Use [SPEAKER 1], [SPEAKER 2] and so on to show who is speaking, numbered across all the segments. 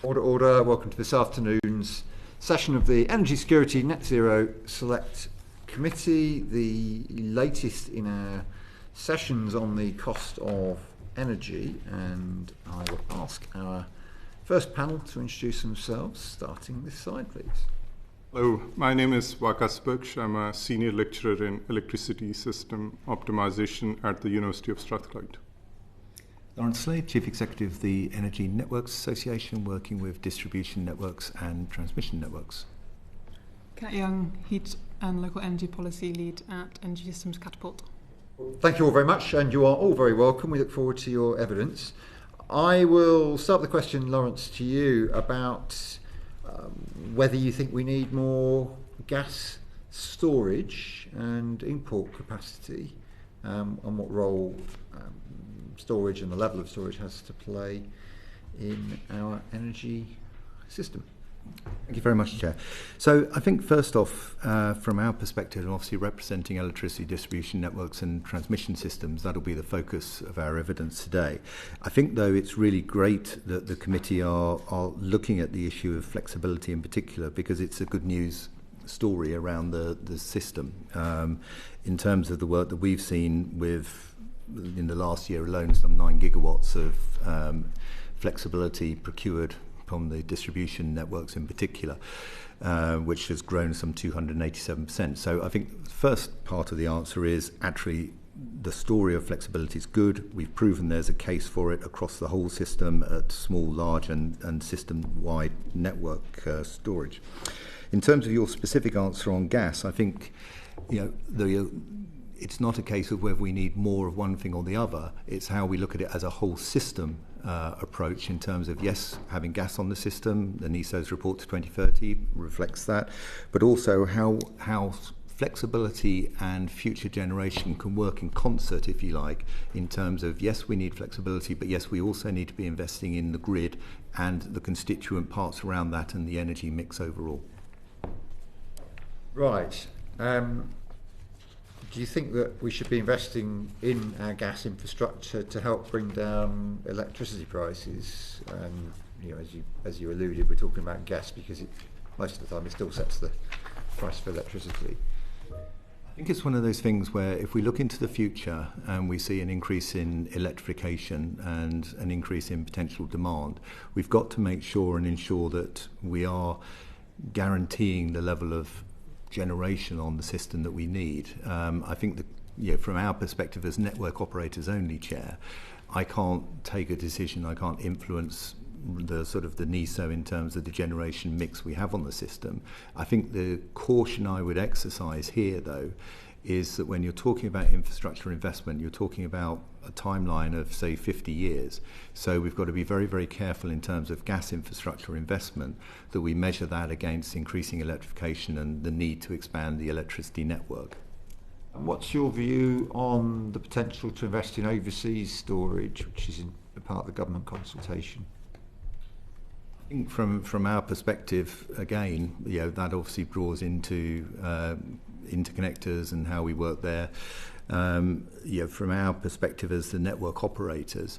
[SPEAKER 1] Order. Welcome to this afternoon's session of the Energy Security Net Zero Select Committee, the latest in our sessions on the cost of energy, and I will ask our first panel to introduce themselves, starting this side, please.
[SPEAKER 2] Hello, my name is Waqquas Bukhsh. I'm a senior lecturer in electricity system optimization at the University of Strathclyde.
[SPEAKER 3] Slade, Chief Executive of the Energy Networks Association, working with distribution networks and transmission networks.
[SPEAKER 4] Kat Young, Heat and Local Energy Policy Lead at Energy Systems Catapult.
[SPEAKER 1] Thank you all very much, and you are all very welcome. We look forward to your evidence. I will start with the question, Lawrence, to you about whether you think we need more gas storage and import capacity, and what role storage and the level of storage has to play in our energy system.
[SPEAKER 3] Thank you very much, Chair. So I think first off, from our perspective, and obviously representing electricity distribution networks and transmission systems, that'll be the focus of our evidence today. I think, though, it's really great that the committee are looking at the issue of flexibility in particular, because it's a good news story around the system. In terms of the work that we've seen with, in the last year alone, some 9 gigawatts of flexibility procured from the distribution networks in particular, which has grown some 287%. So I think the first part of the answer is actually the story of flexibility is good. We've proven there's a case for it across the whole system at small, large and system-wide network storage. In terms of your specific answer on gas, I think it's not a case of whether we need more of one thing or the other. It's how we look at it as a whole system approach in terms of, yes, having gas on the system. The NESO's report to 2030 reflects that, but also how flexibility and future generation can work in concert, if you like, in terms of, yes, we need flexibility, but yes, we also need to be investing in the grid and the constituent parts around that and the energy mix overall.
[SPEAKER 1] Right. Do you think that we should be investing in our gas infrastructure to help bring down electricity prices? As you alluded, we're talking about gas because most of the time it still sets the price for electricity.
[SPEAKER 3] I think it's one of those things where if we look into the future and we see an increase in electrification and an increase in potential demand, we've got to make sure and ensure that we are guaranteeing the level of generation on the system that we need. I think that, from our perspective as network operators only, Chair, I can't take a decision, I can't influence the sort of the NESO in terms of the generation mix we have on the system. I think the caution I would exercise here, though, is that when you're talking about infrastructure investment, you're talking about a timeline of, say, 50 years. So we've got to be very, very careful in terms of gas infrastructure investment, that we measure that against increasing electrification and the need to expand the electricity network.
[SPEAKER 1] And what's your view on the potential to invest in overseas storage, which is in part of the government consultation?
[SPEAKER 3] I think from our perspective, again, that obviously draws into interconnectors and how we work there. From our perspective as the network operators,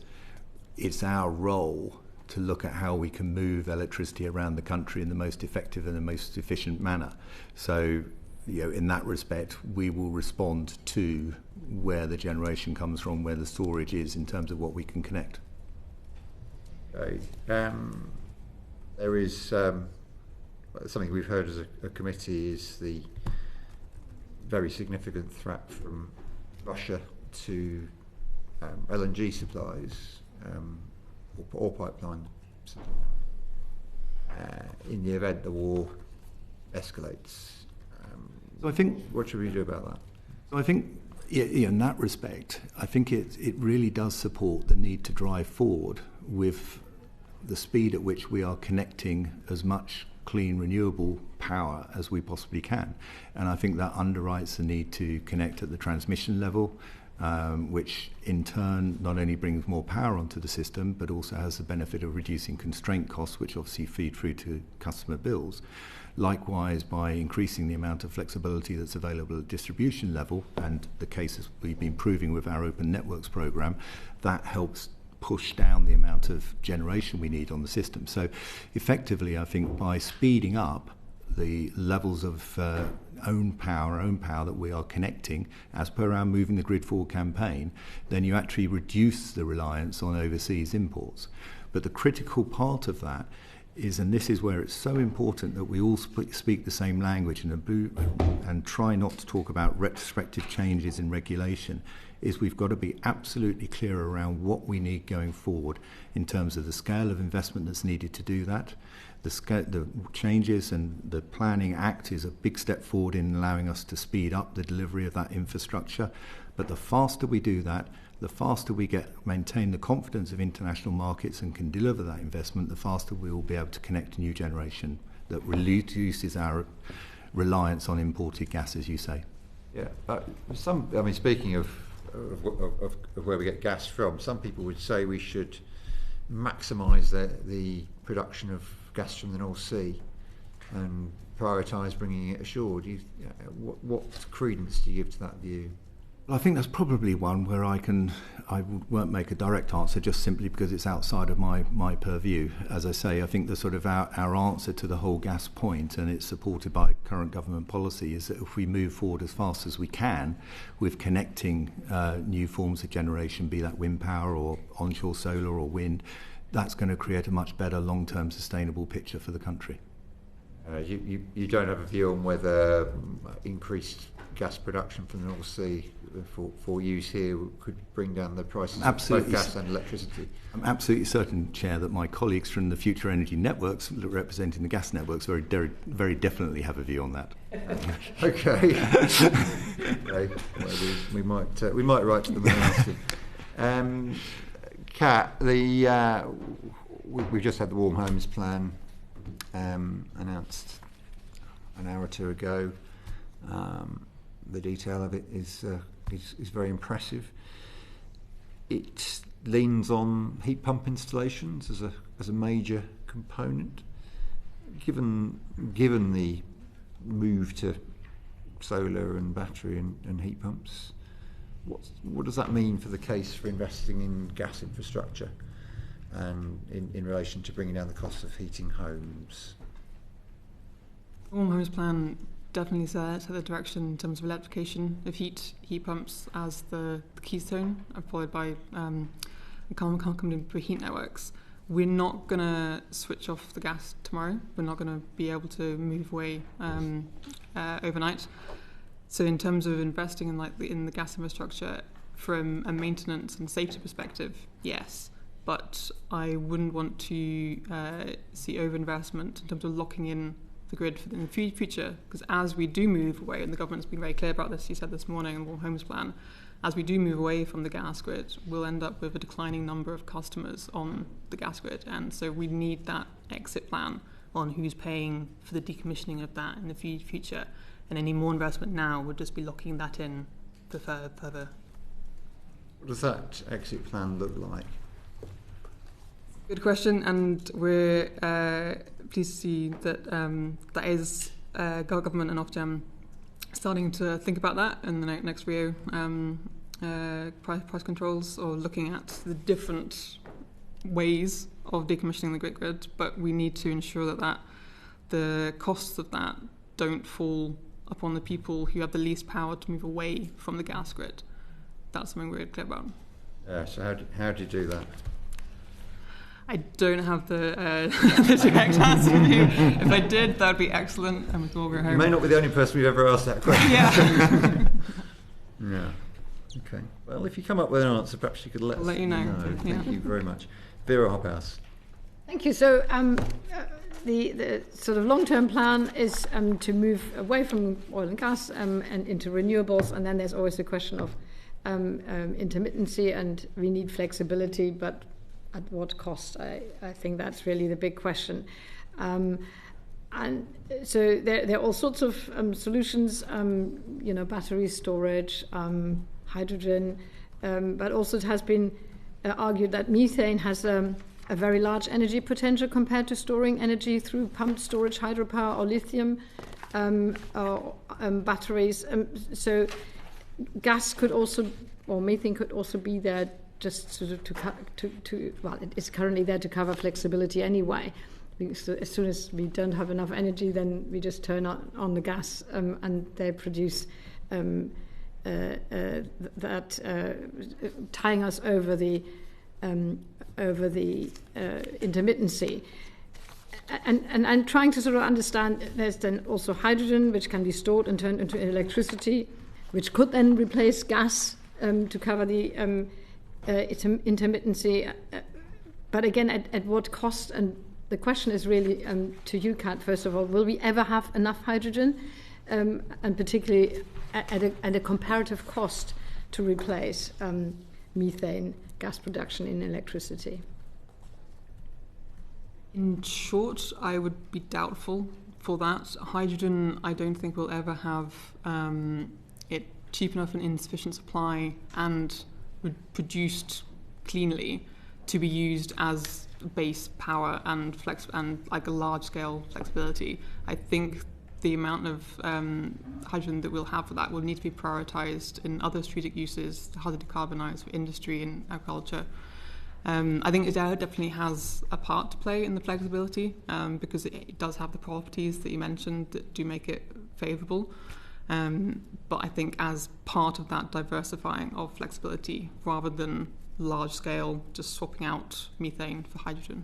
[SPEAKER 3] it's our role to look at how we can move electricity around the country in the most effective and the most efficient manner. So, in that respect, we will respond to where the generation comes from, where the storage is in terms of what we can connect.
[SPEAKER 1] Okay. There is something we've heard as a committee is the very significant threat from Russia to LNG supplies or pipeline supply in the event the war escalates.
[SPEAKER 3] So I think,
[SPEAKER 1] what should we do about that?
[SPEAKER 3] So I think, in that respect, I think it really does support the need to drive forward with the speed at which we are connecting as much clean renewable power as we possibly can. And I think that underwrites the need to connect at the transmission level, which in turn not only brings more power onto the system, but also has the benefit of reducing constraint costs, which obviously feed through to customer bills. Likewise, by increasing the amount of flexibility that's available at distribution level, and the cases we've been proving with our Open Networks programme, that helps push down the amount of generation we need on the system. So effectively, I think by speeding up the levels of own power that we are connecting as per our Moving the Grid Forward campaign, then you actually reduce the reliance on overseas imports. But the critical part of that is, and this is where it's so important that we all speak the same language and try not to talk about retrospective changes in regulation, is we've got to be absolutely clear around what we need going forward in terms of the scale of investment that's needed to do that. The changes and the Planning Act is a big step forward in allowing us to speed up the delivery of that infrastructure. But the faster we do that, the faster we maintain the confidence of international markets and can deliver that investment, the faster we will be able to connect a new generation that reduces our reliance on imported gas, as you say.
[SPEAKER 1] Yeah, speaking of where we get gas from, some people would say we should maximise the production of gas from the North Sea and prioritise bringing it ashore. What credence do you give to that view?
[SPEAKER 3] Well, I think that's probably one where I won't make a direct answer just simply because it's outside of my purview. As I say, I think the sort of our answer to the whole gas point, and it's supported by current government policy, is that if we move forward as fast as we can with connecting new forms of generation, be that wind power or onshore solar or wind, that's going to create a much better long-term sustainable picture for the country.
[SPEAKER 1] You don't have a view on whether increased gas production from the North Sea for use here could bring down the prices of both gas and electricity?
[SPEAKER 3] I'm absolutely certain, Chair, that my colleagues from the Future Energy Networks representing the gas networks very definitely have a view on that.
[SPEAKER 1] Okay. Okay. Well, we might write to them and ask them. Kat, we've just had the Warm Homes Plan announced an hour or two ago. The detail of it is very impressive. It leans on heat pump installations as a major component. Given the move to solar and battery and heat pumps, what does that mean for the case for investing in gas infrastructure and in relation to bringing down the cost of heating homes?
[SPEAKER 4] The Warm Homes Plan definitely set the direction in terms of electrification of heat pumps as the keystone, followed by company heat networks. We're not going to switch off the gas tomorrow. We're not going to be able to move away overnight. So in terms of investing in the gas infrastructure from a maintenance and safety perspective, yes. But I wouldn't want to see overinvestment in terms of locking in the grid in the future, because as we do move away, and the government's been very clear about this, you said this morning in the Warm Homes Plan, as we do move away from the gas grid, we'll end up with a declining number of customers on the gas grid. And so we need that exit plan on who's paying for the decommissioning of that in the future. And any more investment now would just be locking that in for further.
[SPEAKER 1] What does that exit plan look like?
[SPEAKER 4] Good question, and we're pleased to see that that is government and Ofgem starting to think about that in the next Rio price controls, or looking at the different ways of decommissioning the grid. But we need to ensure that the costs of that don't fall upon the people who have the least power to move away from the gas grid. That's something we're clear about.
[SPEAKER 1] So how do you do that?
[SPEAKER 4] I don't have the direct answer for you. If I did, that would be excellent, and we'd all go home.
[SPEAKER 1] You may not be the only person we've ever asked that question.
[SPEAKER 4] Yeah.
[SPEAKER 1] Yeah. Okay. Well, if you come up with an answer, perhaps you could let us
[SPEAKER 4] you know.
[SPEAKER 1] Thank you very much. Vera Hobhouse.
[SPEAKER 5] Thank you. So the sort of long-term plan is to move away from oil and gas and into renewables, and then there's always the question of intermittency, and we need flexibility, but at what cost? I think that's really the big question. And so there are all sorts of solutions, battery storage, hydrogen, but also it has been argued that methane has a very large energy potential compared to storing energy through pumped storage, hydropower, or lithium or batteries. So gas could also, or methane could also be there just sort of it is currently there to cover flexibility anyway. Because as soon as we don't have enough energy, then we just turn on the gas, and they produce that tying us over the intermittency. And I'm trying to sort of understand. There's then also hydrogen, which can be stored and turned into electricity, which could then replace gas to cover the intermittency. But again, at what cost? And the question is really to you, Kat, first of all, will we ever have enough hydrogen? And particularly at a comparative cost to replace methane gas production in electricity?
[SPEAKER 4] In short, I would be doubtful for that. Hydrogen, I don't think we'll ever have it cheap enough and in sufficient supply and produced cleanly to be used as base power and like a large scale flexibility. I think the amount of hydrogen that we'll have for that will need to be prioritised in other strategic uses, how to decarbonise for industry and agriculture. I think it definitely has a part to play in the flexibility because it does have the properties that you mentioned that do make it favourable. But I think as part of that diversifying of flexibility rather than large scale just swapping out methane for hydrogen.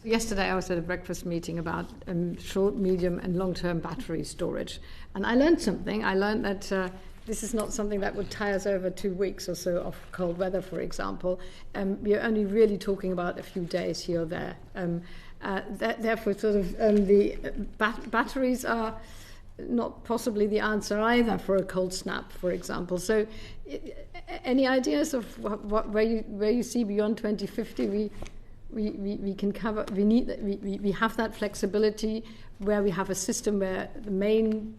[SPEAKER 5] Yesterday I was at a breakfast meeting about short, medium and long-term battery storage. And I learned something. I learned that this is not something that would tie us over 2 weeks or so of cold weather, for example. We're only really talking about a few days here or there. Therefore, sort of the batteries are not possibly the answer either for a cold snap, for example. So, any ideas of where you see beyond 2050 we can cover? We have that flexibility where we have a system where the main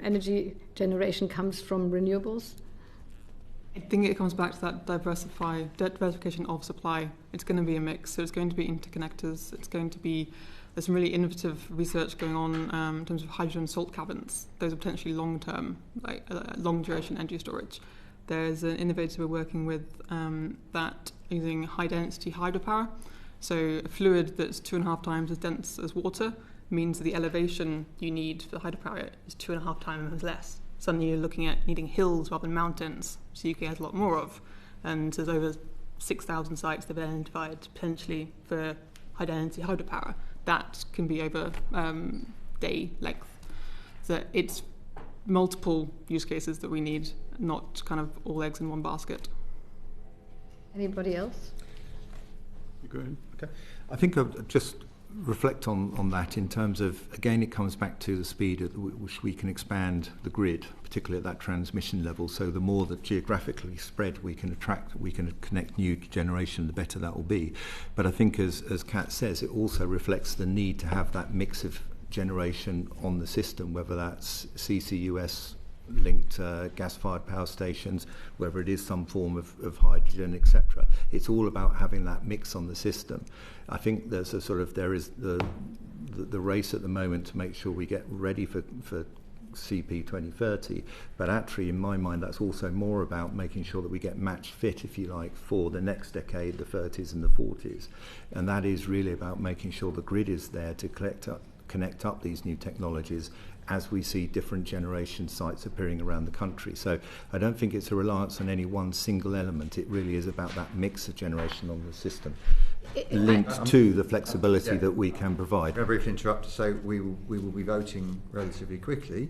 [SPEAKER 5] energy generation comes from renewables?
[SPEAKER 4] I think it comes back to that diversification of supply. It's going to be a mix. So it's going to be interconnectors. There's some really innovative research going on in terms of hydrogen salt caverns. Those are potentially long-term, like long duration energy storage. There's an innovator we're working with that using high-density hydropower. So a fluid that's 2.5 times as dense as water means that the elevation you need for the hydropower is 2.5 times less. Suddenly you're looking at needing hills rather than mountains, so you can get a lot more of. And there's over 6,000 sites they've identified potentially for high-density hydropower. That can be over day length. So it's multiple use cases that we need, not kind of all eggs in one basket.
[SPEAKER 5] Anybody else?
[SPEAKER 2] Go ahead.
[SPEAKER 3] Okay. I think I'll just reflect on that in terms of, again, it comes back to the speed at which we can expand the grid, particularly at that transmission level. So the more that geographically spread we can connect new generation, the better that will be. But I think, as Kat says, it also reflects the need to have that mix of generation on the system, whether that's CCUS linked gas-fired power stations, whether it is some form of hydrogen, etc. It's all about having that mix on the system. I think there's there is the race at the moment to make sure we get ready for CP 2030, but actually in my mind that's also more about making sure that we get match fit, if you like, for the next decade, the 30s and the 40s, and that is really about making sure the grid is there to connect up these new technologies as we see different generation sites appearing around the country. So I don't think it's a reliance on any one single element. It really is about that mix of generation on the system, linked to the flexibility that we can provide.
[SPEAKER 1] I'm briefly interrupt to say we will be voting relatively quickly,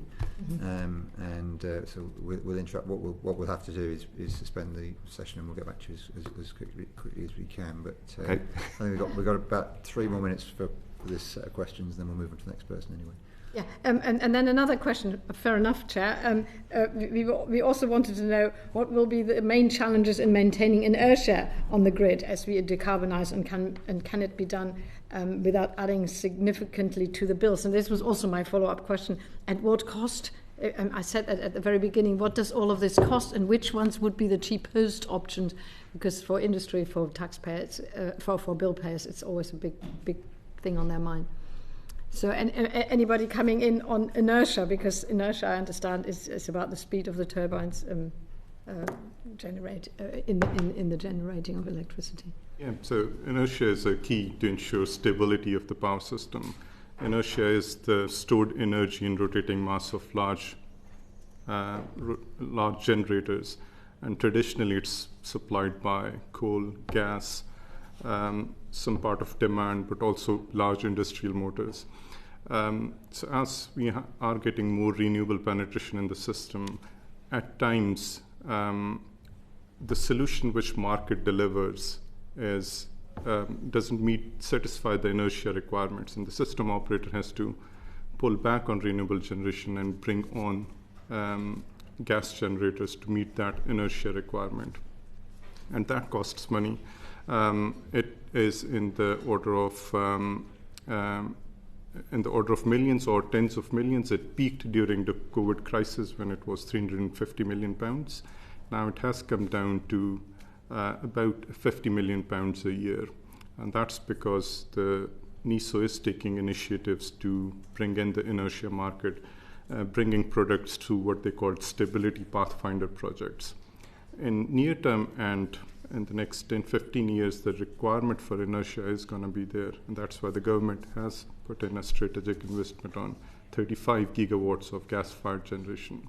[SPEAKER 1] so we'll interrupt. What we'll have to do is suspend the session, and we'll get back to you as quickly as we can. But
[SPEAKER 3] okay.
[SPEAKER 1] I think we've got about 3 more minutes for this set of questions, then we'll move on to the next person anyway.
[SPEAKER 5] Yeah, and then another question, fair enough, Chair. We also wanted to know what will be the main challenges in maintaining inertia on the grid as we decarbonise, and can it be done without adding significantly to the bills? And this was also my follow-up question. At what cost? I said at the very beginning, what does all of this cost, and which ones would be the cheapest options? Because for industry, for taxpayers, for bill payers, it's always a big thing on their mind. So anybody coming in on inertia, because inertia, I understand, is about the speed of the turbines generate in the generating of electricity.
[SPEAKER 2] Yeah, so inertia is a key to ensure stability of the power system. Inertia is the stored energy in rotating mass of large generators, and traditionally it's supplied by coal, gas, some part of demand, but also large industrial motors. So as we are getting more renewable penetration in the system, at times the solution which market delivers doesn't satisfy the inertia requirements, and the system operator has to pull back on renewable generation and bring on gas generators to meet that inertia requirement, and that costs money. It is in the order of millions or tens of millions. It peaked during the COVID crisis when it was £350 million. Now it has come down to about £50 million a year, and that's because the NESO is taking initiatives to bring in the inertia market, bringing products to what they call stability pathfinder projects. In near term and in the next 10-15 years, the requirement for inertia is going to be there, and that's why the government has put in a strategic investment on 35 gigawatts of gas-fired generation.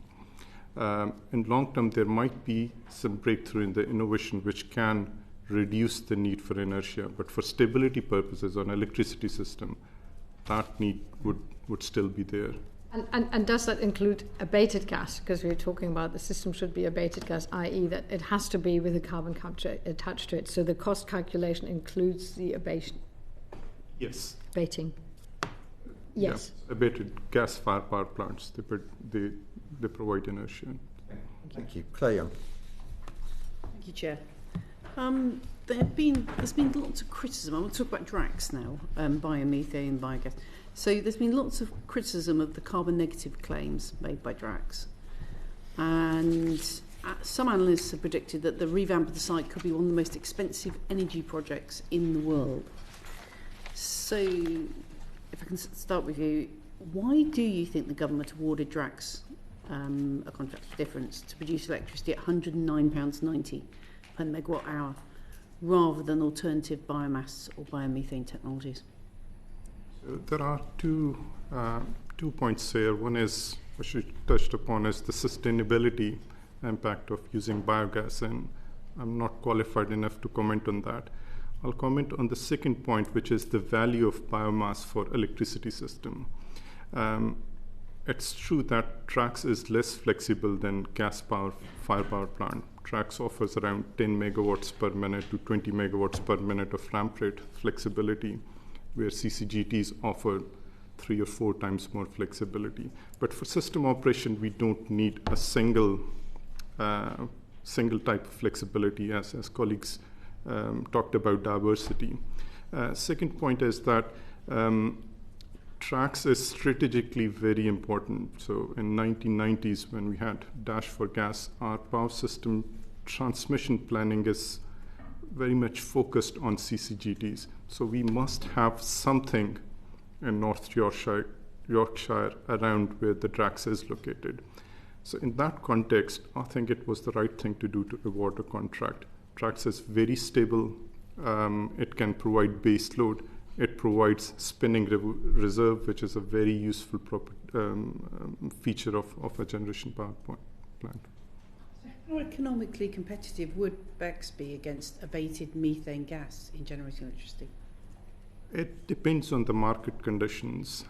[SPEAKER 2] In long term, there might be some breakthrough in the innovation which can reduce the need for inertia, but for stability purposes on electricity system, that need would still be there.
[SPEAKER 5] And does that include abated gas? Because we're talking about the system should be abated gas, i.e. that it has to be with a carbon capture attached to it. So the cost calculation includes the abating.
[SPEAKER 2] Yes.
[SPEAKER 5] Abating. Yes.
[SPEAKER 2] Yeah, abated gas-fired power plants. They provide inertia.
[SPEAKER 1] Thank you. Claire Young.
[SPEAKER 6] Thank you, Chair. There's been lots of criticism. I want to talk about DRACs now, biomethane, biogas. So there's been lots of criticism of the carbon negative claims made by DRACs. And some analysts have predicted that the revamp of the site could be one of the most expensive energy projects in the world. So if I can start with you, why do you think the government awarded DRACs a contract for difference to produce electricity at £109.90 per megawatt hour rather than alternative biomass or biomethane technologies?
[SPEAKER 2] So there are two points here. One is, which you touched upon, is the sustainability impact of using biogas, and I'm not qualified enough to comment on that. I'll comment on the second point, which is the value of biomass for electricity system. It's true that TRACS is less flexible than fire power plant. TRACS offers around 10 megawatts per minute to 20 megawatts per minute of ramp rate flexibility, where CCGTs offer 3 or 4 times more flexibility. But for system operation, we don't need a single type of flexibility, as colleagues talked about diversity. Second point is that TRACS is strategically very important. So in 1990s, when we had Dash for Gas, our power system transmission planning is very much focused on CCGTs. So we must have something in North Yorkshire around where the DRACS is located. So in that context, I think it was the right thing to do to award a contract. DRACS is very stable. It can provide base load. It provides spinning reserve, which is a very useful feature of a generation power plant.
[SPEAKER 6] How economically competitive would BECCS be against abated methane gas in generating electricity?
[SPEAKER 2] It depends on the market conditions.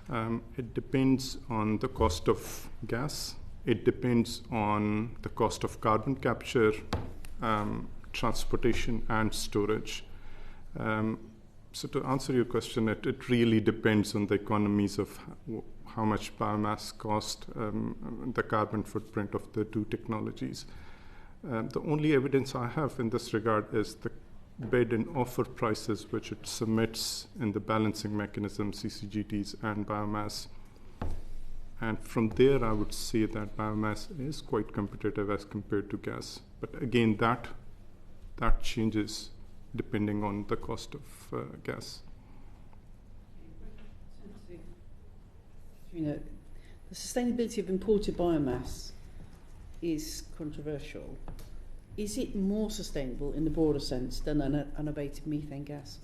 [SPEAKER 2] It depends on the cost of gas. It depends on the cost of carbon capture, transportation, and storage. So to answer your question, it really depends on the economies of how much biomass cost, the carbon footprint of the two technologies. The only evidence I have in this regard is the bid and offer prices which it submits in the balancing mechanism, CCGTs and biomass. And from there, I would say that biomass is quite competitive as compared to gas. But again, that changes depending on the cost of gas.
[SPEAKER 6] the sustainability of imported biomass is controversial. Is it more sustainable in the broader sense than an unabated methane gas?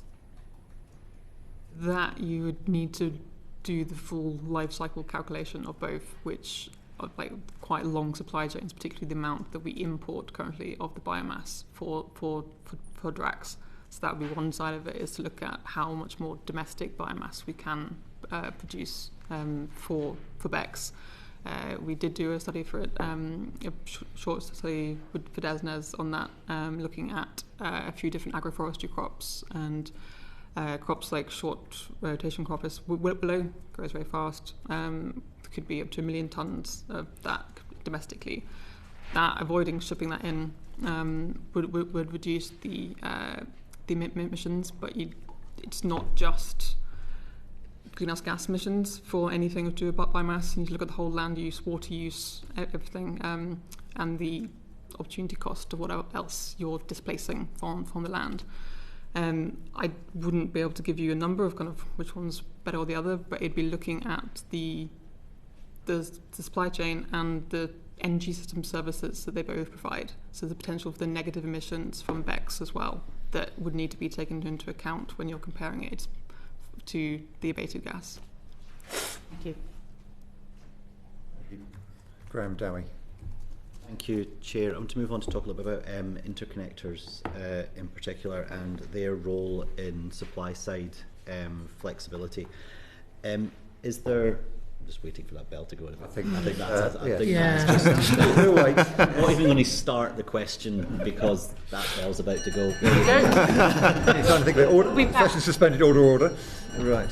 [SPEAKER 4] That you would need to do the full life cycle calculation of both, which are like quite long supply chains, particularly the amount that we import currently of the biomass for DRAX. So that would be one side of it, is to look at how much more domestic biomass we can produce for BECCS. We did do a study for it, a short study for DESNES on that, looking at a few different agroforestry crops, and crops like short rotation croppers, willow grows very fast, could be up to 1 million tonnes of that domestically. That, avoiding shipping that in, would reduce the emissions, but it's not just greenhouse gas emissions for anything to do with biomass. You need to look at the whole land use, water use, everything, and the opportunity cost of what else you're displacing from the land. I wouldn't be able to give you a number of kind of which one's better or the other, but it'd be looking at the supply chain and the energy system services that they both provide. So the potential for the negative emissions from BECCS as well that would need to be taken into account when you're comparing it to the abated gas.
[SPEAKER 6] Thank you.
[SPEAKER 1] Graham Dowie.
[SPEAKER 7] Thank you, Chair. I want to move on to talk a little bit about interconnectors in particular and their role in supply side flexibility. Is there... I'm just waiting for that bell to go.
[SPEAKER 1] I think
[SPEAKER 7] that's
[SPEAKER 1] just we'll wait.
[SPEAKER 7] I'm not even going to start the question because that bell's about to go.
[SPEAKER 1] You're trying to think of order. Session suspended, order. Right.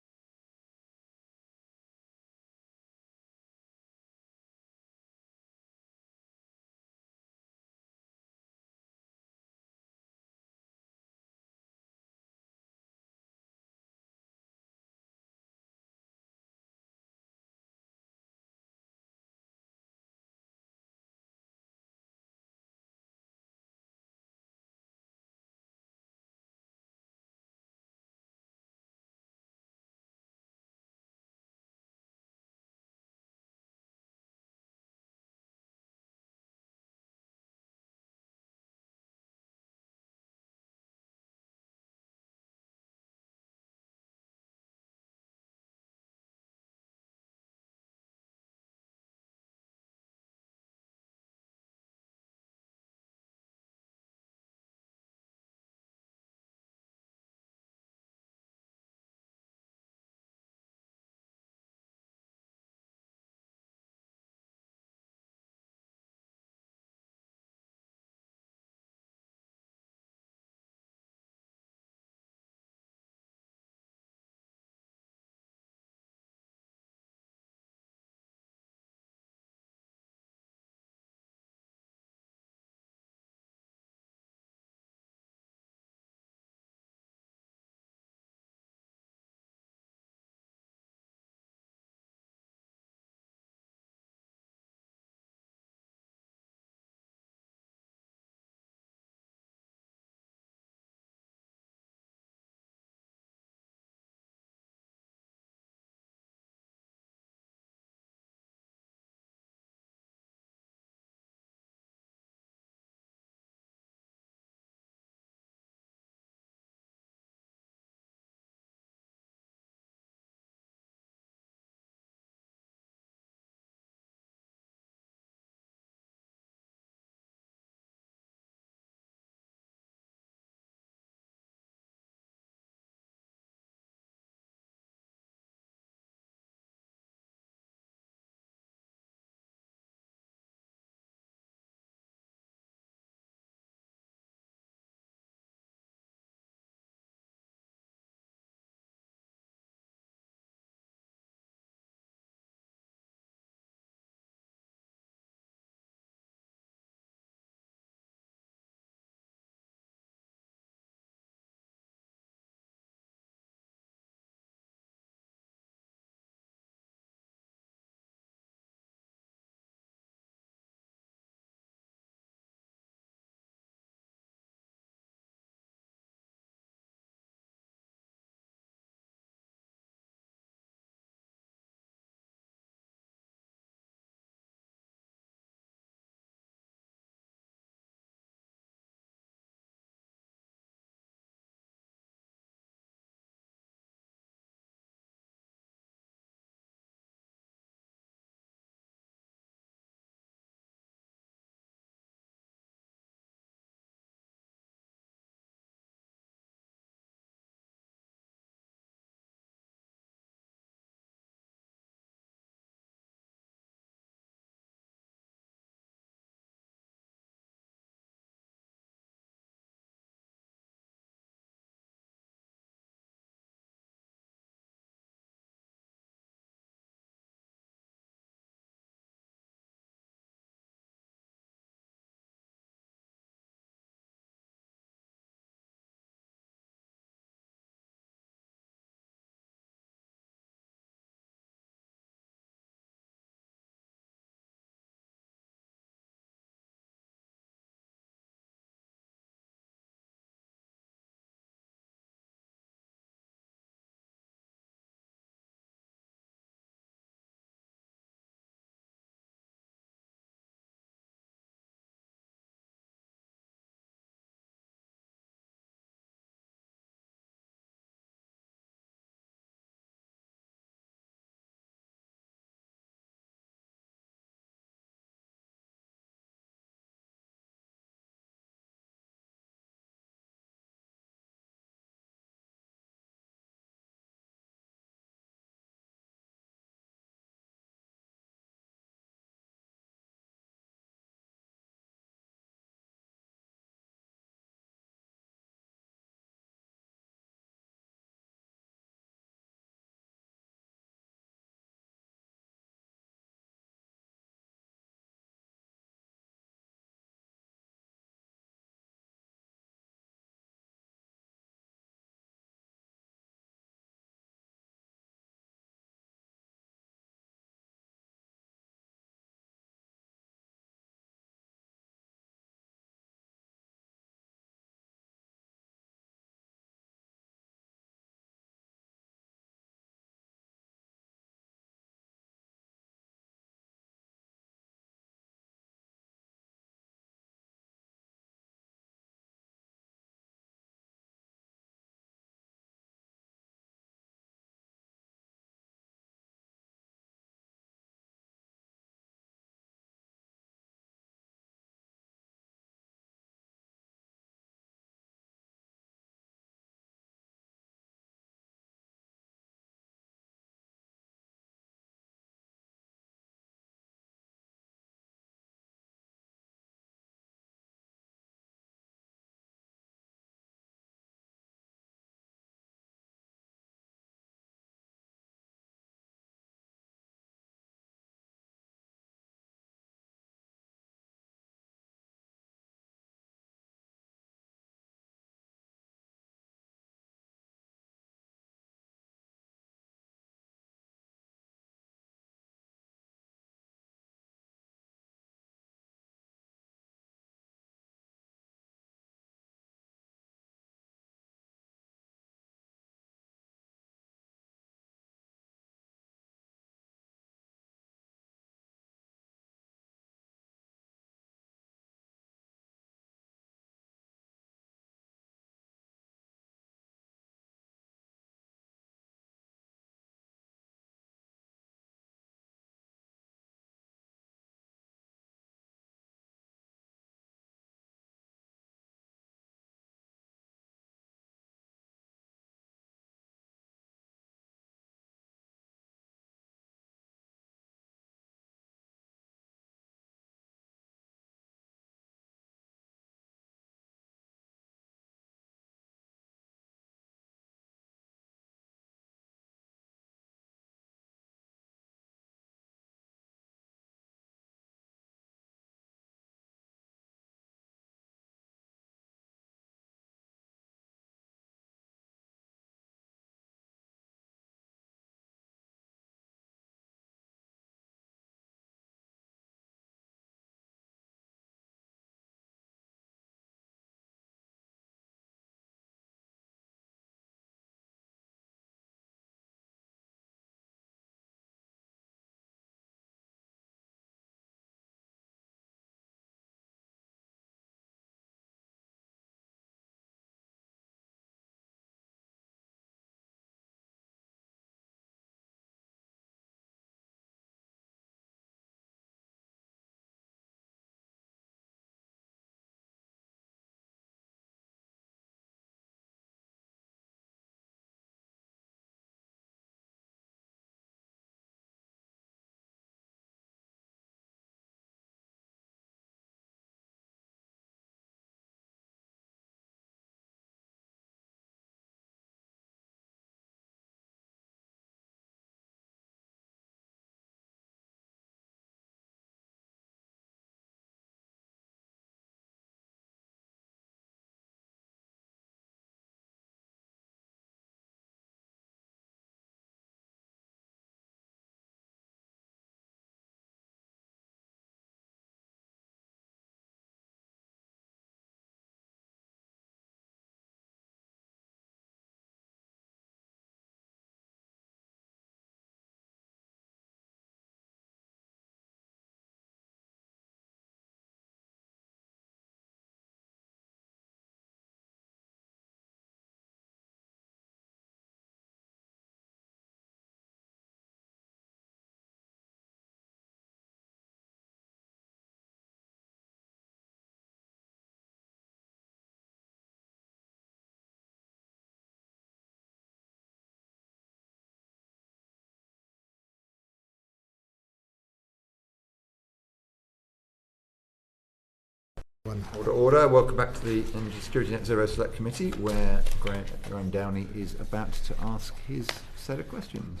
[SPEAKER 1] Order. Welcome back to the Energy Security Net Zero Select Committee, where Graham Downey is about to ask his set of questions.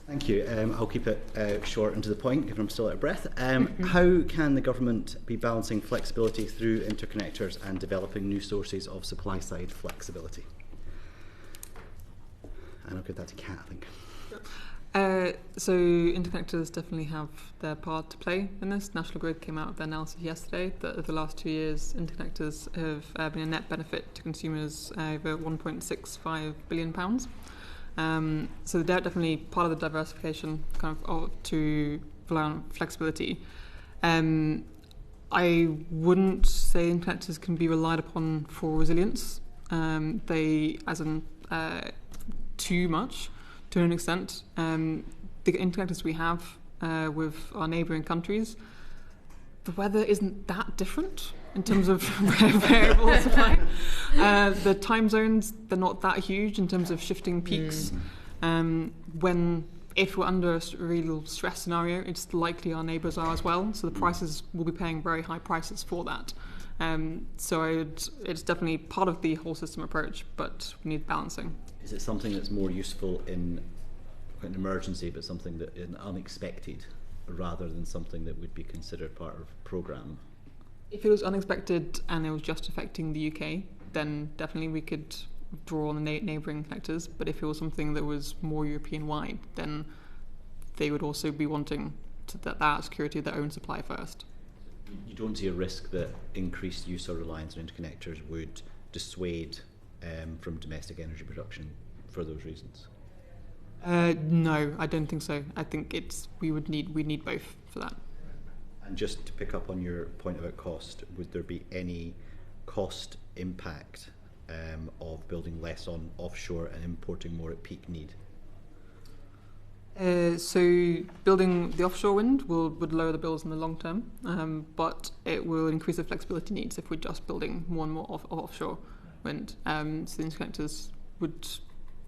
[SPEAKER 7] Thank you. I'll keep it short and to the point, given I'm still out of breath. How can the government be balancing flexibility through interconnectors and developing new sources of supply-side flexibility? And I'll give that to Kat, I think.
[SPEAKER 4] So interconnectors definitely have their part to play in this. National Grid came out with their analysis yesterday that over the last 2 years, interconnectors have been a net benefit to consumers over £1.65 billion. So they're definitely part of the diversification to rely on flexibility. I wouldn't say interconnectors can be relied upon for resilience. Too much. To an extent, the interconnectors we have with our neighbouring countries, the weather isn't that different in terms of variable supply. The time zones, they're not that huge in terms of shifting peaks. If we're under a real stress scenario, it's likely our neighbours are as well, so the prices will be paying very high prices for that. It's definitely part of the whole system approach, but we need balancing.
[SPEAKER 7] Is it something that's more useful in an emergency, but something that is unexpected, rather than something that would be considered part of a programme?
[SPEAKER 4] If it was unexpected and it was just affecting the UK, then definitely we could draw on the neighbouring sectors. But if it was something that was more European-wide, then they would also be wanting that security of their own supply first.
[SPEAKER 7] You don't see a risk that increased use or reliance on interconnectors would dissuade from domestic energy production for those reasons?
[SPEAKER 4] No, I don't think so. I think we need both for that.
[SPEAKER 7] And just to pick up on your point about cost, would there be any cost impact of building less on offshore and importing more at peak need?
[SPEAKER 4] So building the offshore wind would lower the bills in the long term, but it will increase the flexibility needs if we're just building more and more offshore wind. So the interconnectors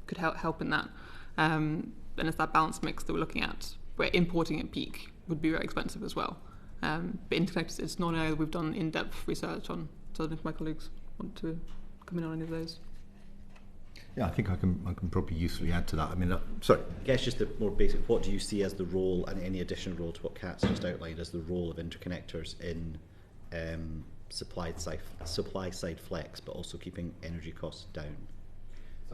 [SPEAKER 4] could help in that. And it's that balance mix that we're looking at, where importing at peak would be very expensive as well. But interconnectors, it's not an area that we've done in-depth research on. So I don't know if my colleagues want to come in on any of those.
[SPEAKER 3] Yeah, I think I can probably usefully add to that. I mean, sorry.
[SPEAKER 7] I guess just the more basic, what do you see as the role, and any additional role to what Kat's just outlined, as the role of interconnectors in supply side flex, but also keeping energy costs down?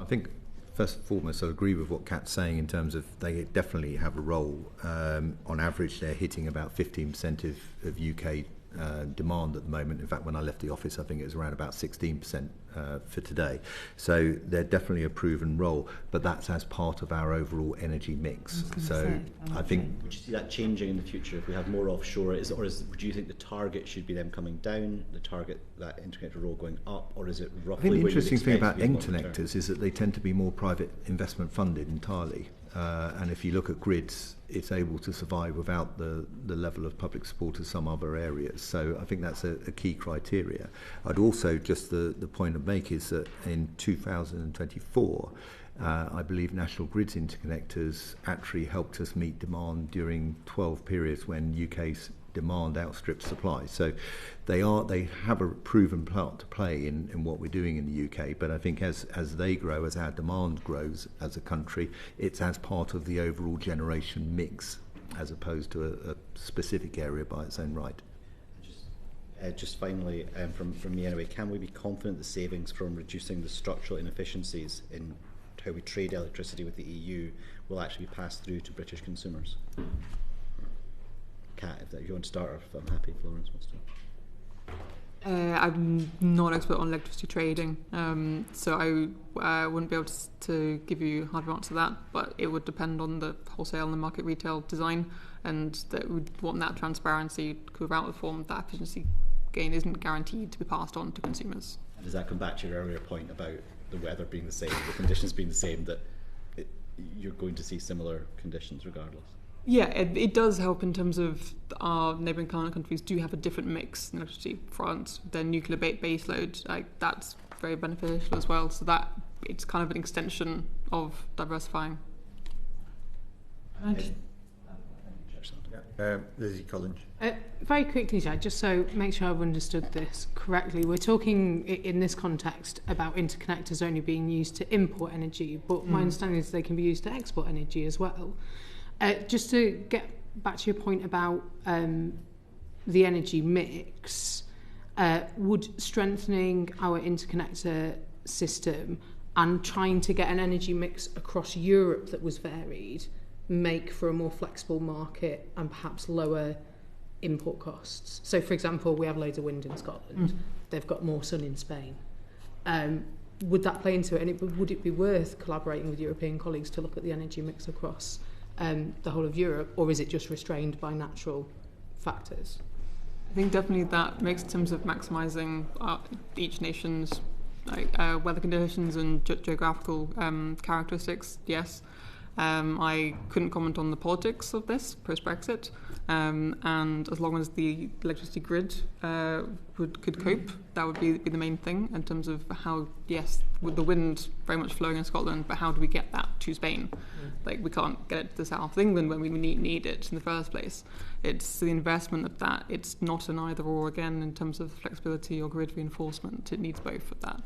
[SPEAKER 3] I think first and foremost, I agree with what Kat's saying in terms of they definitely have a role. On average, they're hitting about 15% of UK demand at the moment. In fact, when I left the office, I think it was around about 16% for today. So they're definitely a proven role, but that's as part of our overall energy mix. So I think...
[SPEAKER 7] Would you see that changing in the future if we have more offshore? Would you think the target should be them coming down, the target, that interconnector role going up, or is it roughly...
[SPEAKER 3] I think the interesting thing about interconnectors is that they tend to be more private investment funded entirely. And if you look at grids, it's able to survive without the level of public support as some other areas. So I think that's a key criteria. I'd also, just the point I'd make is that in 2024, I believe National Grid's interconnectors actually helped us meet demand during 12 periods when UK's demand outstrips supply. So they have a proven part to play in what we're doing in the UK, but I think as they grow, as our demand grows as a country, it's as part of the overall generation mix as opposed to a specific area by its own right.
[SPEAKER 7] Just finally, from me anyway, can we be confident the savings from reducing the structural inefficiencies in how we trade electricity with the EU will actually be passed through to British consumers? Kat, if you want to start, or if I'm happy, Florence wants to.
[SPEAKER 4] I'm not an expert on electricity trading, so I wouldn't be able to give you a hard answer to that, but it would depend on the wholesale and the market retail design, and that would want that transparency without the form that efficiency gain isn't guaranteed to be passed on to consumers.
[SPEAKER 7] And does that come back to your earlier point about the weather being the same, the conditions being the same, that you're going to see similar conditions regardless?
[SPEAKER 4] Yeah, it does help in terms of our neighbouring countries do have a different mix in electricity. France, their nuclear base load, that's very beneficial as well. So that it's kind of an extension of diversifying.
[SPEAKER 1] Lizzie Collins.
[SPEAKER 8] Very quickly, Jack, just so make sure I've understood this correctly. We're talking in this context about interconnectors only being used to import energy, but my understanding is they can be used to export energy as well. Just to get back to your point about the energy mix, would strengthening our interconnector system and trying to get an energy mix across Europe that was varied make for a more flexible market and perhaps lower import costs? So, for example, we have loads of wind in Scotland. They've got more sun in Spain. Would that play into it? And would it be worth collaborating with European colleagues to look at the energy mix across the whole of Europe, or is it just restrained by natural factors?
[SPEAKER 4] I think definitely that makes in terms of maximising each nation's weather conditions and geographical characteristics, yes. I couldn't comment on the politics of this post-Brexit, and as long as the electricity grid could cope, that would be the main thing in terms of how, yes, with the wind very much flowing in Scotland, but how do we get that to Spain? Like, we can't get it to the south of England when we need it in the first place. It's the investment of that. It's not an either or, again, in terms of flexibility or grid reinforcement. It needs both of that.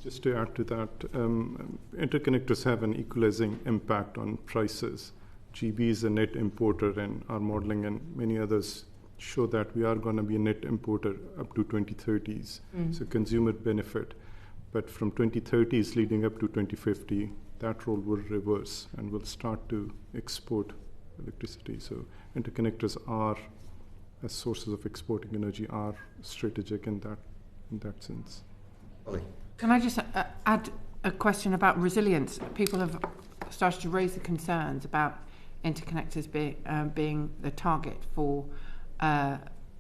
[SPEAKER 2] Just to add to that, interconnectors have an equalizing impact on prices. GB is a net importer, and our modelling and many others show that we are going to be a net importer up to 2030s. So consumer benefit. But from 2030s leading up to 2050, that role will reverse and will start to export electricity. So interconnectors are, as sources of exporting energy, are strategic in that sense.
[SPEAKER 1] Ollie.
[SPEAKER 9] Can I just add a question about resilience? People have started to raise the concerns about interconnectors being the target for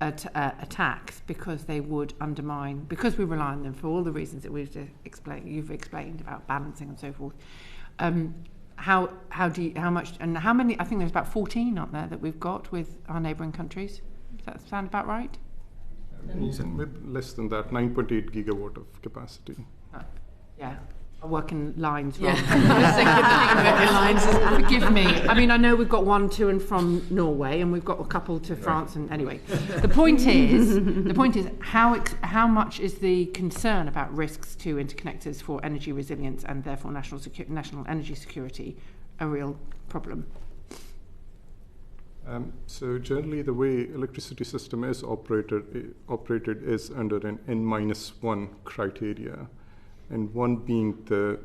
[SPEAKER 9] attacks because they would undermine, because we rely on them for all the reasons that you've explained about balancing and so forth. How much and how many? I think there's about 14, aren't there, that we've got with our neighbouring countries. Does that sound about right?
[SPEAKER 2] Less than that, 9.8 gigawatt of capacity.
[SPEAKER 9] Yeah, I work in lines wrong. Forgive me. I mean, I know we've got one to and from Norway, and we've got a couple to France. And anyway, the point is, how much is the concern about risks to interconnectors for energy resilience and therefore national energy security a real problem?
[SPEAKER 2] So generally, the way electricity system is operated is under an N-1 criteria, and one being the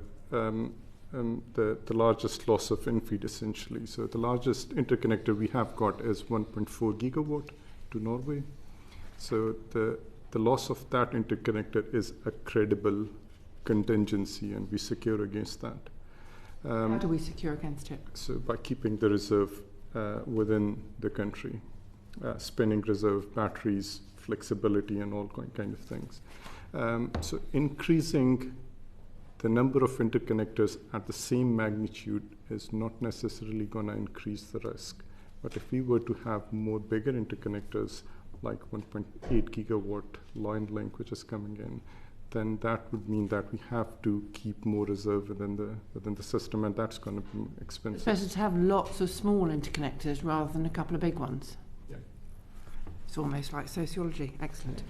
[SPEAKER 2] largest loss of infeed, essentially. So the largest interconnector we have got is 1.4 gigawatt to Norway. So the loss of that interconnector is a credible contingency, and we secure against that.
[SPEAKER 9] How do we secure against it?
[SPEAKER 2] So by keeping the reserve within the country, spinning reserve, batteries, flexibility, and all kind of things. So increasing the number of interconnectors at the same magnitude is not necessarily going to increase the risk. But if we were to have more bigger interconnectors, like 1.8 gigawatt line link, which is coming in, then that would mean that we have to keep more reserve within the system, and that's going to be expensive.
[SPEAKER 9] It's better to have lots of small interconnectors rather than a couple of big ones.
[SPEAKER 2] Yeah.
[SPEAKER 9] It's almost like sociology. Excellent.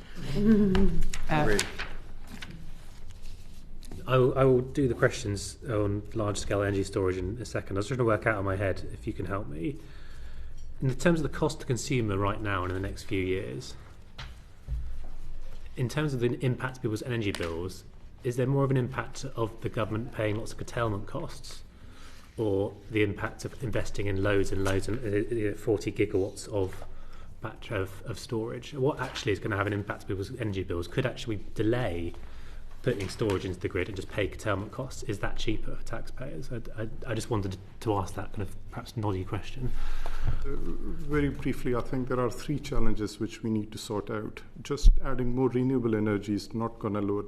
[SPEAKER 10] I will do the questions on large-scale energy storage in a second. I was trying to work out in my head, if you can help me. In terms of the cost to consumer right now and in the next few years, in terms of the impact to people's energy bills, is there more of an impact of the government paying lots of curtailment costs, or the impact of investing in loads and loads and 40 gigawatts of storage? What actually is going to have an impact to people's energy bills? Could actually delay putting storage into the grid and just pay curtailment costs? Is that cheaper for taxpayers? I just wanted to ask that kind of perhaps noddy question.
[SPEAKER 2] Very briefly, I think there are three challenges which we need to sort out. Just adding more renewable energy is not going to lower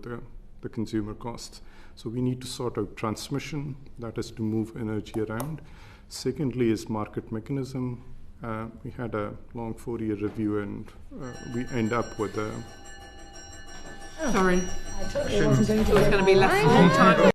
[SPEAKER 2] the consumer costs. So we need to sort out transmission, that is to move energy around. Secondly is market mechanism. We had a long 4-year review, and we end up with a...
[SPEAKER 9] Sorry. It was going to be less than a long time.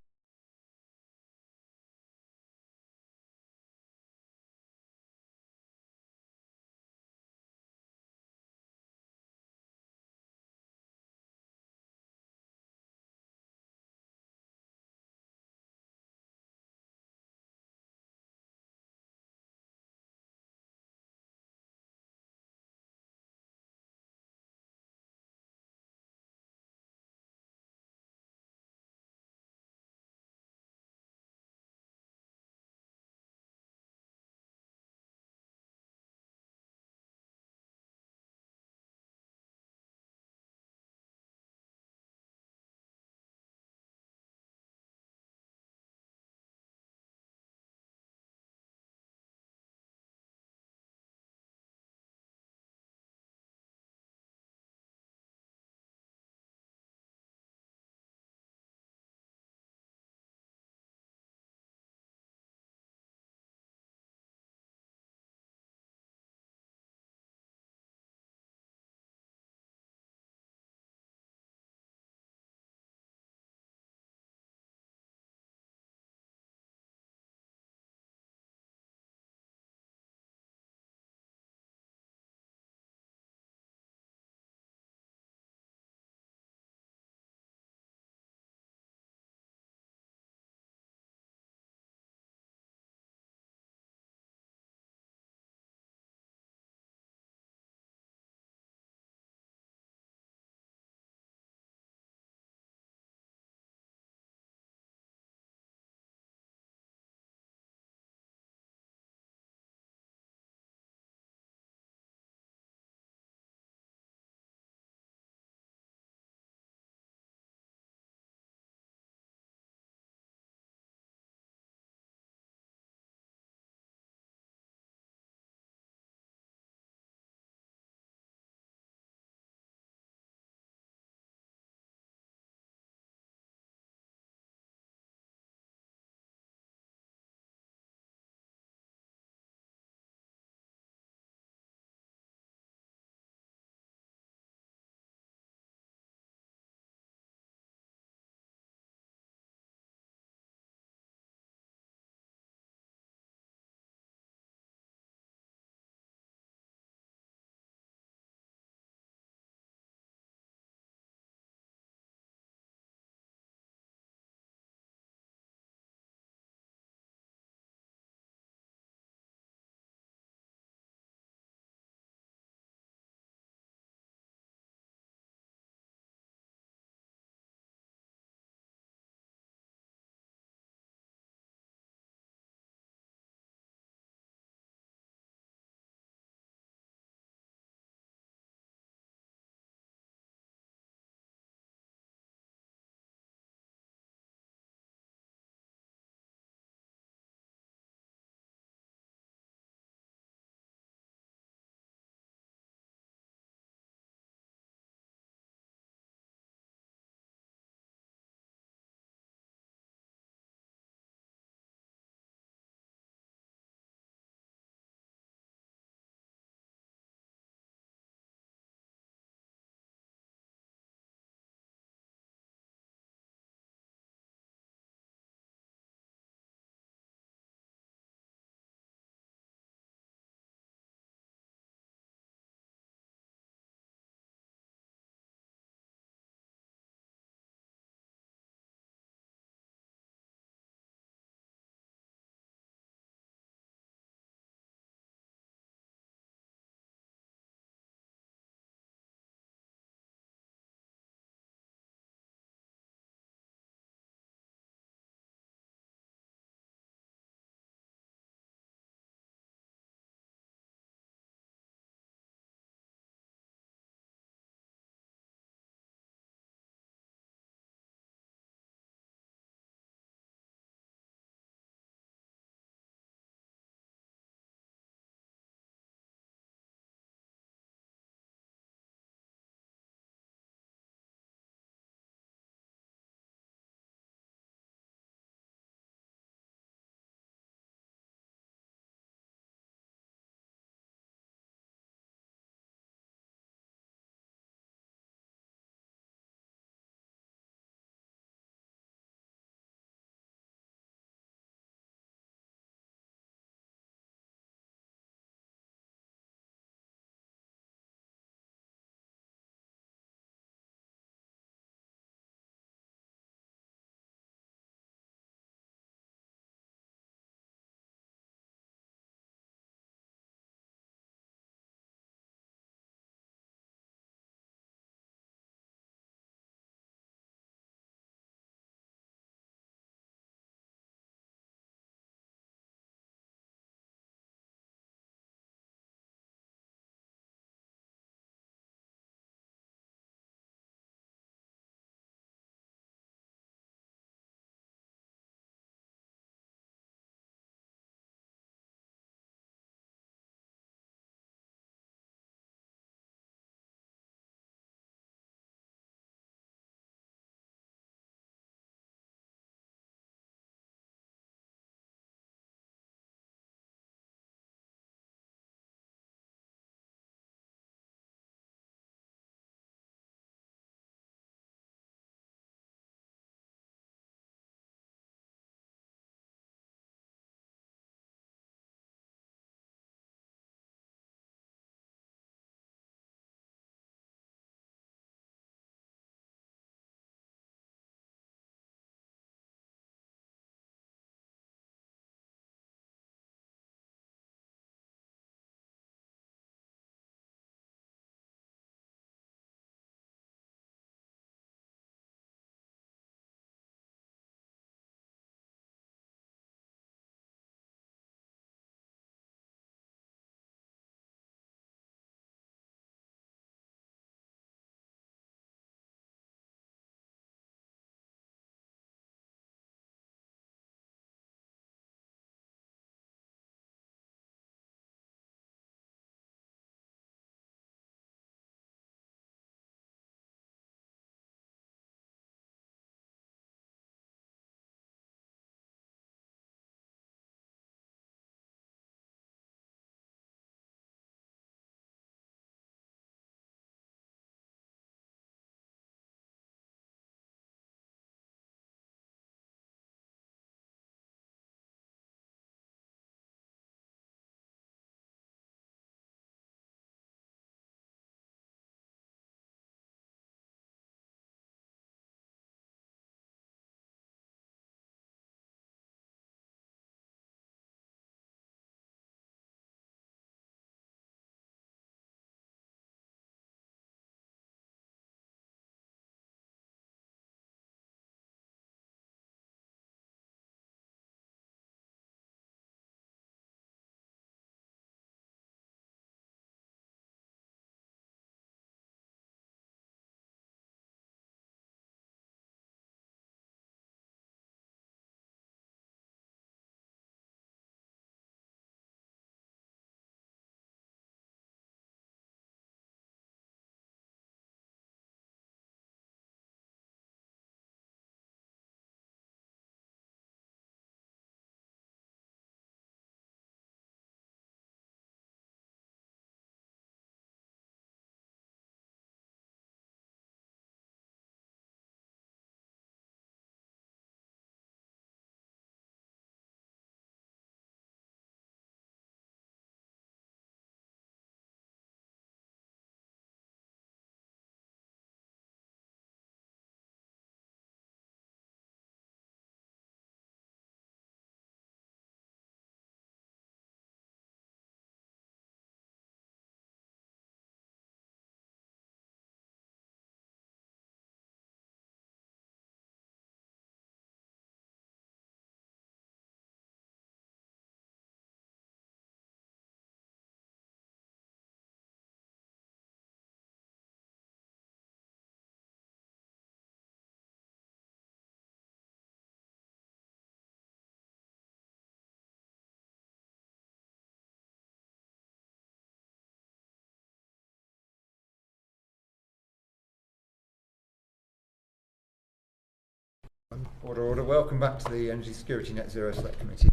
[SPEAKER 1] Order. Welcome back to the Energy Security Net Zero Select Committee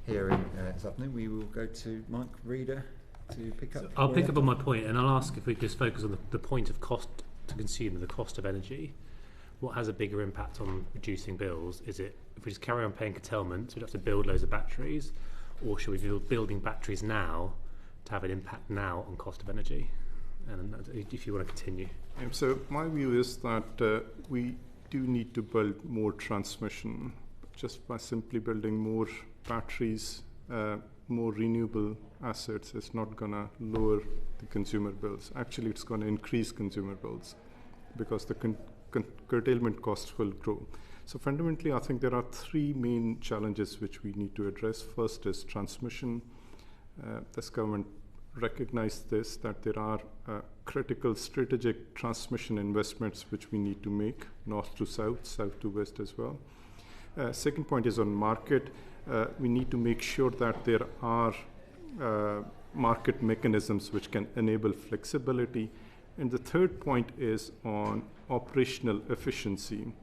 [SPEAKER 1] hearing this afternoon. We will go to Mike Reader to pick up.
[SPEAKER 10] So I'll pick up on my point, and I'll ask if we could just focus on the point of cost to consumer, the cost of energy. What has a bigger impact on reducing bills? Is it if we just carry on paying curtailment, so we'd have to build loads of batteries, or should we be building batteries now to have an impact now on cost of energy? And if you want to continue.
[SPEAKER 2] So my view is that we do need to build more transmission. Just by simply building more batteries, more renewable assets is not going to lower the consumer bills. Actually, it's going to increase consumer bills because the curtailment costs will grow. So fundamentally, I think there are three main challenges which we need to address. First is transmission. This government recognized this, that there are critical strategic transmission investments which we need to make, north to south, south to west as well. Second point is on market. We need to make sure that there are market mechanisms which can enable flexibility. And the third point is on operational efficiency.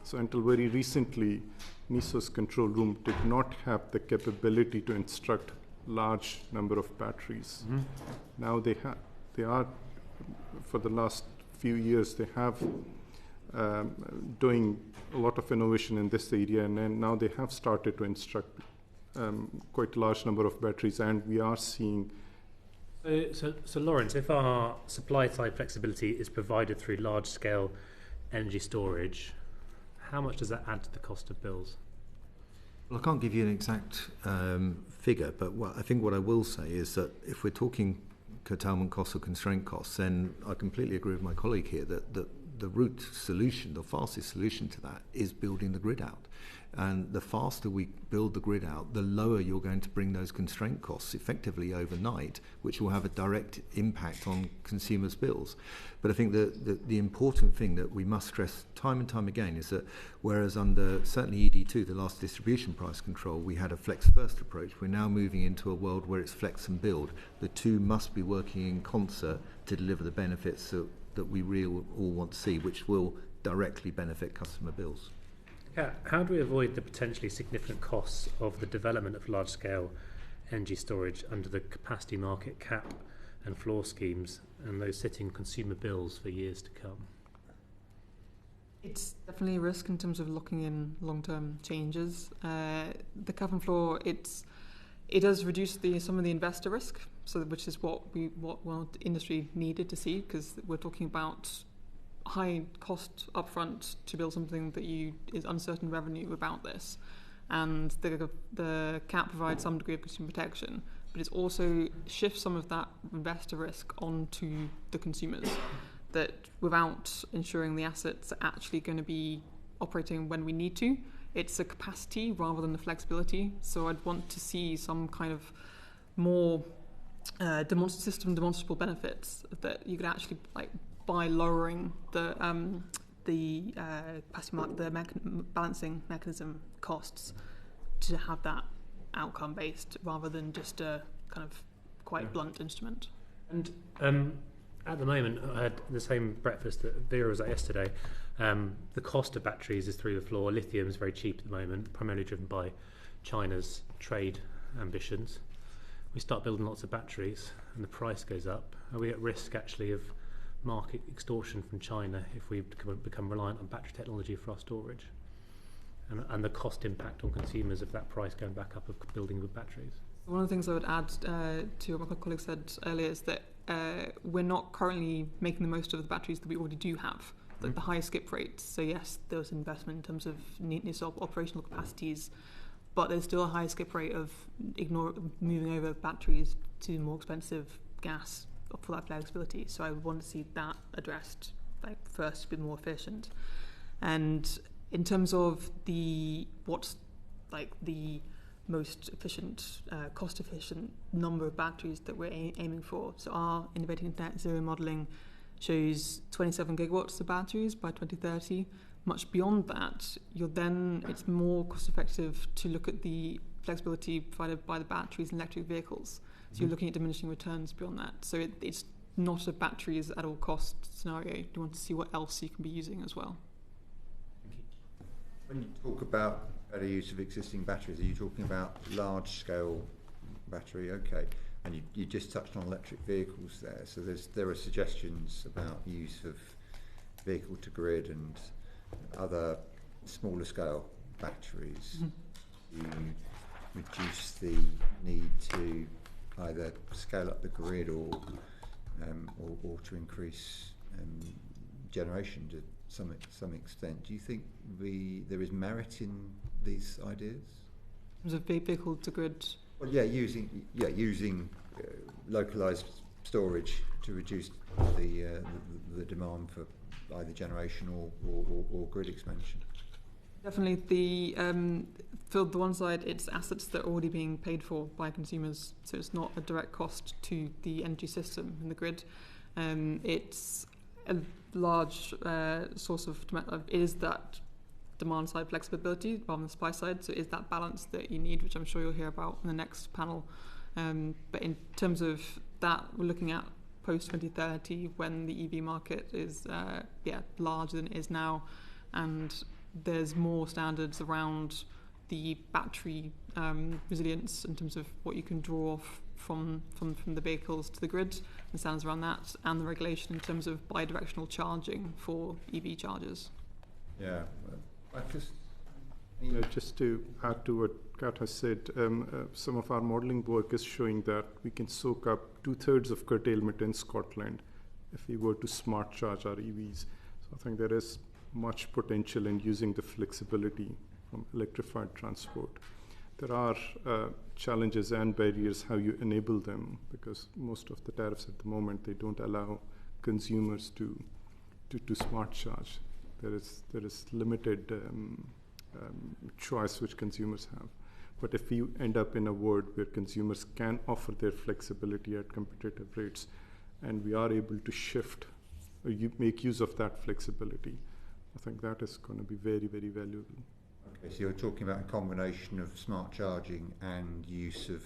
[SPEAKER 2] So until very recently, NESO's control room did not have the capability to instruct large number of batteries. Mm-hmm. Now they are, for the last few years, they have doing a lot of innovation in this area, and then now they have started to instruct quite a large number of batteries, and we are seeing.
[SPEAKER 10] So Lawrence, if our supply side flexibility is provided through large scale energy storage, how much does that add to the cost of bills?
[SPEAKER 3] Well, I can't give you an exact figure, but I think what I will say is that if we're talking curtailment costs or constraint costs, then I completely agree with my colleague here that the root solution, the fastest solution to that is building the grid out. And the faster we build the grid out, the lower you're going to bring those constraint costs effectively overnight, which will have a direct impact on consumers' bills. But I think the important thing that we must stress time and time again is that whereas under certainly ED2, the last distribution price control, we had a flex first approach, we're now moving into a world where it's flex and build. The two must be working in concert to deliver the benefits that we really all want to see, which will directly benefit customer bills.
[SPEAKER 10] How do we avoid the potentially significant costs of the development of large-scale energy storage under the capacity market cap and floor schemes and those sitting consumer bills for years to come?
[SPEAKER 4] It's definitely a risk in terms of locking in long-term changes. The cap and floor, it does reduce some of the investor risk, so which is what the industry needed to see, because we're talking about high cost upfront to build something that is uncertain revenue about this, and the cap provides some degree of consumer protection, but it also shifts some of that investor risk onto the consumers, that without ensuring the assets are actually going to be operating when we need to, it's a capacity rather than the flexibility. So I'd want to see some kind of more demonstrable benefits that you could actually by lowering the capacity market, the balancing mechanism costs, to have that outcome based rather than just a kind of quite blunt instrument.
[SPEAKER 10] And at the moment, I had the same breakfast that Vera was at yesterday. The cost of batteries is through the floor. Lithium is very cheap at the moment, primarily driven by China's trade ambitions. We start building lots of batteries and the price goes up. Are we at risk actually of market extortion from China if we become reliant on battery technology for our storage? And the cost impact on consumers of that price going back up of building with batteries?
[SPEAKER 4] One of the things I would add to what my colleague said earlier is that we're not currently making the most of the batteries that we already do have. The high skip rates. So yes, there was investment in terms of neatness of operational capacities, but there's still a high skip rate of moving over batteries to more expensive gas for that flexibility. So I would want to see that addressed first to be more efficient. And in terms of what's the most efficient, cost-efficient number of batteries that we're aiming for. So our Innovating Net Zero modelling shows 27 gigawatts of batteries by 2030. Much beyond that, it's more cost-effective to look at the flexibility provided by the batteries in electric vehicles. So you're looking at diminishing returns beyond that. So it's not a batteries at all cost scenario. You want to see what else you can be using as well.
[SPEAKER 1] When you talk about better use of existing batteries, are you talking about large-scale battery? Okay. And you just touched on electric vehicles there. So there are suggestions about use of vehicle-to-grid and other smaller-scale batteries to reduce the need to either scale up the grid or to increase generation to some extent. Do you think there is merit in these ideas?
[SPEAKER 4] In terms of vehicle to grid.
[SPEAKER 1] Well, using localized storage to reduce the demand for either generation or grid expansion.
[SPEAKER 4] Definitely, for the one side, it's assets that are already being paid for by consumers, so it's not a direct cost to the energy system and the grid. It's a large source of it is that demand side flexibility rather than the supply side, so it is that balance that you need, which I'm sure you'll hear about in the next panel. But in terms of that, we're looking at post 2030 when the EV market is larger than it is now, and there's more standards around the battery resilience in terms of what you can draw off from the vehicles to the grid, and standards around that, and the regulation in terms of bidirectional charging for EV chargers.
[SPEAKER 1] Yeah,
[SPEAKER 2] just to add to what Kat has said, some of our modelling work is showing that we can soak up 2/3 of curtailment in Scotland if we were to smart charge our EVs. So I think there is much potential in using the flexibility from electrified transport. There are challenges and barriers how you enable them, because most of the tariffs at the moment, they don't allow consumers to smart charge. There is limited choice which consumers have. But if you end up in a world where consumers can offer their flexibility at competitive rates, and we are able to shift or make use of that flexibility, I think that is going to be very, very valuable.
[SPEAKER 1] Okay, so you're talking about a combination of smart charging and use of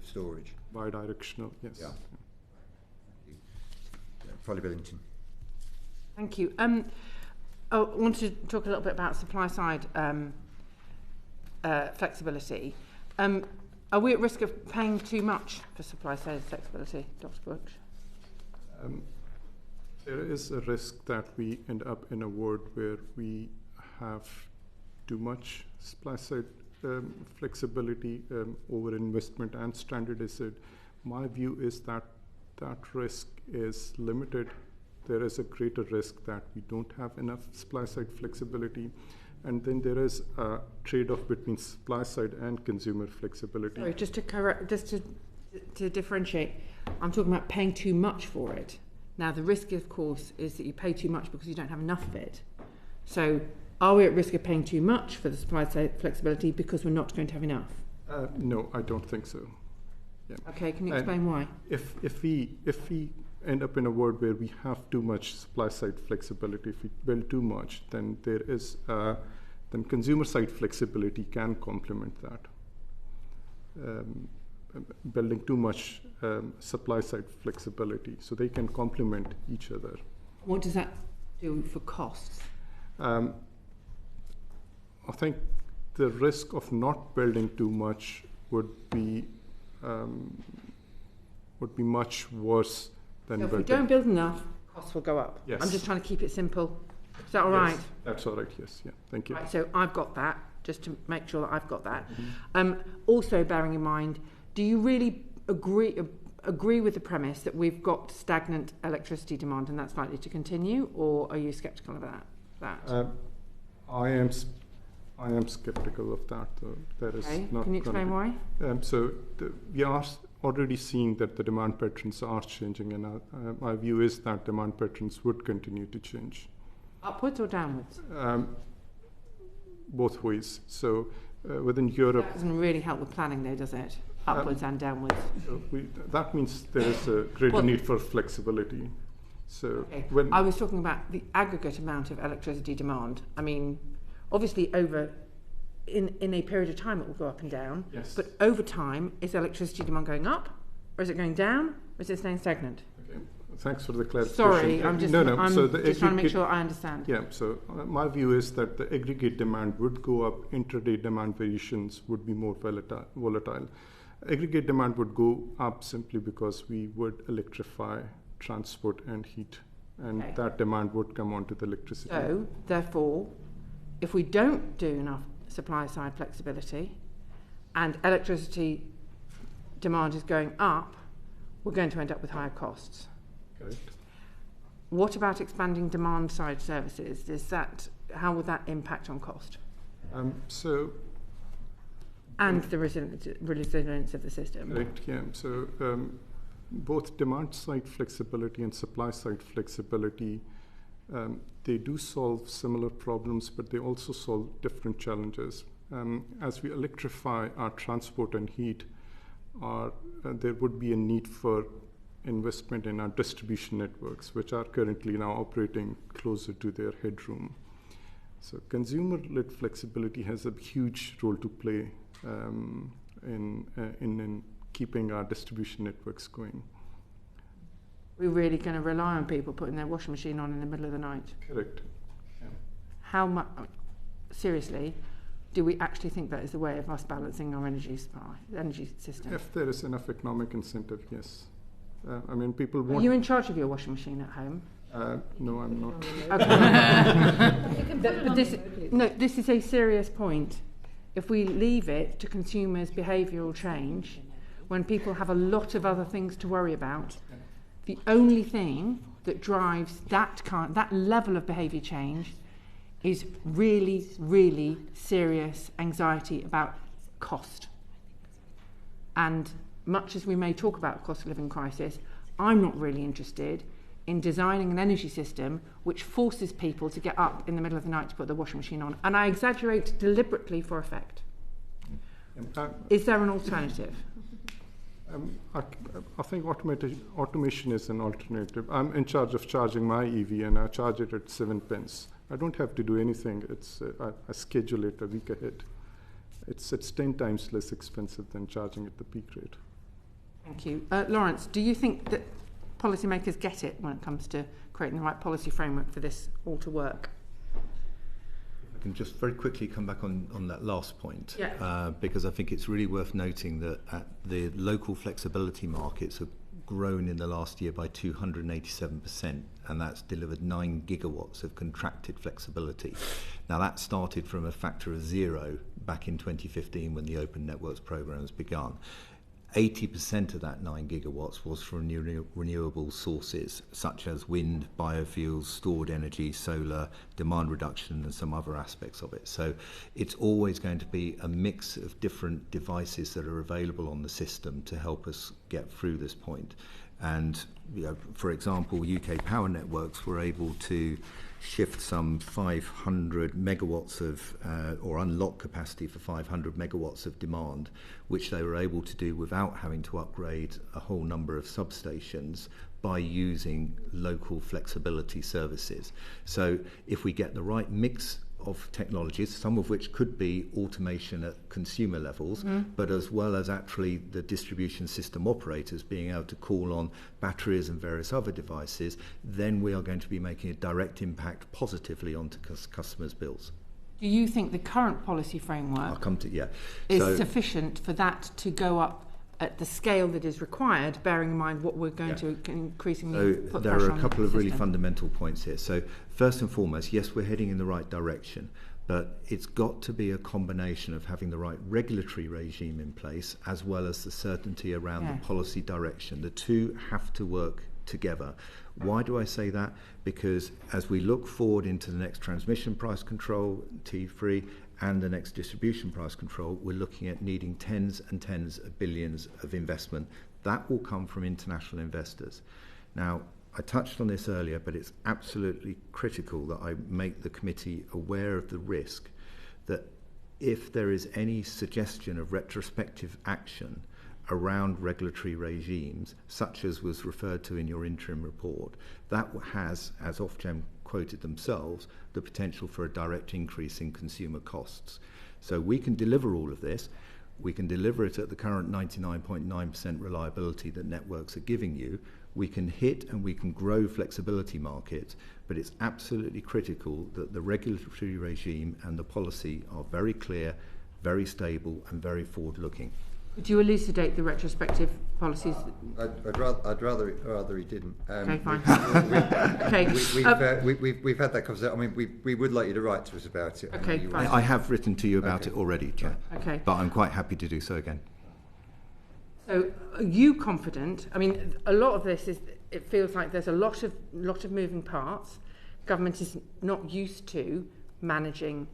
[SPEAKER 1] storage.
[SPEAKER 2] Bidirectional, yes.
[SPEAKER 1] Yeah. Polly Billington.
[SPEAKER 9] Thank you. I want to talk a little bit about supply side flexibility. Are we at risk of paying too much for supply side flexibility, Dr. Bukhsh?
[SPEAKER 2] There is a risk that we end up in a world where we have too much supply side flexibility, over investment and standardization. My view is that risk is limited. There is a greater risk that we don't have enough supply side flexibility, and then there is a trade-off between supply side and consumer flexibility.
[SPEAKER 9] Sorry, just to differentiate, I'm talking about paying too much for it. Now, the risk, of course, is that you pay too much because you don't have enough of it. So, are we at risk of paying too much for the supply side flexibility because we're not going to have enough?
[SPEAKER 2] No, I don't think so. Yeah.
[SPEAKER 9] Okay, can you explain why?
[SPEAKER 2] If we end up in a world where we have too much supply side flexibility, if we build too much, then there is then consumer side flexibility can complement that. Building too much supply side flexibility, so they can complement each other.
[SPEAKER 9] What does that do for costs?
[SPEAKER 2] I think the risk of not building too much would be much worse than
[SPEAKER 9] so if
[SPEAKER 2] building.
[SPEAKER 9] we don't build enough, costs will go up.
[SPEAKER 2] Yes.
[SPEAKER 9] I'm just trying to keep it simple. Is that all
[SPEAKER 2] Yes,
[SPEAKER 9] right?
[SPEAKER 2] that's all right, yes. Yeah, thank you.
[SPEAKER 9] Right, so I've got that, just to make sure that I've got that. Also, bearing in mind, do you really agree with the premise that we've got stagnant electricity demand and that's likely to continue, or are you sceptical about that?
[SPEAKER 2] I am skeptical of that, though. That is not.
[SPEAKER 9] Can you explain why?
[SPEAKER 2] We are already seeing that the demand patterns are changing, and my view is that demand patterns would continue to change.
[SPEAKER 9] Upwards or downwards?
[SPEAKER 2] Both ways. So within Europe...
[SPEAKER 9] That doesn't really help with planning, though, does it? Upwards and downwards.
[SPEAKER 2] That means there is a greater need for flexibility. So
[SPEAKER 9] I was talking about the aggregate amount of electricity demand. I mean, obviously in a period of time it will go up and down.
[SPEAKER 2] Yes.
[SPEAKER 9] But over time, is electricity demand going up, or is it going down, or is it staying stagnant?
[SPEAKER 2] Okay. Thanks for the clarification.
[SPEAKER 9] Sorry, I'm just,
[SPEAKER 2] so
[SPEAKER 9] I'm just trying to make sure I understand.
[SPEAKER 2] Yeah, so my view is that the aggregate demand would go up, intraday demand variations would be more volatile. Aggregate demand would go up simply because we would electrify transport and heat, and that demand would come onto the electricity.
[SPEAKER 9] So, therefore, if we don't do enough supply-side flexibility and electricity demand is going up, we're going to end up with higher costs.
[SPEAKER 2] Correct.
[SPEAKER 9] What about expanding demand-side services? How will that impact on cost? And the resilience of the system.
[SPEAKER 2] Correct, yeah. So both demand-side flexibility and supply-side flexibility, they do solve similar problems, but they also solve different challenges. As we electrify our transport and heat, there would be a need for investment in our distribution networks, which are currently now operating closer to their headroom. So consumer-led flexibility has a huge role to play in keeping our distribution networks going.
[SPEAKER 9] We're really going to rely on people putting their washing machine on in the middle of the night?
[SPEAKER 2] Correct. Yeah.
[SPEAKER 9] How much, seriously, do we actually think that is the way of us balancing our energy system?
[SPEAKER 2] If there is enough economic incentive, yes. I mean, people want...
[SPEAKER 9] Are you in charge of your washing machine at home?
[SPEAKER 2] No, I'm not.
[SPEAKER 9] Okay. But this is a serious point. If we leave it to consumers' behavioural change, when people have a lot of other things to worry about, the only thing that drives that level of behaviour change is really, really serious anxiety about cost. And much as we may talk about a cost of living crisis, I'm not really interested in designing an energy system which forces people to get up in the middle of the night to put the washing machine on. And I exaggerate deliberately for effect. Is there an alternative?
[SPEAKER 2] I think automation is an alternative. I'm in charge of charging my EV, and I charge it at 7 pence. I don't have to do anything. I schedule it a week ahead. It's 10 times less expensive than charging at the peak rate.
[SPEAKER 9] Thank you. Lawrence, do you think that policymakers get it when it comes to creating the right policy framework for this all to work?
[SPEAKER 3] I can just very quickly come back on that last point,
[SPEAKER 9] yeah.
[SPEAKER 3] Because I think it's really worth noting that the local flexibility markets have grown in the last year by 287%, and that's delivered 9 gigawatts of contracted flexibility. Now that started from a factor of 0 back in 2015 when the Open Networks programs began. 80% of that 9 gigawatts was from renewable sources, such as wind, biofuels, stored energy, solar, demand reduction, and some other aspects of it. So it's always going to be a mix of different devices that are available on the system to help us get through this point. And, for example, UK Power Networks were able to shift some 500 megawatts of, or unlock capacity for 500 megawatts of demand, which they were able to do without having to upgrade a whole number of substations by using local flexibility services. So if we get the right mix of technologies, some of which could be automation at consumer levels, but as well as actually the distribution system operators being able to call on batteries and various other devices, then we are going to be making a direct impact positively onto customers' bills.
[SPEAKER 9] Do you think the current policy framework is sufficient for that to go up at the scale that is required, bearing in mind what we're going to increasingly put pressure on?
[SPEAKER 3] There are a couple of really fundamental points here. So first and foremost, yes, we're heading in the right direction, but it's got to be a combination of having the right regulatory regime in place as well as the certainty around the policy direction. The two have to work together. Why do I say that? Because as we look forward into the next transmission price control, T3, and the next distribution price control, we're looking at needing tens and tens of billions of investment. That will come from international investors. Now, I touched on this earlier, but it's absolutely critical that I make the committee aware of the risk that if there is any suggestion of retrospective action around regulatory regimes, such as was referred to in your interim report, that has, as Ofgem quoted themselves, the potential for a direct increase in consumer costs. So we can deliver all of this. we can deliver it at the current 99.9% reliability that networks are giving you, we can hit and we can grow flexibility markets, but it's absolutely critical that the regulatory regime and the policy are very clear, very stable and very forward-looking.
[SPEAKER 9] Could you elucidate the retrospective policies?
[SPEAKER 1] I'd rather he didn't.
[SPEAKER 9] Okay, fine.
[SPEAKER 1] We've had that conversation. I mean, we would like you to write to us about it.
[SPEAKER 9] Okay, fine.
[SPEAKER 3] I have written to you about it already, Chair.
[SPEAKER 9] Okay.
[SPEAKER 3] But I'm quite happy to do so again.
[SPEAKER 9] So, are you confident? I mean, a lot of this is. It feels like there's a lot of moving parts. Government is not used to managing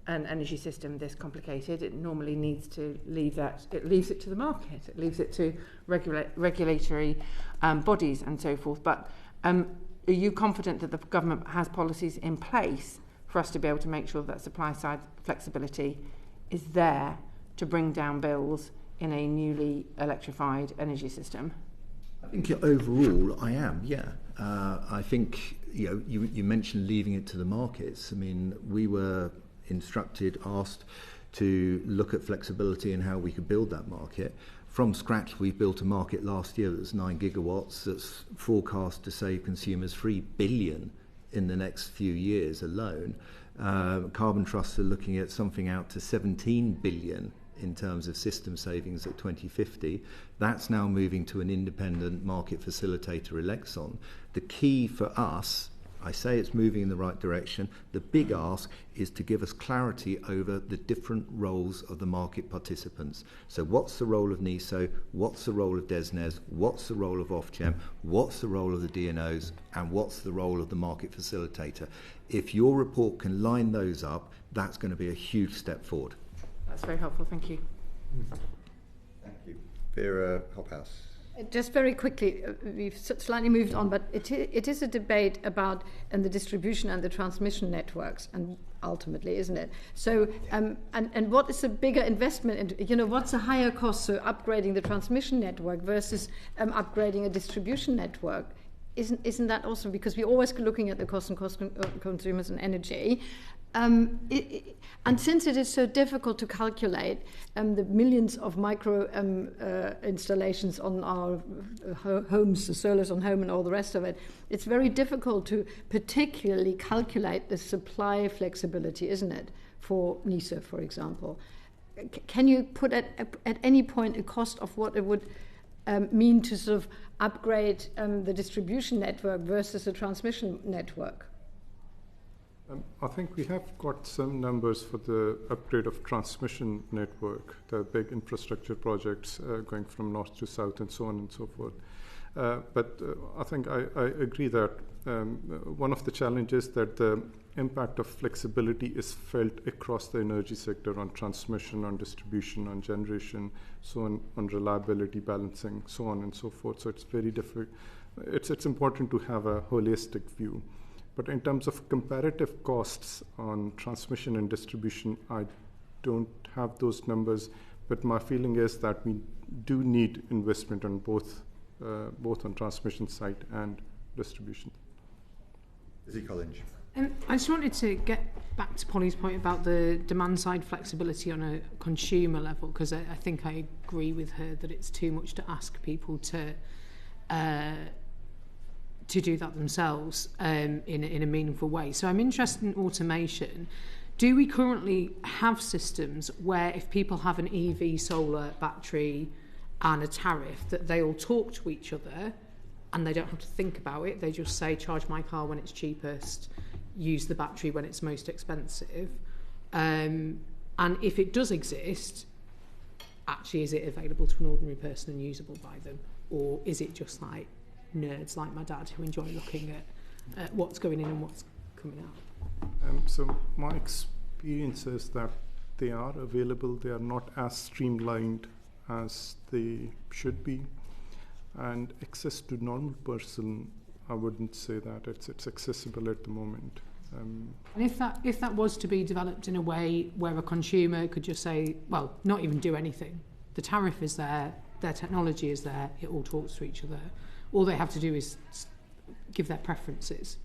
[SPEAKER 9] an energy system this complicated. It normally needs to leave that. It leaves it to the market. It leaves it to regulatory bodies and so forth. But are you confident that the government has policies in place for us to be able to make sure that supply side flexibility is there to bring down bills in a newly electrified energy system?
[SPEAKER 3] I think overall I am, yeah. I think you mentioned leaving it to the markets. I mean, we were asked to look at flexibility and how we could build that market. From scratch, we built a market last year that's 9 gigawatts that's forecast to save consumers $3 billion in the next few years alone. Carbon trusts are looking at something out to 17 billion in terms of system savings at 2050. That's now moving to an independent market facilitator, Elexon. The key for us, I say it's moving in the right direction. The big ask is to give us clarity over the different roles of the market participants. So what's the role of NESO? What's the role of DESNZ? What's the role of Ofgem? What's the role of the DNOs? And what's the role of the market facilitator? If your report can line those up, that's going to be a huge step forward.
[SPEAKER 9] That's very helpful. Thank you.
[SPEAKER 1] Thank you. Vera Hophouse.
[SPEAKER 5] Just very quickly, we've slightly moved on, but it is a debate about the distribution and the transmission networks, and ultimately, isn't it? So, and what is a bigger investment? What's a higher cost? So, upgrading the transmission network versus upgrading a distribution network. Isn't that also because we're always looking at the cost and consumers and energy? And since it is so difficult to calculate the millions of micro installations on our homes, the solar's on home and all the rest of it, it's very difficult to particularly calculate the supply flexibility, isn't it, for NESO, for example? Can you put at any point a cost of what it would mean to sort of upgrade the distribution network versus the transmission network?
[SPEAKER 2] I think we have got some numbers for the upgrade of transmission network, the big infrastructure projects going from north to south and so on and so forth. But I think I agree that one of the challenges that the impact of flexibility is felt across the energy sector on transmission, on distribution, on generation, so on reliability, balancing, so on and so forth. So it's very different. It's important to have a holistic view. But in terms of comparative costs on transmission and distribution, I don't have those numbers. But my feeling is that we do need investment on both on transmission side and distribution.
[SPEAKER 1] Izzy Collins.
[SPEAKER 8] I just wanted to get back to Polly's point about the demand side flexibility on a consumer level, because I think I agree with her that it's too much to ask people to do that themselves in a meaningful way. So I'm interested in automation. Do we currently have systems where if people have an EV, solar, battery and a tariff, that they all talk to each other and they don't have to think about it? They just say, charge my car when it's cheapest, use the battery when it's most expensive. And if it does exist, actually is it available to an ordinary person and usable by them? Or is it just like nerds like my dad who enjoy looking at what's going in and what's coming out?
[SPEAKER 2] So my experience is that they are available. They are not as streamlined as they should be. And access to normal person, I wouldn't say that it's accessible at the moment.
[SPEAKER 8] And if that was to be developed in a way where a consumer could just say, well, not even do anything, the tariff is there, their technology is there, it all talks to each other. All they have to do is give their preferences.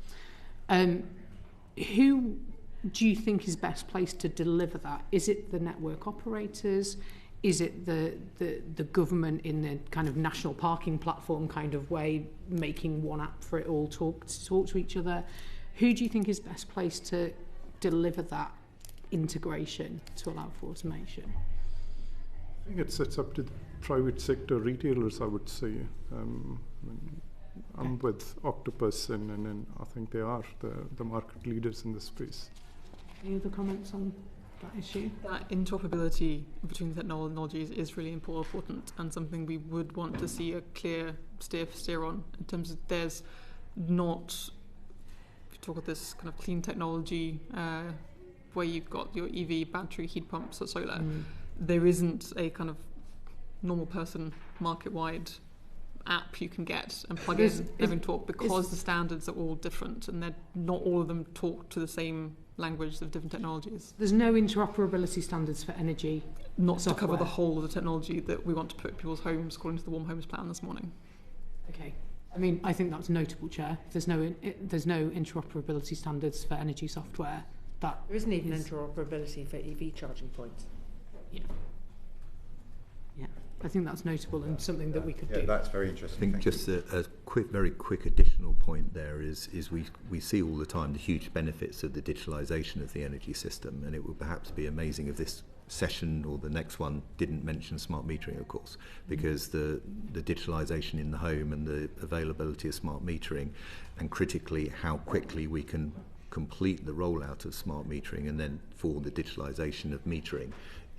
[SPEAKER 8] Who do you think is best placed to deliver that? Is it the network operators? is it the government in the kind of national parking platform kind of way, making one app for it all talk to each other? Who do you think is best placed to deliver that integration to allow for automation?
[SPEAKER 2] I think it's up to the private sector retailers, I would say. I'm with Octopus, and I think they are the market leaders in this space.
[SPEAKER 8] Any other comments on that issue?
[SPEAKER 4] That interoperability between the technologies is really important, and something we would want to see a clear steer on, in terms of there's not, if you talk about this kind of clean technology where you've got your EV battery, heat pumps or solar, there isn't a kind of normal person market-wide app you can get and plug in and talk, because the standards are all different and not all of them talk to the same language of different technologies.
[SPEAKER 8] There's no interoperability standards for energy
[SPEAKER 4] Not
[SPEAKER 8] software.
[SPEAKER 4] to cover the whole of the technology that we want to put in people's homes according to the Warm Homes Plan this morning.
[SPEAKER 8] Okay. I mean, I think that's notable, Chair. There's no interoperability standards for energy software. There
[SPEAKER 9] isn't even interoperability for EV charging points.
[SPEAKER 8] Yeah. I think that's notable and something that we could do.
[SPEAKER 1] That's very interesting.
[SPEAKER 3] I think just a very quick additional point there is we see all the time the huge benefits of the digitalisation of the energy system, and it would perhaps be amazing if this session or the next one didn't mention smart metering, of course, because the digitalisation in the home and the availability of smart metering, and critically how quickly we can complete the rollout of smart metering and then for the digitalisation of metering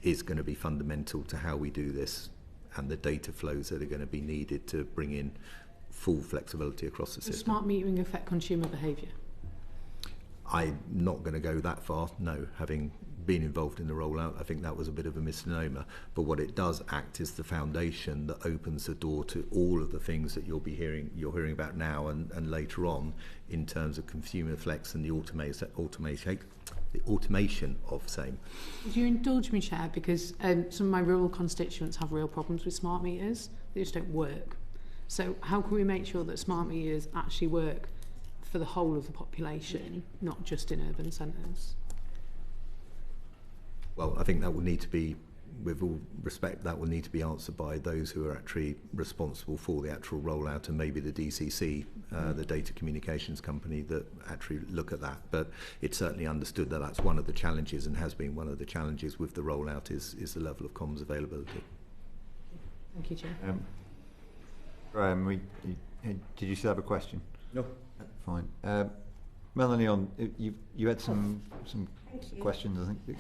[SPEAKER 3] is going to be fundamental to how we do this and the data flows that are going to be needed to bring in full flexibility across the system.
[SPEAKER 8] Does smart metering affect consumer behaviour?
[SPEAKER 3] I'm not going to go that far, no. Having been involved in the rollout, I think that was a bit of a misnomer. But what it does act is the foundation that opens the door to all of the things that you're hearing about now and later on in terms of consumer flex and the automation of same.
[SPEAKER 8] Would you indulge me, Chair, because some of my rural constituents have real problems with smart meters. They just don't work. So how can we make sure that smart meters actually work for the whole of the population, not just in urban centres?
[SPEAKER 3] Well, I think that will need to be, with all respect, that will need to be answered by those who are actually responsible for the actual rollout, and maybe the DCC, the data communications company, that actually look at that. But it's certainly understood that that's one of the challenges, and has been one of the challenges with the rollout, is the level of comms availability.
[SPEAKER 8] Thank you, Chair.
[SPEAKER 1] Graham, did you still have a question?
[SPEAKER 3] No.
[SPEAKER 1] Fine. Melanie, you had some questions, I think, that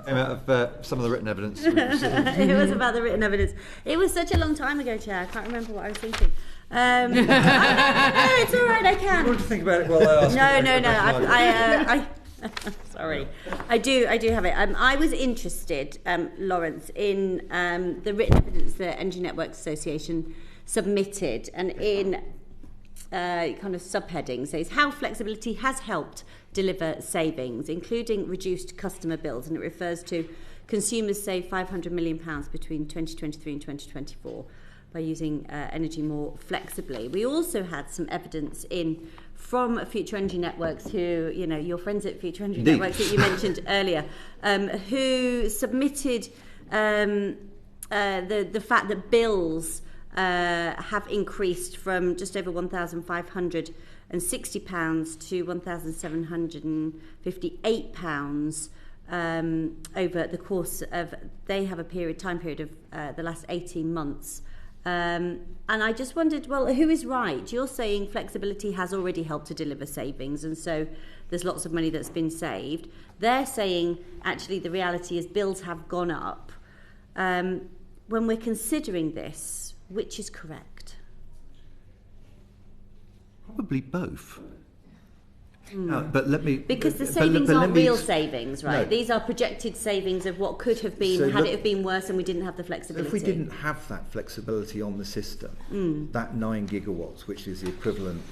[SPEAKER 1] came out of some of the written evidence.
[SPEAKER 11] It was about the written evidence. It was such a long time ago, Chair. I can't remember what I was thinking. No, it's all right. I can.
[SPEAKER 1] You want to think about it while I ask?
[SPEAKER 11] No. Sorry, I do have it. I was interested, Lawrence, in the written evidence that Energy Networks Association submitted, and in kind of subheading says how flexibility has helped deliver savings, including reduced customer bills, and it refers to consumers save £500 million between 2023 and 2024 by using energy more flexibly. We also had some evidence from Future Energy Networks, who, your friends at Future Energy Networks that you mentioned earlier, who submitted the fact that bills have increased from just over £1,560 to £1,758 over the course of, they have a time period of the last 18 months. And I just wondered, well, who is right? You're saying flexibility has already helped to deliver savings, and so there's lots of money that's been saved. They're saying, actually, the reality is bills have gone up. When we're considering this, which is correct?
[SPEAKER 3] Probably both. But let me...
[SPEAKER 11] Because the savings aren't real savings, right? No. These are projected savings of what could have been, had it have been worse and we didn't have the flexibility.
[SPEAKER 3] If we didn't have that flexibility on the system, that 9 gigawatts, which is the equivalent,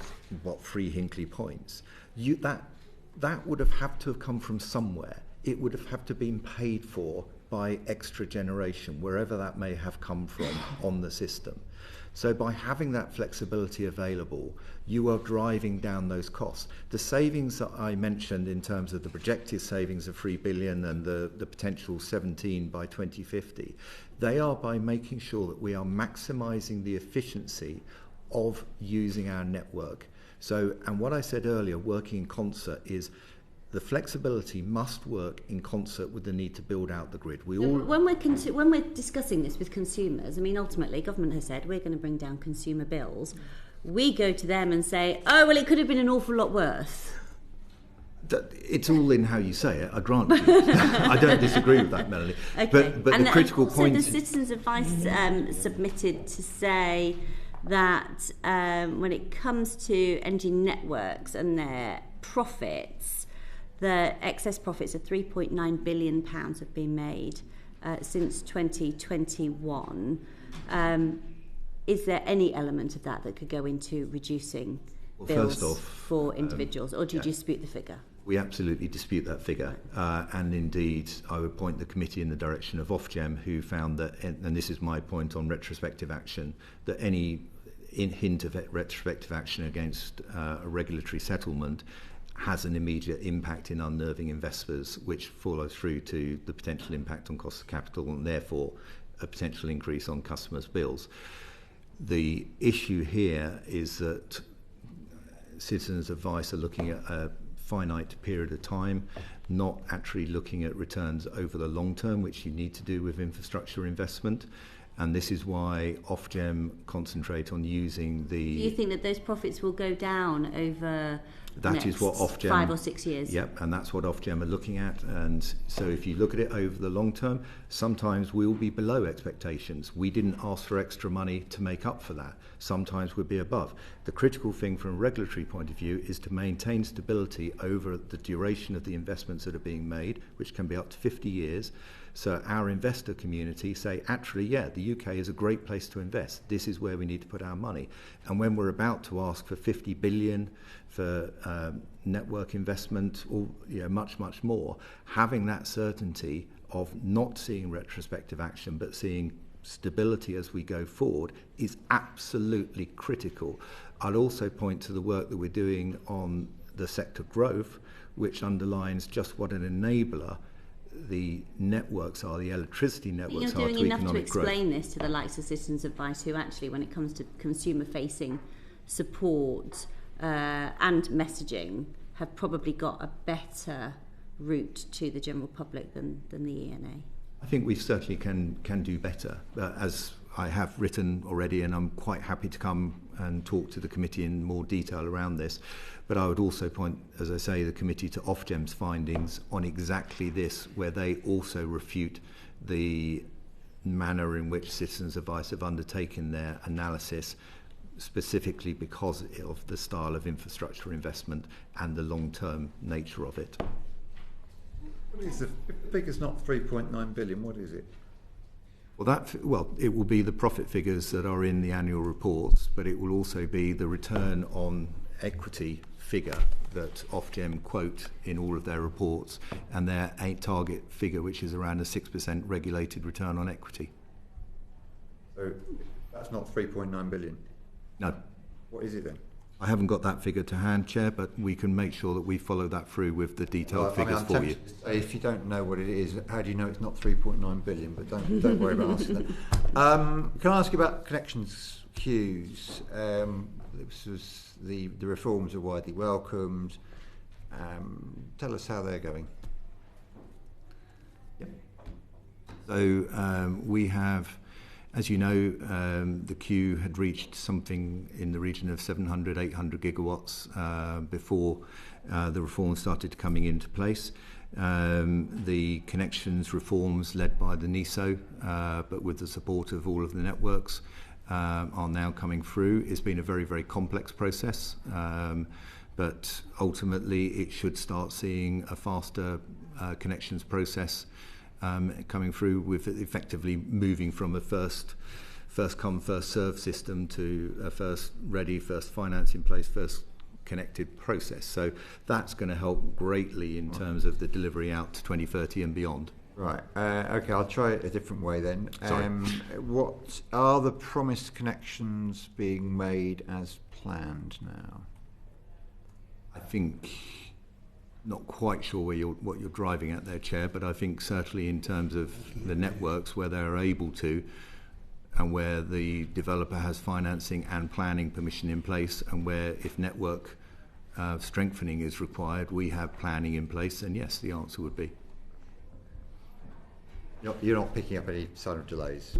[SPEAKER 3] 3 Hinkley points, that would have had to have come from somewhere. It would have had to been paid for by extra generation, wherever that may have come from on the system. So by having that flexibility available, you are driving down those costs. The savings that I mentioned in terms of the projected savings of 3 billion and the potential 17 by 2050, they are by making sure that we are maximising the efficiency of using our network. So, and what I said earlier, working in concert, is the flexibility must work in concert with the need to build out the grid.
[SPEAKER 11] When we're discussing this with consumers, I mean, ultimately, government has said we're going to bring down consumer bills. We go to them and say, oh, well, it could have been an awful lot worse.
[SPEAKER 3] It's all in how you say it, I grant you. I don't disagree with that, Melanie.
[SPEAKER 11] Okay.
[SPEAKER 3] But the critical point...
[SPEAKER 11] So the Citizens' Advice submitted to say that when it comes to energy networks and their profits, the excess profits of £3.9 billion have been made since 2021. Is there any element of that could go into reducing bills for individuals, or do you dispute the figure?
[SPEAKER 3] We absolutely dispute that figure, and indeed I would point the committee in the direction of Ofgem, who found that, and this is my point on retrospective action, that any hint of retrospective action against a regulatory settlement has an immediate impact in unnerving investors, which follows through to the potential impact on cost of capital and therefore a potential increase on customers' bills. The issue here is that Citizens' Advice are looking at a finite period of time, not actually looking at returns over the long term, which you need to do with infrastructure investment. And this is why Ofgem concentrate on using the... Do
[SPEAKER 11] you think that those profits will go down over the next 5 or 6 years?
[SPEAKER 3] Yep, and that's what Ofgem are looking at. And so if you look at it over the long term, sometimes we'll be below expectations. We didn't ask for extra money to make up for that. Sometimes we'll be above. The critical thing from a regulatory point of view is to maintain stability over the duration of the investments that are being made, which can be up to 50 years. So our investor community say, actually, yeah, the UK is a great place to invest. This is where we need to put our money. And when we're about to ask for 50 billion for network investment, or much, much more, having that certainty of not seeing retrospective action, but seeing stability as we go forward is absolutely critical. I'll also point to the work that we're doing on the sector growth, which underlines just what an enabler the networks are, the electricity networks are to economic growth.
[SPEAKER 11] You're doing enough to explain this to the likes of Citizens' Advice, who actually, when it comes to consumer-facing support and messaging, have probably got a better route to the general public than the ENA?
[SPEAKER 3] I think we certainly can do better, as I have written already, and I'm quite happy to come and talk to the committee in more detail around this. But I would also point, as I say, the committee to Ofgem's findings on exactly this, where they also refute the manner in which Citizens' Advice have undertaken their analysis, specifically because of the style of infrastructure investment and the long-term nature of it.
[SPEAKER 1] What is the figure's not 3.9 billion, what is it?
[SPEAKER 3] Well, it will be the profit figures that are in the annual reports, but it will also be the return on equity figure that Ofgem quote in all of their reports, and their target figure, which is around a 6% regulated return on equity.
[SPEAKER 1] So that's not 3.9 billion?
[SPEAKER 3] No.
[SPEAKER 1] What is it then?
[SPEAKER 3] I haven't got that figure to hand, Chair, but we can make sure that we follow that through with the detailed figures for you.
[SPEAKER 1] If you don't know what it is, how do you know it's not 3.9 billion? But don't worry about answering that. Can I ask you about connections queues? This was the reforms are widely welcomed. Tell us how they're going.
[SPEAKER 3] Yep. So we have, as you know, the queue had reached something in the region of 700, 800 gigawatts before the reforms started coming into place. The connections reforms led by the NESO, but with the support of all of the networks, are now coming through. It's been a very, very complex process, but ultimately it should start seeing a faster connections process coming through, with effectively moving from a first come, first serve system to a first ready, first finance in place, first connected process. So that's going to help greatly in terms of the delivery out to 2030 and beyond.
[SPEAKER 1] Right. Okay, I'll try it a different way then.
[SPEAKER 12] Sorry.
[SPEAKER 1] What are the promised connections being made as planned now?
[SPEAKER 3] I think, not quite sure what you're driving at there, Chair, but I think certainly in terms of the networks where they're able to, and where the developer has financing and planning permission in place, and where if network strengthening is required, we have planning in place, and yes, the answer would be.
[SPEAKER 1] You're not picking up any sign of delays?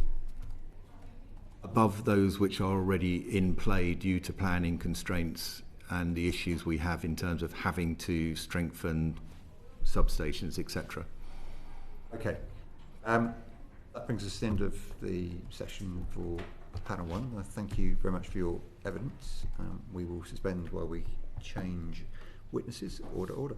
[SPEAKER 3] Above those which are already in play due to planning constraints and the issues we have in terms of having to strengthen substations, etc.
[SPEAKER 1] Okay. That brings us to the end of the session for panel one. Thank you very much for your evidence. We will suspend while we change witnesses. Order.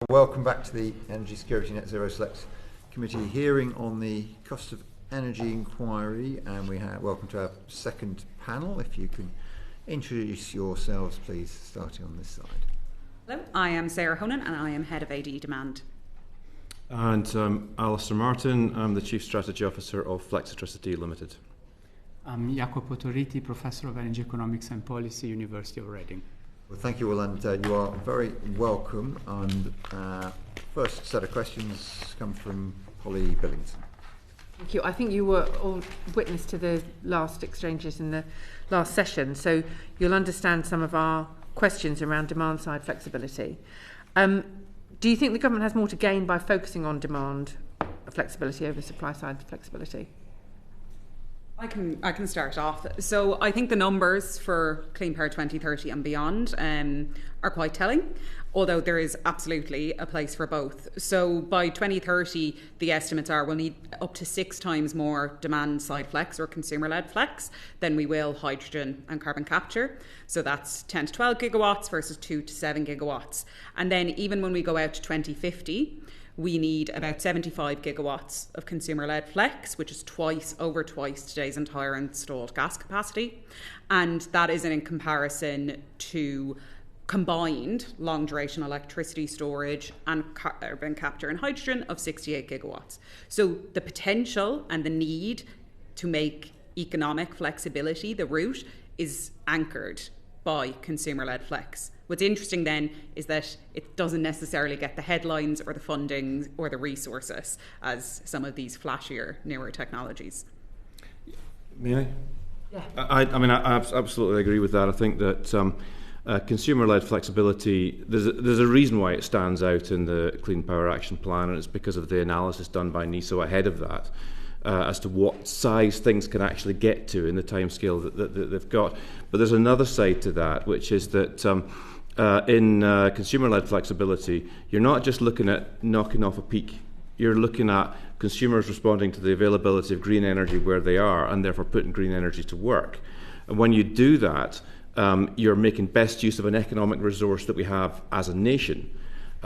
[SPEAKER 1] Welcome back to the Energy Security Net Zero Select Committee hearing on the cost of energy inquiry, and we have welcome to our second panel. If you can introduce yourselves, please, starting on this side.
[SPEAKER 13] Hello, I am Sarah Honan and I am Head of AD Demand.
[SPEAKER 12] And Alastair Martin, I'm the Chief Strategy Officer of Flexitricity Limited.
[SPEAKER 14] I'm Jacopo Torriti, Professor of Energy Economics and Policy, University of Reading.
[SPEAKER 1] Well, thank you all, and you are very welcome. And first set of questions come from Holly Billington.
[SPEAKER 9] Thank you. I think you were all witness to the last exchanges in the last session, so you'll understand some of our questions around demand-side flexibility. Do you think the government has more to gain by focusing on demand flexibility over supply-side flexibility?
[SPEAKER 13] I can start off. So I think the numbers for Clean Power 2030 and beyond are quite telling, although there is absolutely a place for both. So by 2030, the estimates are we'll need up to 6 times more demand-side flex or consumer-led flex than we will hydrogen and carbon capture. So that's 10 to 12 gigawatts versus 2 to 7 gigawatts. And then even when we go out to 2050, we need about 75 gigawatts of consumer-led flex, which is over twice today's entire installed gas capacity. And that is in comparison to combined long-duration electricity storage and carbon capture and hydrogen of 68 gigawatts. So the potential and the need to make economic flexibility the route is anchored by consumer-led flex. What's interesting then is that it doesn't necessarily get the headlines or the funding or the resources as some of these flashier, newer technologies.
[SPEAKER 12] May I?
[SPEAKER 9] Yeah.
[SPEAKER 12] I mean, I absolutely agree with that. I think that consumer-led flexibility, there's a reason why it stands out in the Clean Power Action Plan, and it's because of the analysis done by NESO ahead of that. As to what size things can actually get to in the timescale that they've got. But there's another side to that, which is that in consumer-led flexibility, you're not just looking at knocking off a peak. You're looking at consumers responding to the availability of green energy where they are, and therefore putting green energy to work. And when you do that, you're making best use of an economic resource that we have as a nation.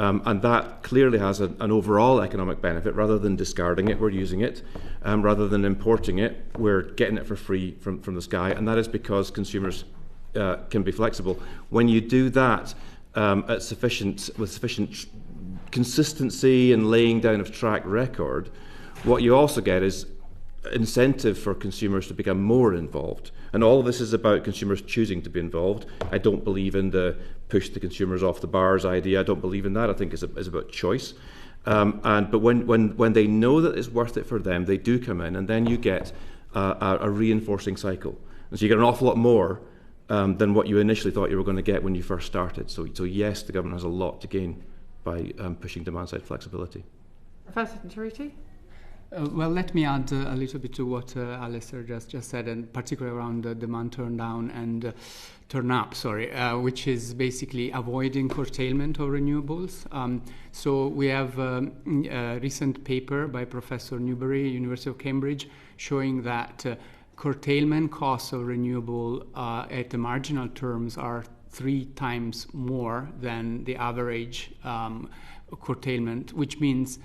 [SPEAKER 12] And that clearly has an overall economic benefit. Rather than discarding it, we're using it. Rather than importing it, we're getting it for free from the sky. And that is because consumers can be flexible. When you do that with sufficient consistency and laying down of track record, what you also get is incentive for consumers to become more involved. And all of this is about consumers choosing to be involved. I don't believe in the push the consumers off the bars idea. I don't believe in that. I think it's about choice. But when they know that it's worth it for them, they do come in, and then you get a reinforcing cycle. And so you get an awful lot more than what you initially thought you were going to get when you first started. So yes, the government has a lot to gain by pushing demand-side flexibility.
[SPEAKER 9] Professor Torriti?
[SPEAKER 14] Well, let me add a little bit to what Alastair just said, and particularly around the demand turn down and turn up, which is basically avoiding curtailment of renewables. So we have a recent paper by Professor Newberry, University of Cambridge, showing that curtailment costs of renewable at the marginal terms are 3 times more than the average curtailment, which means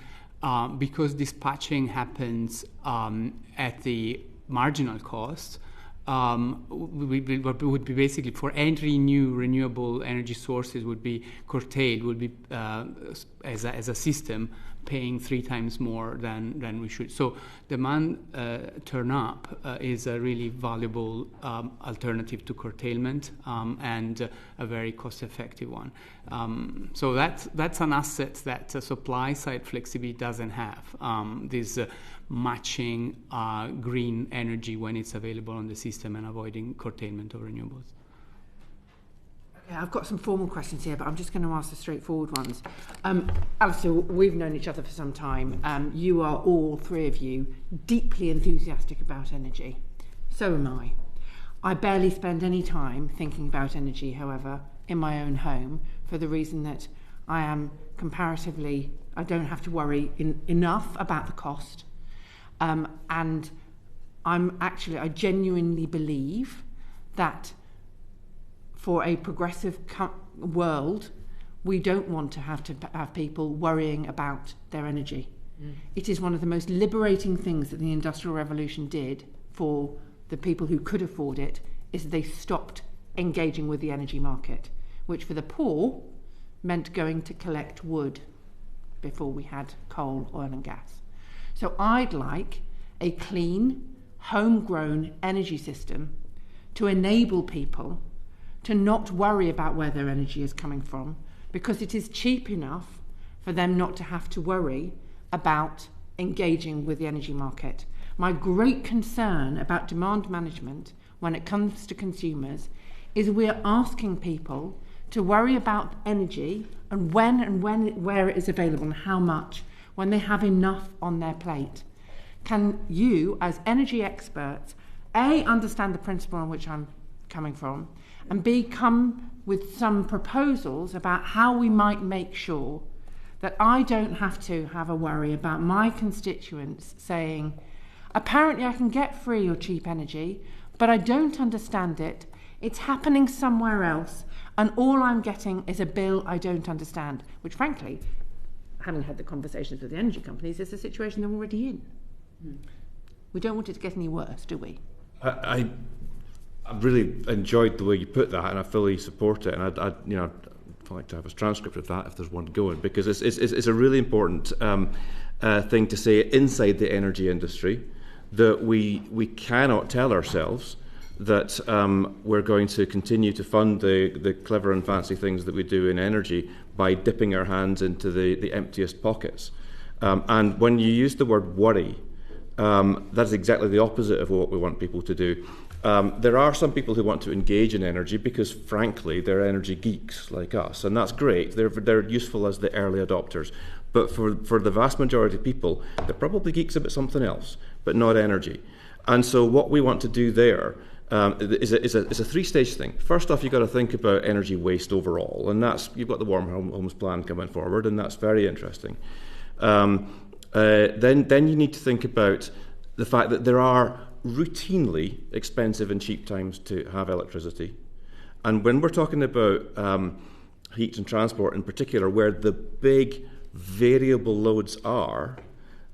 [SPEAKER 14] because dispatching happens at the marginal cost, would be basically for every new renewable energy sources would be curtailed, would be as a system paying 3 times more than we should. So demand turn up is a really valuable alternative to curtailment and a very cost-effective one. So that's an asset that supply side flexibility doesn't have. This matching green energy when it's available on the system and avoiding curtailment of renewables.
[SPEAKER 9] Okay, I've got some formal questions here, but I'm just going to ask the straightforward ones. Alastair, we've known each other for some time. You are all 3 of you deeply enthusiastic about energy. So am I. I barely spend any time thinking about energy, however, in my own home, for the reason that I am comparatively, I don't have to worry enough about the cost. And I genuinely believe that for a progressive world, we don't want to have people worrying about their energy. It is one of the most liberating things that the Industrial Revolution did for the people who could afford it, is they stopped engaging with the energy market, which for the poor meant going to collect wood before we had coal, oil and gas. So I'd like a clean, homegrown energy system to enable people to not worry about where their energy is coming from, because it is cheap enough for them not to have to worry about engaging with the energy market. My great concern about demand management when it comes to consumers is we're asking people to worry about energy and where it is available and how much, when they have enough on their plate. Can you, as energy experts, A, understand the principle on which I'm coming from, and B, come with some proposals about how we might make sure that I don't have to have a worry about my constituents saying, apparently I can get free or cheap energy, but I don't understand it, it's happening somewhere else, and all I'm getting is a bill I don't understand, which frankly, having had the conversations with the energy companies, is the situation they're already in. We don't want it to get any worse, do we?
[SPEAKER 12] I really enjoyed the way you put that, and I fully support it. And I'd like to have a transcript of that if there's one going, because it's a really important thing to say inside the energy industry, that we cannot tell ourselves that we're going to continue to fund the clever and fancy things that we do in energy by dipping our hands into the emptiest pockets. And when you use the word worry, that's exactly the opposite of what we want people to do. There are some people who want to engage in energy because, frankly, they're energy geeks like us, and that's great. They're useful as the early adopters. But for the vast majority of people, they're probably geeks about something else, but not energy. And so what we want to do there is a 3-stage thing. First off, you've got to think about energy waste overall, and you've got the Warm Homes Plan coming forward, and that's very interesting. Then you need to think about the fact that there are routinely expensive and cheap times to have electricity. And when we're talking about heat and transport in particular, where the big variable loads are,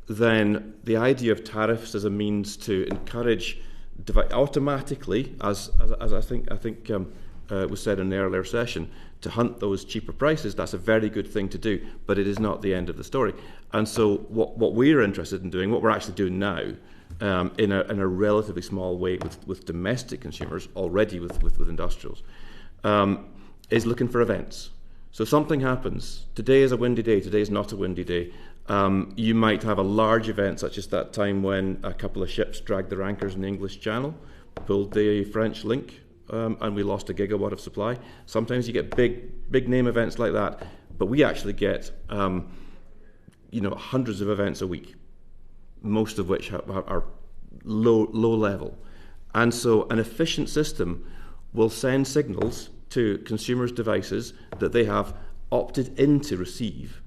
[SPEAKER 12] then the idea of tariffs as a means to encourage automatically, as I think was said in the earlier session, to hunt those cheaper prices, that's a very good thing to do, but it is not the end of the story. And so what we're interested in doing, what we're actually doing now, in a relatively small way with domestic consumers, already with industrials, is looking for events. So something happens. Today is a windy day, today is not a windy day. You might have a large event, such as that time when a couple of ships dragged their anchors in the English Channel, pulled the French link, and we lost a gigawatt of supply. Sometimes you get big name events like that, but we actually get hundreds of events a week, most of which are low level. And so an efficient system will send signals to consumers' devices that they have opted in to receive,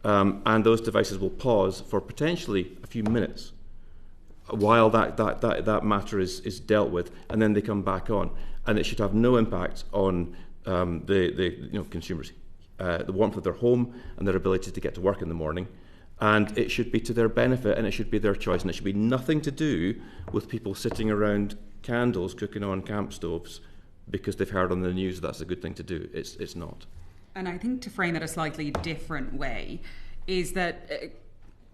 [SPEAKER 12] and those devices will pause for potentially a few minutes while that matter is dealt with, and then they come back on, and it should have no impact on the consumers, the warmth of their home and their ability to get to work in the morning. And it should be to their benefit, and it should be their choice, and it should be nothing to do with people sitting around candles cooking on camp stoves because they've heard on the news that's a good thing to do. It's not.
[SPEAKER 13] And I think to frame it a slightly different way is that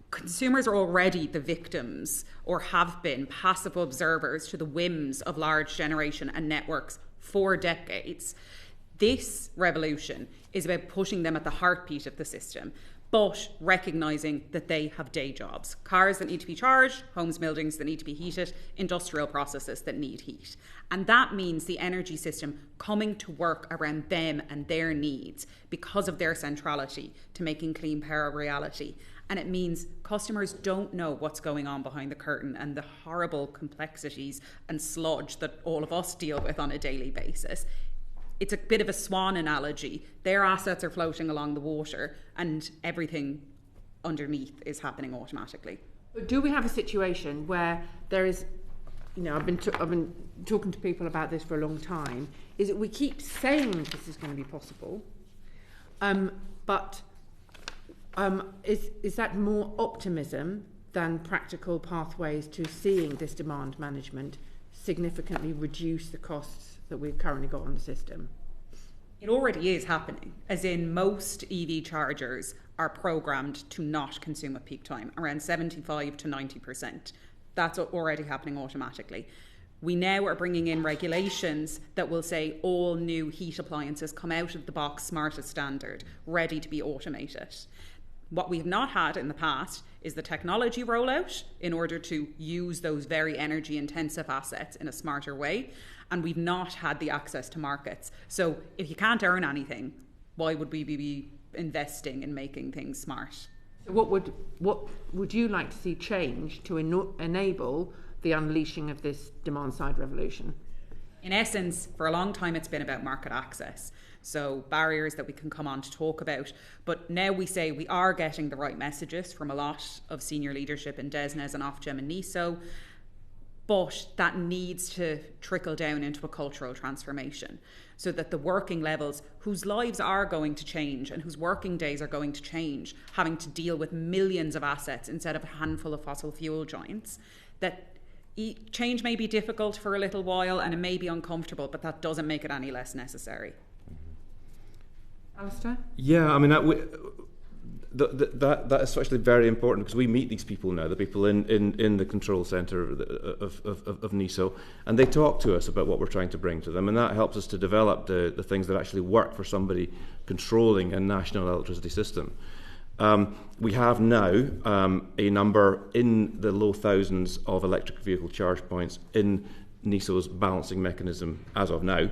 [SPEAKER 13] consumers are already the victims, or have been passive observers to the whims of large generation and networks for decades. This revolution is about pushing them at the heartbeat of the system, but recognising that they have day jobs, cars that need to be charged, homes, buildings that need to be heated, industrial processes that need heat. And that means the energy system coming to work around them and their needs because of their centrality to making clean power a reality. And it means customers don't know what's going on behind the curtain and the horrible complexities and sludge that all of us deal with on a daily basis. It's a bit of a swan analogy. Their assets are floating along the water and everything underneath is happening automatically.
[SPEAKER 9] Do we have a situation where there is, I've been talking to people about this for a long time, is that we keep saying this is going to be possible, but is that more optimism than practical pathways to seeing this demand management significantly reduce the costs that we've currently got on the system?
[SPEAKER 13] It already is happening, as in most EV chargers are programmed to not consume at peak time, around 75 to 90%. That's already happening automatically. We now are bringing in regulations that will say all new heat appliances come out of the box smart as standard, ready to be automated. What we've not had in the past is the technology rollout in order to use those very energy intensive assets in a smarter way. And we've not had the access to markets. So if you can't earn anything, why would we be investing in making things smart?
[SPEAKER 9] So what would you like to see change to enable the unleashing of this demand side revolution?
[SPEAKER 13] In essence, for a long time, it's been about market access. So barriers that we can come on to talk about. But now we say we are getting the right messages from a lot of senior leadership in DESNES and Ofgem and NISO. But that needs to trickle down into a cultural transformation so that the working levels whose lives are going to change and whose working days are going to change, having to deal with millions of assets instead of a handful of fossil fuel giants, that change may be difficult for a little while and it may be uncomfortable, but that doesn't make it any less necessary.
[SPEAKER 9] Alastair?
[SPEAKER 12] Yeah, I mean, that is actually very important because we meet these people now, the people in the control centre of NISO, and they talk to us about what we're trying to bring to them, and that helps us to develop the things that actually work for somebody controlling a national electricity system. We have now a number in the low thousands of electric vehicle charge points in NISO's balancing mechanism as of now.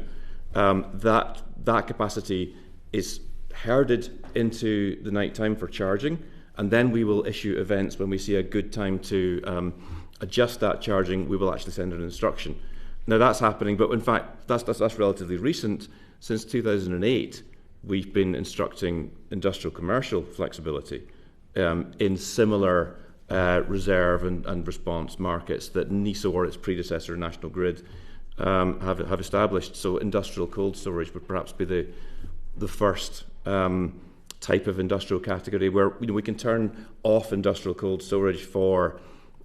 [SPEAKER 12] That capacity is herded into the night time for charging, and then we will issue events when we see a good time to adjust that charging. We will actually send an instruction. Now that's happening, but in fact that's relatively recent. Since 2008 we've been instructing industrial commercial flexibility in similar reserve and response markets that NISO or its predecessor National Grid have established. So industrial cold storage would perhaps be the first type of industrial category where we can turn off industrial cold storage for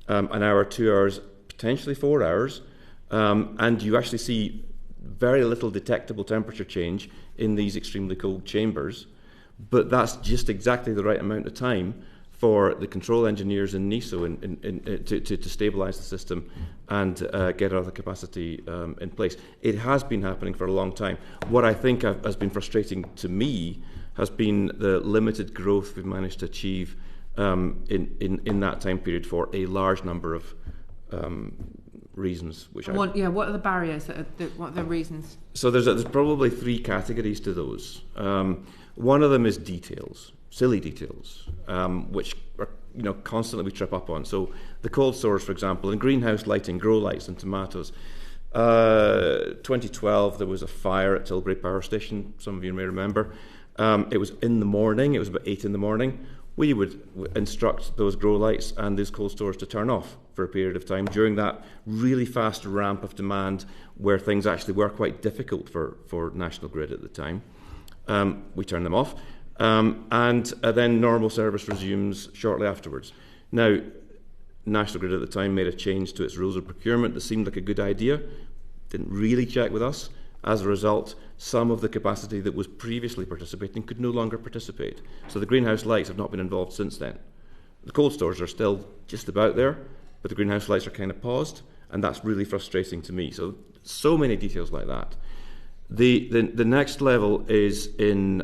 [SPEAKER 12] an hour, 2 hours, potentially 4 hours, and you actually see very little detectable temperature change in these extremely cold chambers. But that's just exactly the right amount of time for the control engineers in NISO to stabilise the system and get other capacity in place. It has been happening for a long time. What I think has been frustrating to me has been the limited growth we've managed to achieve in that time period for a large number of reasons.
[SPEAKER 9] What are the barriers? What are the reasons?
[SPEAKER 12] So there's probably 3 categories to those. One of them is details, silly details, which are, constantly we trip up on. So the cold storage, for example, in greenhouse lighting, grow lights and tomatoes. 2012, there was a fire at Tilbury Power Station. Some of you may remember. It was in the morning. It was about 8 in the morning. We would instruct those grow lights and these cold stores to turn off for a period of time during that really fast ramp of demand where things actually were quite difficult for National Grid at the time. We turn them off, and then normal service resumes shortly afterwards. Now, National Grid at the time made a change to its rules of procurement that seemed like a good idea, didn't really check with us. As a result, some of the capacity that was previously participating could no longer participate. So the greenhouse lights have not been involved since then. The cold stores are still just about there, but the greenhouse lights are kind of paused, and that's really frustrating to me. So many details like that. The next level is in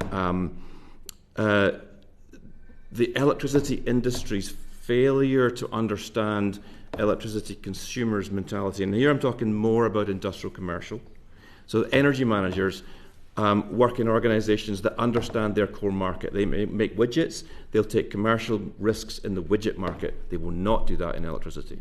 [SPEAKER 12] the electricity industry's failure to understand electricity consumers' mentality. And here I'm talking more about industrial commercial. So energy managers work in organisations that understand their core market. They make widgets. They'll take commercial risks in the widget market. They will not do that in electricity.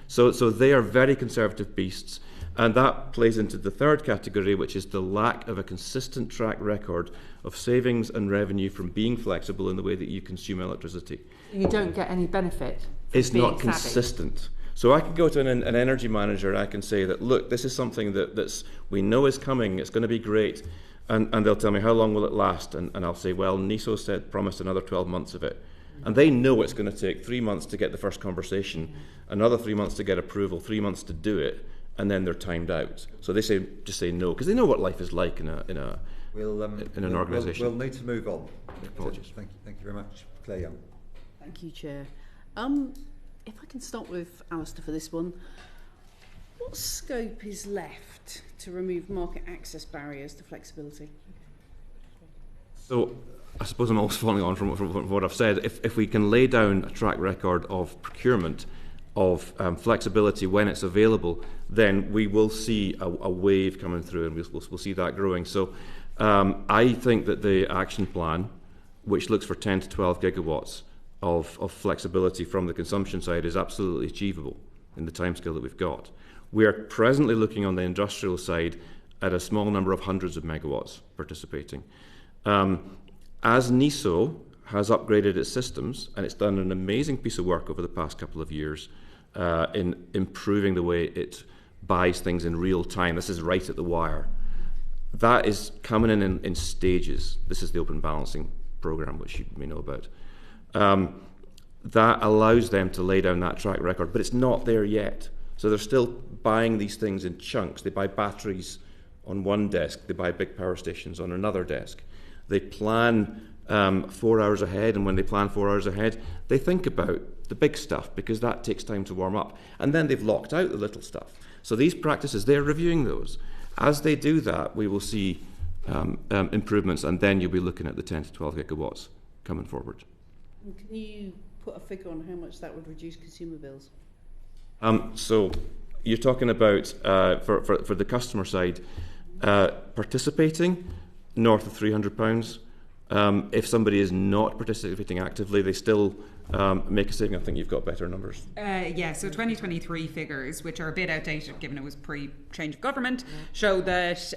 [SPEAKER 12] So they are very conservative beasts. And that plays into the third category, which is the lack of a consistent track record of savings and revenue from being flexible in the way that you consume electricity.
[SPEAKER 9] You don't get any benefit.
[SPEAKER 12] It's not consistent. So I can go to an energy manager and I can say that, look, this is something that we know is coming, it's going to be great. And they'll tell me, how long will it last? And I'll say, well, NISO promised another 12 months of it. And they know it's going to take 3 months to get the first conversation, another 3 months to get approval, 3 months to do it, and then they're timed out. So they just say no, because they know what life is like in an organisation.
[SPEAKER 1] We'll need to move on.
[SPEAKER 12] Apologies.
[SPEAKER 1] Thank you very much, Claire Young.
[SPEAKER 6] Thank you, Chair. If I can start with Alastair for this one, what scope is left to remove market access barriers to flexibility?
[SPEAKER 12] So I suppose I'm always following on from what I've said. If we can lay down a track record of procurement, of flexibility when it's available, then we will see a wave coming through, and we'll see that growing. So I think that the action plan, which looks for 10 to 12 gigawatts of flexibility from the consumption side, is absolutely achievable in the timescale that we've got. We are presently looking on the industrial side at a small number of hundreds of megawatts participating. As NISO has upgraded its systems, and it's done an amazing piece of work over the past couple of years in improving the way it buys things in real time. This is right at the wire. That is coming in stages. This is the open balancing program, which you may know about. That allows them to lay down that track record, but it's not there yet. So they're still buying these things in chunks. They buy batteries on one desk. They buy big power stations on another desk. They plan 4 hours ahead, and when they plan 4 hours ahead, they think about the big stuff because that takes time to warm up. And then they've locked out the little stuff. So these practices, they're reviewing those. As they do that, we will see improvements, and then you'll be looking at the 10 to 12 gigawatts coming forward.
[SPEAKER 6] And can you put a figure on how much that would reduce consumer bills?
[SPEAKER 12] So you're talking about, for the customer side, participating north of £300. If somebody is not participating actively, they still make a saving. I think you've got better numbers.
[SPEAKER 13] So 2023 figures, which are a bit outdated given it was pre-change of government, show that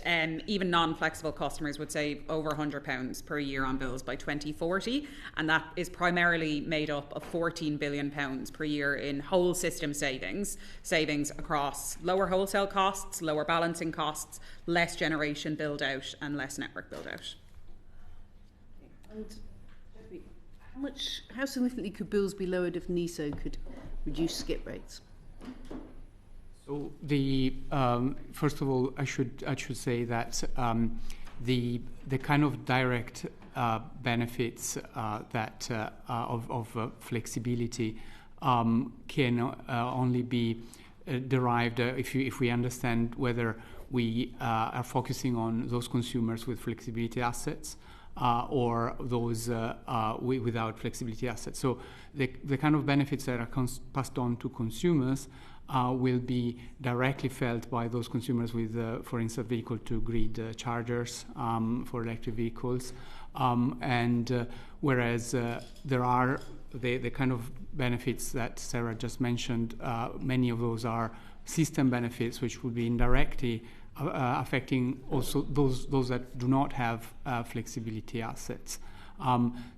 [SPEAKER 13] even non-flexible customers would save over £100 per year on bills by 2040, and that is primarily made up of £14 billion per year in whole system savings across lower wholesale costs, lower balancing costs, less generation build out, and less network build out.
[SPEAKER 6] And how significantly could bills be lowered if NESO could reduce skip rates?
[SPEAKER 14] So the first of all, I should say that the kind of direct benefits that of flexibility can only be derived if we understand whether we are focusing on those consumers with flexibility assets or those without flexibility assets. So the kind of benefits that are passed on to consumers will be directly felt by those consumers with, for instance, vehicle-to-grid chargers for electric vehicles. Whereas there are the kind of benefits that Sarah just mentioned, many of those are system benefits, which would be indirectly affecting also those that do not have flexibility assets.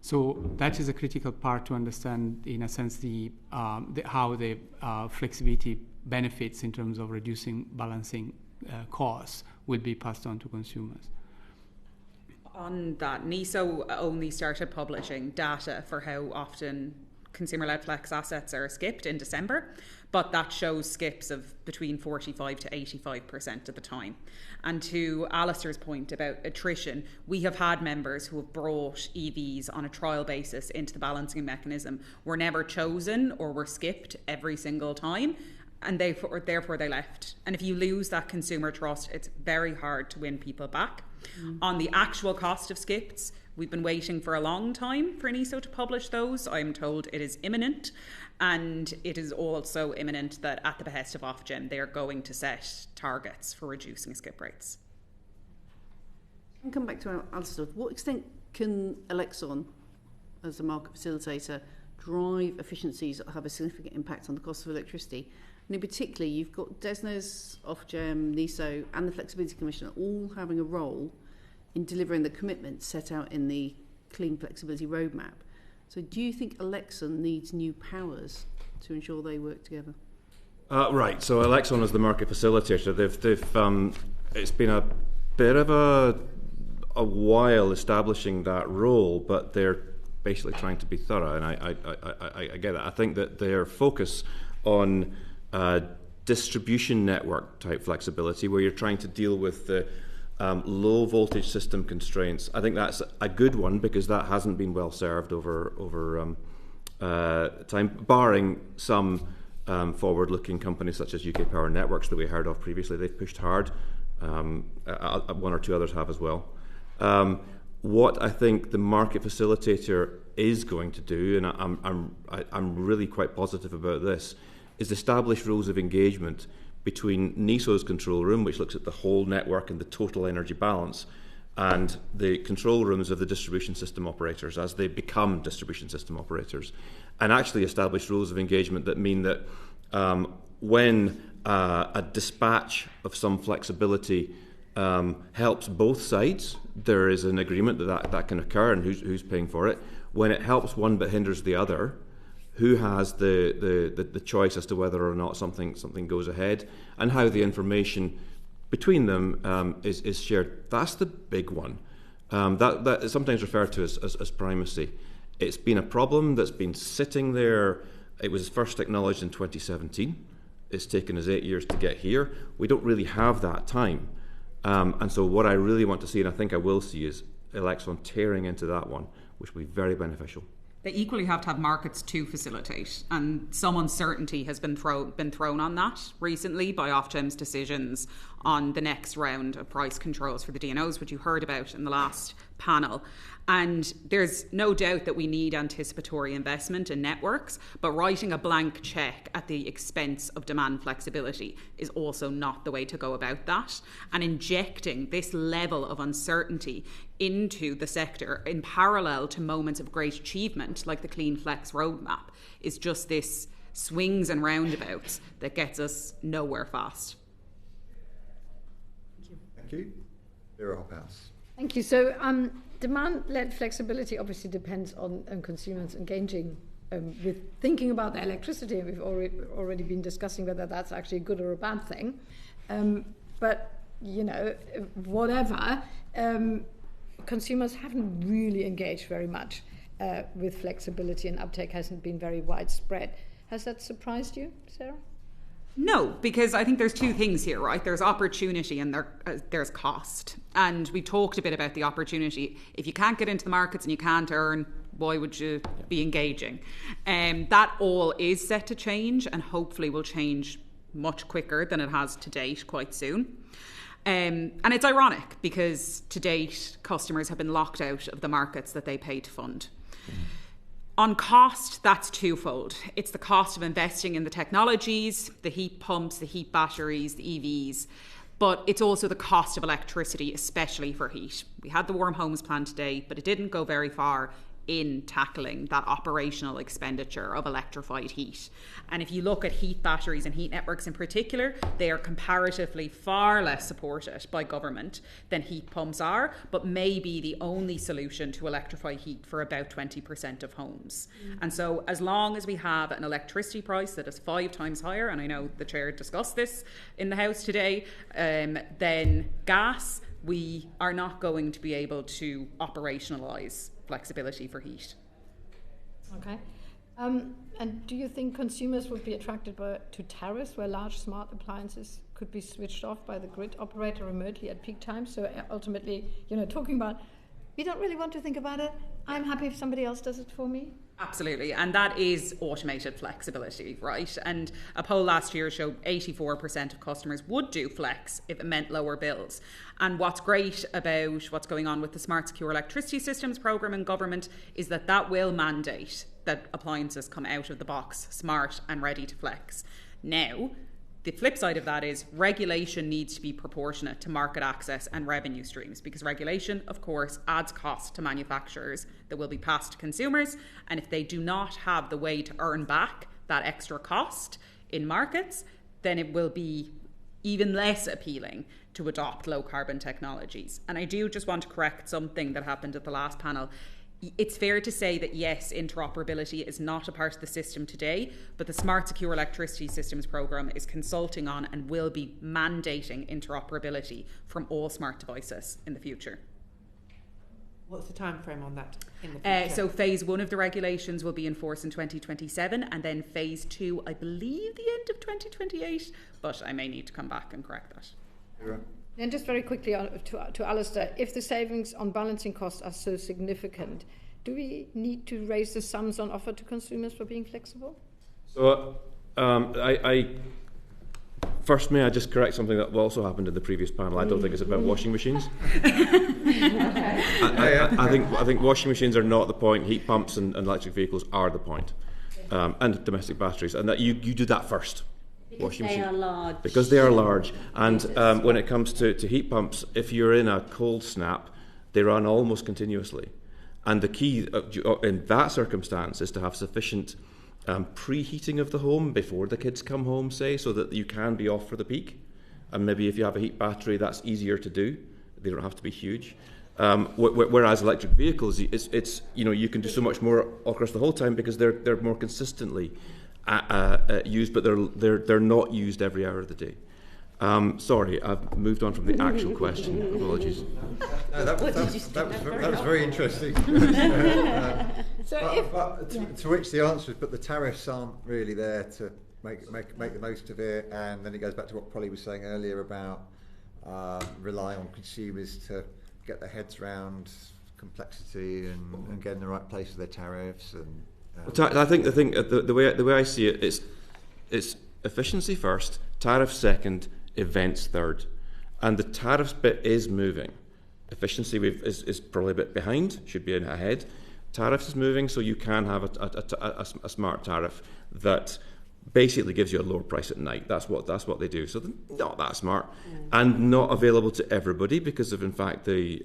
[SPEAKER 14] So that is a critical part to understand, in a sense, how the flexibility benefits in terms of reducing balancing costs will be passed on to consumers.
[SPEAKER 13] On that, NESO only started publishing data for how often consumer-led flex assets are skipped in December, but that shows skips of between 45 to 85% of the time. And to Alastair's point about attrition, we have had members who have brought EVs on a trial basis into the balancing mechanism, were never chosen or were skipped every single time, and therefore they left. And if you lose that consumer trust, it's very hard to win people back. On the actual cost of skips, we've been waiting for a long time for NESO to publish those. I'm told it is imminent, and it is also imminent that at the behest of Ofgem, they are going to set targets for reducing skip rates.
[SPEAKER 6] I'll come back to Alastair. To what extent can Elexon, as a market facilitator, drive efficiencies that have a significant impact on the cost of electricity? And in particular, you've got DESNZ, Ofgem, NESO and the Flexibility Commission all having a role in delivering the commitments set out in the Clean Flexibility Roadmap. So do you think Elexon needs new powers to ensure they work together?
[SPEAKER 12] Right, so Elexon is the market facilitator. It's been a bit of a while establishing that role, but they're basically trying to be thorough, and I get it. I think that their focus on distribution network type flexibility, where you're trying to deal with the low voltage system constraints, I think that's a good one, because that hasn't been well served over time, barring some forward-looking companies such as UK Power Networks that we heard of previously. They've pushed hard. One or two others have as well. What I think the market facilitator is going to do, and I'm really quite positive about this, is establish rules of engagement between NESO's control room, which looks at the whole network and the total energy balance, and the control rooms of the distribution system operators as they become distribution system operators, and actually establish rules of engagement that mean that when a dispatch of some flexibility helps both sides, there is an agreement that can occur and who's paying for it. When it helps one but hinders the other, who has the choice as to whether or not something goes ahead, and how the information between them is shared. That's the big one. That is sometimes referred to as primacy. It's been a problem that's been sitting there. It was first acknowledged in 2017. It's taken us 8 years to get here. We don't really have that time. And so what I really want to see, and I think I will see, is Elexon tearing into that one, which will be very beneficial.
[SPEAKER 13] They equally have to have markets to facilitate, and some uncertainty has been thrown on that recently by Ofgem's decisions on the next round of price controls for the DNOs, which you heard about in the last panel. And there's no doubt that we need anticipatory investment in networks, but writing a blank cheque at the expense of demand flexibility is also not the way to go about that. And injecting this level of uncertainty into the sector in parallel to moments of great achievement like the Clean Flex Roadmap is just this swings and roundabouts that gets us nowhere fast.
[SPEAKER 1] Thank you. Vera Hophouse.
[SPEAKER 5] Thank you. So demand-led flexibility obviously depends on consumers engaging with thinking about their electricity. We've already been discussing whether that's actually a good or a bad thing. But, you know, whatever, consumers haven't really engaged very much with flexibility, and uptake hasn't been very widespread. Has that surprised you, Sarah?
[SPEAKER 13] No, because I think there's two things here, right? There's opportunity and there's cost. And we talked a bit about the opportunity. If you can't get into the markets and you can't earn, why would you be engaging? That all is set to change, and hopefully will change much quicker than it has to date quite soon. And it's ironic because to date, customers have been locked out of the markets that they pay to fund. On cost, that's twofold. It's the cost of investing in the technologies, the heat pumps, the heat batteries, the EVs, but it's also the cost of electricity, especially for heat. We had the Warm Homes Plan today, but it didn't go very far in tackling that operational expenditure of electrified heat. And if you look at heat batteries and heat networks in particular, they are comparatively far less supported by government than heat pumps are, but may be the only solution to electrify heat for about 20% of homes. And so as long as we have an electricity price that is 5 times higher, and I know the chair discussed this in the House today, then gas, we are not going to be able to operationalise flexibility for heat.
[SPEAKER 5] Okay. And do you think consumers would be attracted to tariffs where large smart appliances could be switched off by the grid operator remotely at peak times? So ultimately, talking about, we don't really want to think about it. I'm happy if somebody else does it for me.
[SPEAKER 13] Absolutely, and that is automated flexibility, right? And a poll last year showed 84% of customers would do flex if it meant lower bills. And what's great about what's going on with the Smart Secure Electricity Systems programme in government is that will mandate that appliances come out of the box smart and ready to flex. Now, the flip side of that is regulation needs to be proportionate to market access and revenue streams, because regulation, of course, adds cost to manufacturers that will be passed to consumers. And if they do not have the way to earn back that extra cost in markets, then it will be even less appealing to adopt low carbon technologies. And I do just want to correct something that happened at the last panel. It's fair to say that, yes, interoperability is not a part of the system today, but the Smart Secure Electricity Systems programme is consulting on and will be mandating interoperability from all smart devices in the future.
[SPEAKER 9] What's the time frame on that in the future?
[SPEAKER 13] So phase 1 of the regulations will be in force in 2027, and then phase 2, I believe the end of 2028, but I may need to come back and correct that.
[SPEAKER 5] And just very quickly to Alastair, if the savings on balancing costs are so significant, do we need to raise the sums on offer to consumers for being flexible?
[SPEAKER 12] So first, may I just correct something that also happened in the previous panel? I don't think it's about washing machines. I think washing machines are not the point. Heat pumps and electric vehicles are the point, and domestic batteries, and that you do that first.
[SPEAKER 11] Because they are large.
[SPEAKER 12] Because they are large. And when it comes to heat pumps, if you're in a cold snap, they run almost continuously. And the key in that circumstance is to have sufficient preheating of the home before the kids come home, say, so that you can be off for the peak. And maybe if you have a heat battery, that's easier to do. They don't have to be huge. Whereas electric vehicles, it's you can do so much more across the whole time because they're more consistently used, but they're not used every hour of the day. Sorry, I've moved on from the actual question. Apologies.
[SPEAKER 1] No, that was very interesting. To which the answer is, but the tariffs aren't really there to make the most of it, and then it goes back to what Polly was saying earlier about relying on consumers to get their heads around complexity and get in the right place with their tariffs. And
[SPEAKER 12] I think the way I see it is it's efficiency first, tariffs second, events third, and the tariffs bit is moving. Efficiency is probably a bit behind, should be ahead. Tariffs is moving, so you can have a smart tariff that basically gives you a lower price at night. That's what they do. So they're not that smart, and not available to everybody because of, in fact, the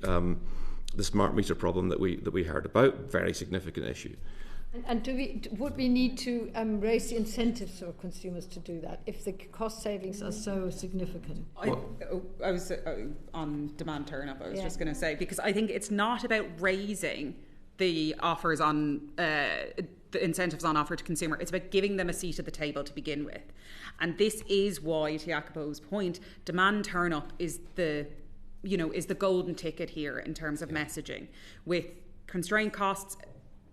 [SPEAKER 12] smart meter problem that we heard about. Very significant issue.
[SPEAKER 5] And would we need to raise the incentives for consumers to do that if the cost savings are so significant?
[SPEAKER 13] I was on demand turn-up, I was just going to say, because I think it's not about raising the offers on the incentives on offer to consumer. It's about giving them a seat at the table to begin with. And this is why, to Jacopo's point, demand turn-up is the is the golden ticket here in terms of messaging, with constrained costs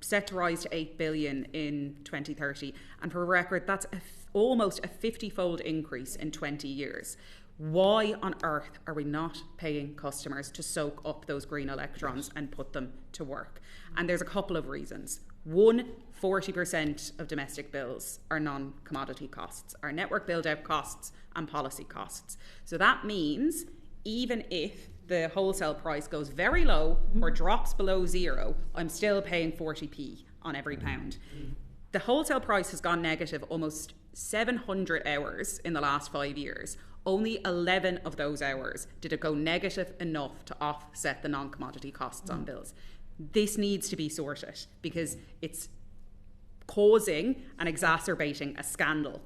[SPEAKER 13] set to rise to 8 billion in 2030. And for a record, that's almost a 50-fold increase in 20 years. Why on earth are we not paying customers to soak up those green electrons and put them to work? And there's a couple of reasons. One, 40% of domestic bills are non-commodity costs, are network build-out costs and policy costs. So that means even if the wholesale price goes very low or drops below zero, I'm still paying 40p on every pound. The wholesale price has gone negative almost 700 hours in the last 5 years. Only 11 of those hours did it go negative enough to offset the non-commodity costs on bills. This needs to be sorted because it's causing and exacerbating a scandal.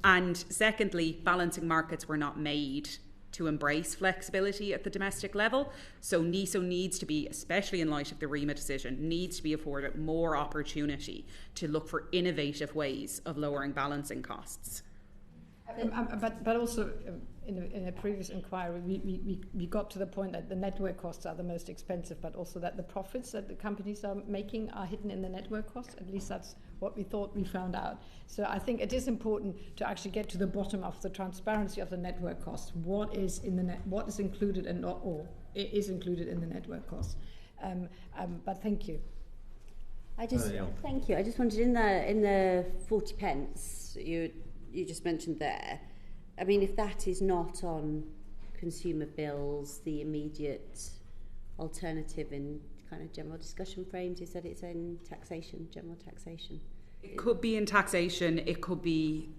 [SPEAKER 13] And secondly, balancing markets were not made to embrace flexibility at the domestic level. So NESO needs to be, especially in light of the REMA decision, needs to be afforded more opportunity to look for innovative ways of lowering balancing costs.
[SPEAKER 5] But also in a previous inquiry, we got to the point that the network costs are the most expensive, but also that the profits that the companies are making are hidden in the network costs. At least that's what we thought we found out. So I think it is important to actually get to the bottom of the transparency of the network costs. What is in the what is included and not all? It is included in the network costs. But thank you.
[SPEAKER 11] Thank you. I just wanted in the 40 pence you just mentioned there, I mean, if that is not on consumer bills, the immediate alternative in kind of general discussion frames, you said it's in taxation, general taxation.
[SPEAKER 13] It could be in taxation, it could be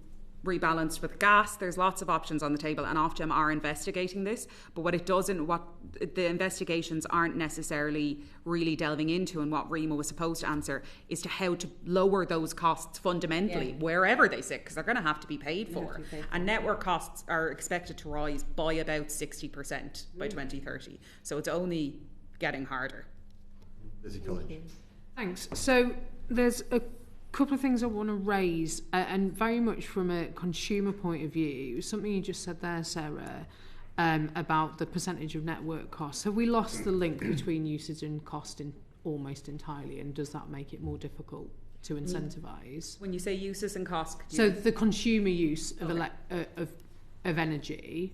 [SPEAKER 13] rebalanced with gas. There's lots of options on the table, and Ofgem are investigating this. But what the investigations aren't necessarily really delving into, and what REMA was supposed to answer, is to how to lower those costs fundamentally wherever they sit, because they're going to have to be paid for. And network costs are expected to rise by about 60% by 2030. So it's only getting harder.
[SPEAKER 3] Lizzie College.
[SPEAKER 8] Thanks. So there's a couple of things I want to raise, and very much from a consumer point of view, something you just said there, Sarah, about the percentage of network costs. Have we lost the link between usage and cost almost entirely, and does that make it more difficult to incentivise?
[SPEAKER 13] When you say uses and costs?
[SPEAKER 8] So the consumer use of energy,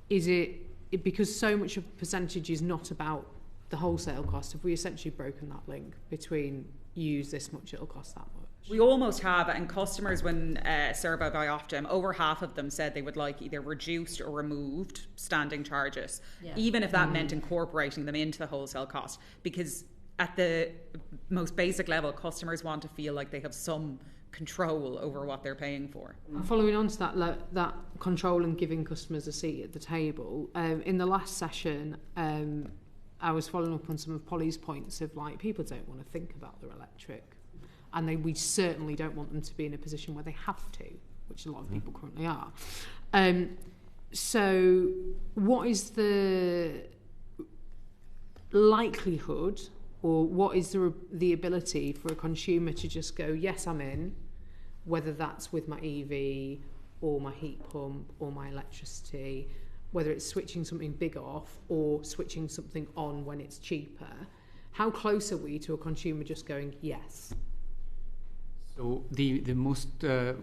[SPEAKER 8] is it because so much of the percentage is not about the wholesale cost? Have we essentially broken that link between use this much, it'll cost that much?
[SPEAKER 13] We almost have, and customers, when surveyed by Ofgem, over half of them said they would like either reduced or removed standing charges, even if that meant incorporating them into the wholesale cost, because at the most basic level, customers want to feel like they have some control over what they're paying for.
[SPEAKER 8] Following on to that control and giving customers a seat at the table, in the last session, I was following up on some of Polly's points of people don't want to think about their electric, and we certainly don't want them to be in a position where they have to, which a lot of people currently are. So what is the likelihood, or what is the ability for a consumer to just go, yes, I'm in, whether that's with my EV or my heat pump or my electricity, whether it's switching something big off or switching something on when it's cheaper? How close are we to a consumer just going, yes?
[SPEAKER 14] So the most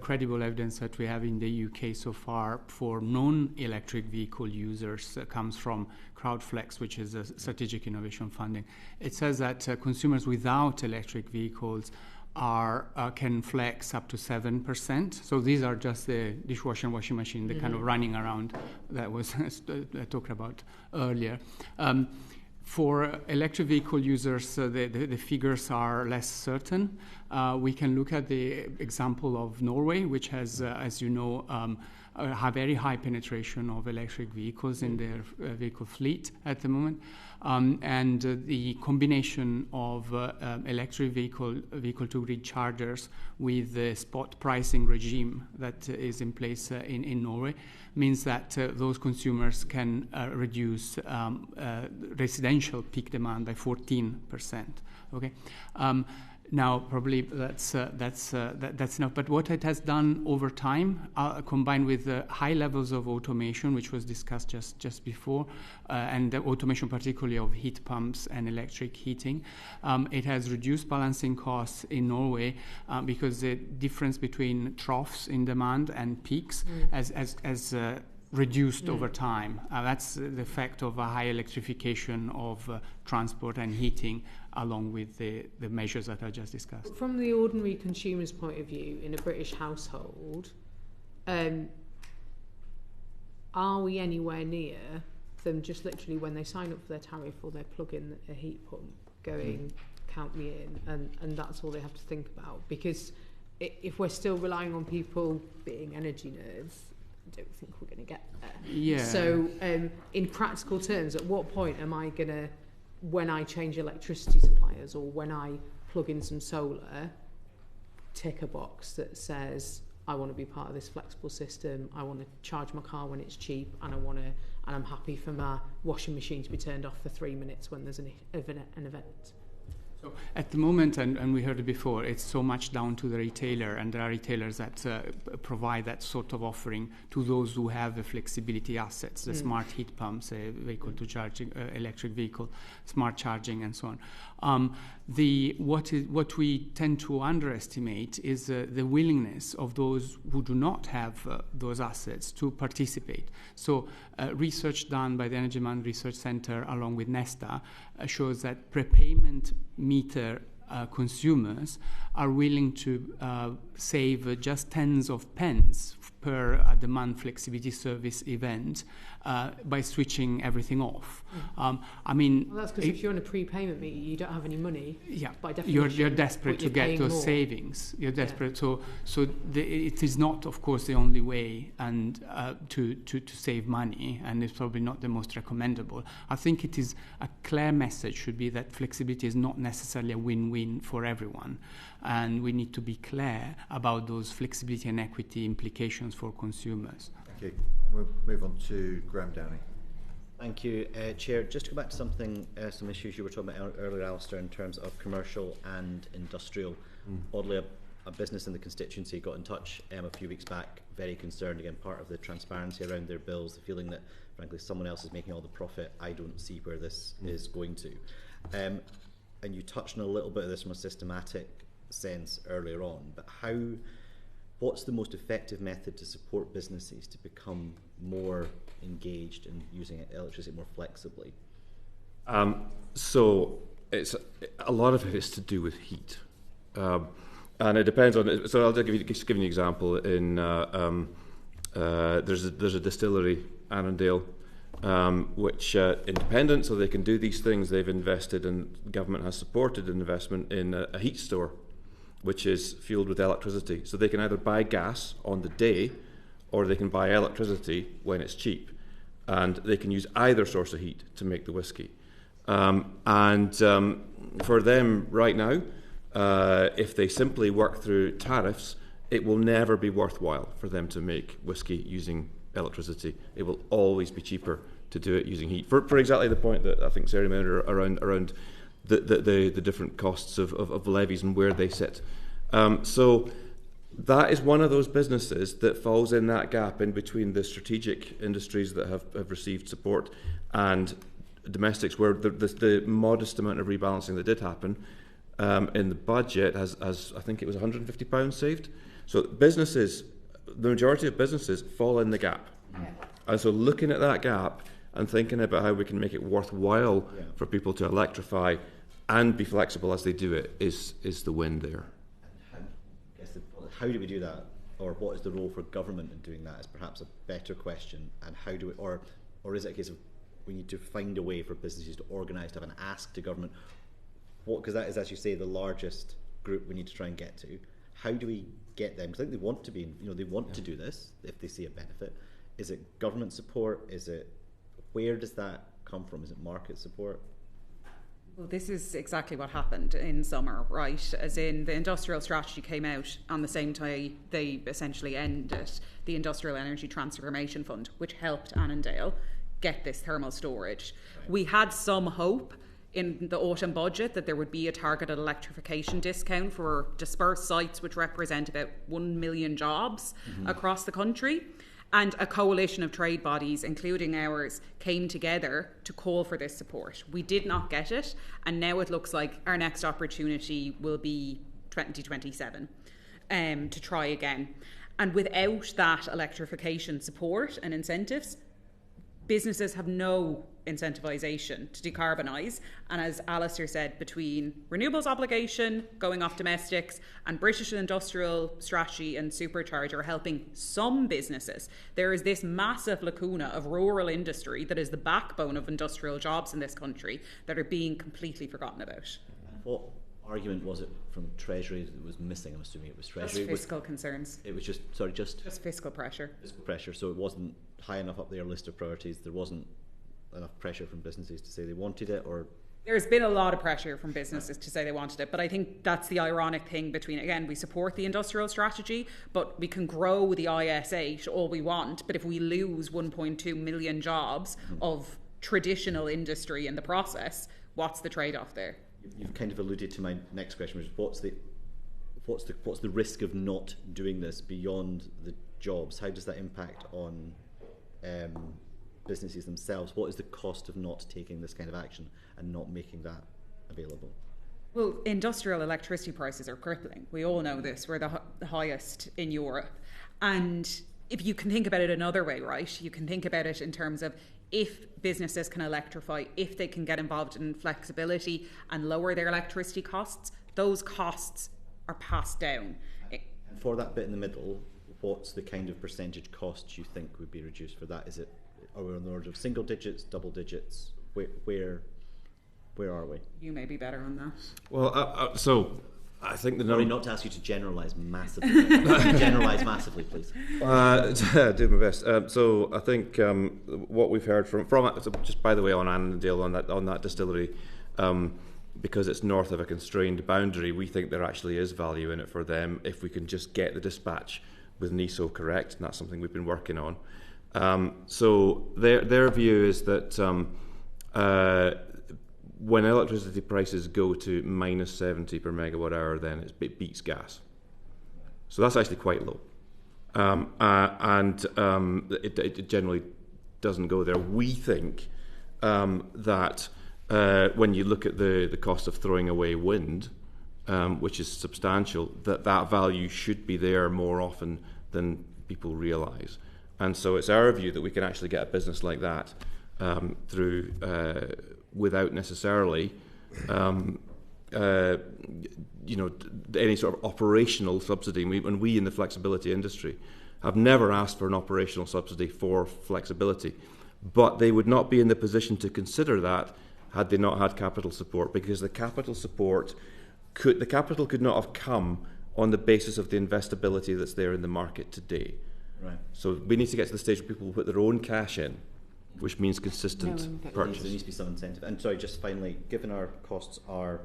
[SPEAKER 14] credible evidence that we have in the UK so far for non-electric vehicle users comes from Crowdflex, which is a strategic innovation funding. It says that consumers without electric vehicles can flex up to 7%. So these are just the dishwasher and washing machine, the kind of running around that was talked about earlier. For electric vehicle users, the figures are less certain. We can look at the example of Norway, which has, as you know, a very high penetration of electric vehicles in their vehicle fleet at the moment. And the combination of electric vehicle-to-grid chargers with the spot pricing regime that is in place in Norway means that those consumers can reduce residential peak demand by 14%. Okay. Now, probably that's enough. But what it has done over time, combined with high levels of automation, which was discussed just before, and the automation particularly of heat pumps and electric heating, it has reduced balancing costs in Norway because the difference between troughs in demand and peaks has reduced over time. That's the effect of a high electrification of transport and heating, along with the measures that I just discussed.
[SPEAKER 8] From the ordinary consumer's point of view, in a British household, are we anywhere near them just literally when they sign up for their tariff or they plug in a heat pump going, count me in, and that's all they have to think about? Because if we're still relying on people being energy nerds, I don't think we're going to get there.
[SPEAKER 14] Yeah.
[SPEAKER 8] So in practical terms, at what point am I going to, when I change electricity suppliers or when I plug in some solar, tick a box that says I want to be part of this flexible system, I want to charge my car when it's cheap, and I'm happy for my washing machine to be turned off for 3 minutes when there's an event?
[SPEAKER 14] So at the moment, and we heard it before, it's so much down to the retailer, and there are retailers that provide that sort of offering to those who have the flexibility assets, the smart heat pumps, vehicle to charging, electric vehicle, smart charging, and so on. What we tend to underestimate is the willingness of those who do not have those assets to participate. So research done by the Energy Demand Research Center along with Nesta shows that prepayment meter consumers are willing to save just tens of pence per demand flexibility service event by switching everything off. I mean,
[SPEAKER 8] well, that's because if you're on a prepayment meter, you don't have any money.
[SPEAKER 14] Yeah,
[SPEAKER 8] by definition,
[SPEAKER 14] you're desperate to get those
[SPEAKER 8] more
[SPEAKER 14] savings. You're desperate. Yeah. So it is not, of course, the only way and to save money, and it's probably not the most recommendable. I think it is a clear message should be that flexibility is not necessarily a win-win for everyone, and we need to be clear about those flexibility and equity implications for consumers.
[SPEAKER 1] Thank you. We'll move on to Graham Downey.
[SPEAKER 7] Thank you, Chair. Just to go back to some issues you were talking about earlier, Alastair, in terms of commercial and industrial. Oddly, a business in the constituency got in touch a few weeks back, very concerned, again, part of the transparency around their bills, the feeling that, frankly, someone else is making all the profit. I don't see where this is going to. And you touched on a little bit of this from a systematic sense earlier on, but what's the most effective method to support businesses to become more engaged in using electricity more flexibly?
[SPEAKER 12] So it's a lot of it is to do with heat, and it depends on. So I'll give you an example. In there's a distillery, Annandale, which independent, so they can do these things. They've invested, and government has supported an investment in a heat store, which is fueled with electricity. So they can either buy gas on the day, or they can buy electricity when it's cheap. And they can use either source of heat to make the whiskey. For them right now, if they simply work through tariffs, it will never be worthwhile for them to make whiskey using electricity. It will always be cheaper to do it using heat. For exactly the point that I think Sarah made around the different costs of levies and where they sit. So that is one of those businesses that falls in that gap in between the strategic industries that have received support and domestics, where the modest amount of rebalancing that did happen in the budget has I think it was £150 saved. So businesses, the majority of businesses fall in the gap. Yeah. And so looking at that gap and thinking about how we can make it worthwhile for people to electrify and be flexible as they do it is the win there.
[SPEAKER 7] How do we do that, or what is the role for government in doing that is perhaps a better question. And how do we, or is it a case of we need to find a way for businesses to organise, to have an ask to government? Because that is, as you say, the largest group we need to try and get to. How do we get them? Because I think they want to be, they want to do this if they see a benefit. Is it government support? Where does that come from? Is it market support?
[SPEAKER 13] Well, this is exactly what happened in summer, right? As in, the industrial strategy came out on the same time they essentially ended the Industrial Energy Transformation Fund, which helped Annandale get this thermal storage. Right. We had some hope in the autumn budget that there would be a targeted electrification discount for dispersed sites which represent about 1 million jobs across the country. And a coalition of trade bodies, including ours, came together to call for this support. We did not get it, and now it looks like our next opportunity will be 2027 to try again. And without that electrification support and incentives, businesses have no incentivisation to decarbonise. And as Alastair said, between renewables obligation, going off domestics, and British industrial strategy and supercharger helping some businesses, there is this massive lacuna of rural industry that is the backbone of industrial jobs in this country that are being completely forgotten about.
[SPEAKER 7] What argument was it from Treasury that was missing? I'm assuming it was Treasury.
[SPEAKER 13] Just fiscal concerns.
[SPEAKER 7] It was just
[SPEAKER 13] fiscal pressure.
[SPEAKER 7] Fiscal pressure. So it wasn't high enough up their list of priorities. There wasn't enough pressure from businesses to say they wanted it, or
[SPEAKER 13] there's been a lot of pressure from businesses to say they wanted it, but I think that's the ironic thing between, again, we support the industrial strategy, but we can grow the IS8 all we want, but if we lose 1.2 million jobs of traditional industry in the process, what's the trade-off there?
[SPEAKER 7] You've kind of alluded to my next question, which is what's the risk of not doing this beyond the jobs? How does that impact on businesses themselves? What is the cost of not taking this kind of action and not making that available?
[SPEAKER 13] Well, industrial electricity prices are crippling. We all know this. We're the highest in Europe. And if you can think about it another way, right, you can think about it in terms of if businesses can electrify, if they can get involved in flexibility and lower their electricity costs, those costs are passed down.
[SPEAKER 7] And for that bit in the middle, what's the kind of percentage cost you think would be reduced for that? Are we on the order of single digits, double digits? Where are we?
[SPEAKER 13] You may be better on that.
[SPEAKER 12] Well, so I think the
[SPEAKER 7] Sorry, not to ask you to generalise massively. Generalise massively, please.
[SPEAKER 12] Do my best. So I think what we've heard from so just by the way, on Annandale on that distillery, because it's north of a constrained boundary, we think there actually is value in it for them if we can just get the dispatch with NESO correct, and that's something we've been working on. So their view is that when electricity prices go to minus 70 per megawatt hour, then it beats gas. So that's actually quite low. It generally doesn't go there. We think that when you look at the cost of throwing away wind, which is substantial, that value should be there more often than people realise. And so it's our view that we can actually get a business like that through without necessarily any sort of operational subsidy. And we in the flexibility industry have never asked for an operational subsidy for flexibility, but they would not be in the position to consider that had they not had capital support, because the capital could not have come on the basis of the investability that's there in the market today.
[SPEAKER 7] Right.
[SPEAKER 12] So we need to get to the stage where people will put their own cash in, which means consistent purchase.
[SPEAKER 7] There needs to be some incentive. And sorry, just finally, given our costs are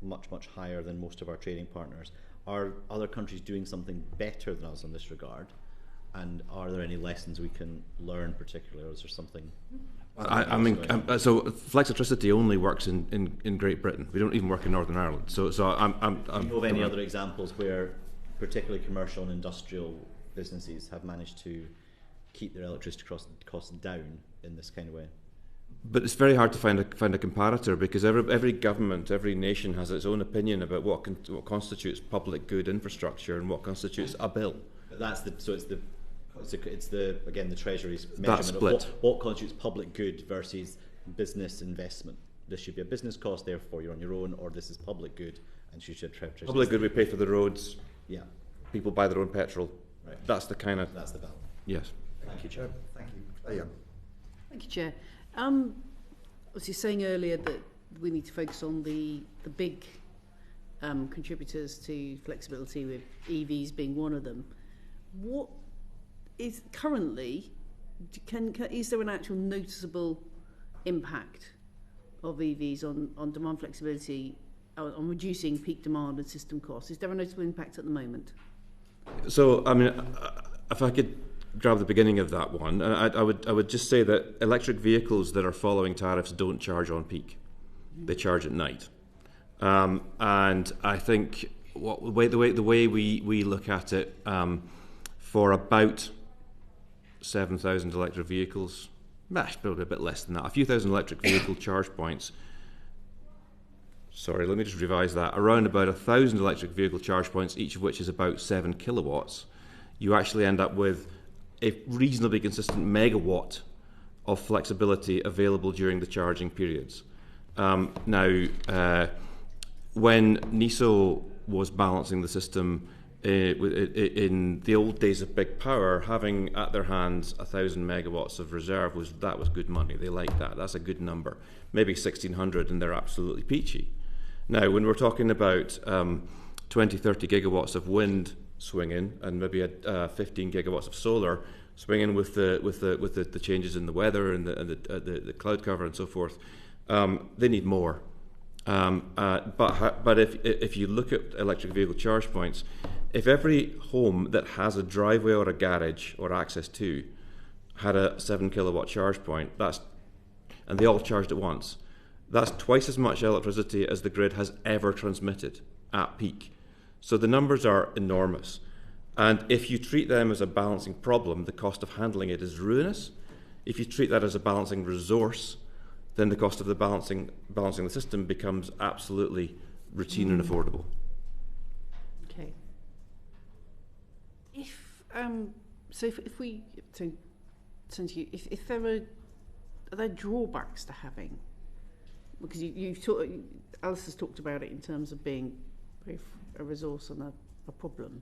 [SPEAKER 7] much, much higher than most of our trading partners, are other countries doing something better than us in this regard? And are there any lessons we can learn particularly, or is there something?
[SPEAKER 12] So Flexitricity only works in Great Britain. We don't even work in Northern Ireland. So I'm
[SPEAKER 7] do you know of any other examples where particularly commercial and industrial businesses have managed to keep their electricity costs down in this kind of way?
[SPEAKER 12] But it's very hard to find a comparator, because every government, every nation has its own opinion about what constitutes public good infrastructure and what constitutes a bill.
[SPEAKER 7] But it's the again the Treasury's measurement of what constitutes public good versus business investment. This should be a business cost, therefore you're on your own, or this is public good and you should Treasury.
[SPEAKER 12] Public good, we pay for the roads.
[SPEAKER 7] Yeah.
[SPEAKER 12] People buy their own petrol.
[SPEAKER 7] Right.
[SPEAKER 12] That's the value.
[SPEAKER 7] Yes.
[SPEAKER 1] Thank you, Chair. Thank you.
[SPEAKER 6] Thank you, Chair. As you were saying earlier that we need to focus on the big contributors to flexibility, with EVs being one of them. What is currently, is there an actual noticeable impact of EVs on demand flexibility, on reducing peak demand and system costs? Is there a noticeable impact at the moment?
[SPEAKER 12] So, I mean, if I could grab the beginning of that one, I would just say that electric vehicles that are following tariffs don't charge on peak. they charge at night. And I think the way we look at it, for about 7,000 electric vehicles, probably a bit less than that, a few thousand electric vehicle charge points. Sorry, let me just revise that. Around about 1,000 electric vehicle charge points, each of which is about 7 kilowatts, you actually end up with a reasonably consistent megawatt of flexibility available during the charging periods. Now, when NESO was balancing the system in the old days of big power, having at their hands 1,000 megawatts of reserve was good money. They liked that. That's a good number. Maybe 1,600 and they're absolutely peachy. Now, when we're talking about 20, 30 gigawatts of wind swinging and maybe 15 gigawatts of solar swinging with the changes in the weather and the cloud cover and so forth, they need more. But if you look at electric vehicle charge points, if every home that has a driveway or a garage or access to had a 7 kilowatt charge point, and they all charged at once, that's twice as much electricity as the grid has ever transmitted at peak. So the numbers are enormous. And if you treat them as a balancing problem, the cost of handling it is ruinous. If you treat that as a balancing resource, then the cost of the balancing the system becomes absolutely routine and affordable.
[SPEAKER 6] Okay. If there are drawbacks to having, because Alistair's talked about it in terms of being a resource and a problem.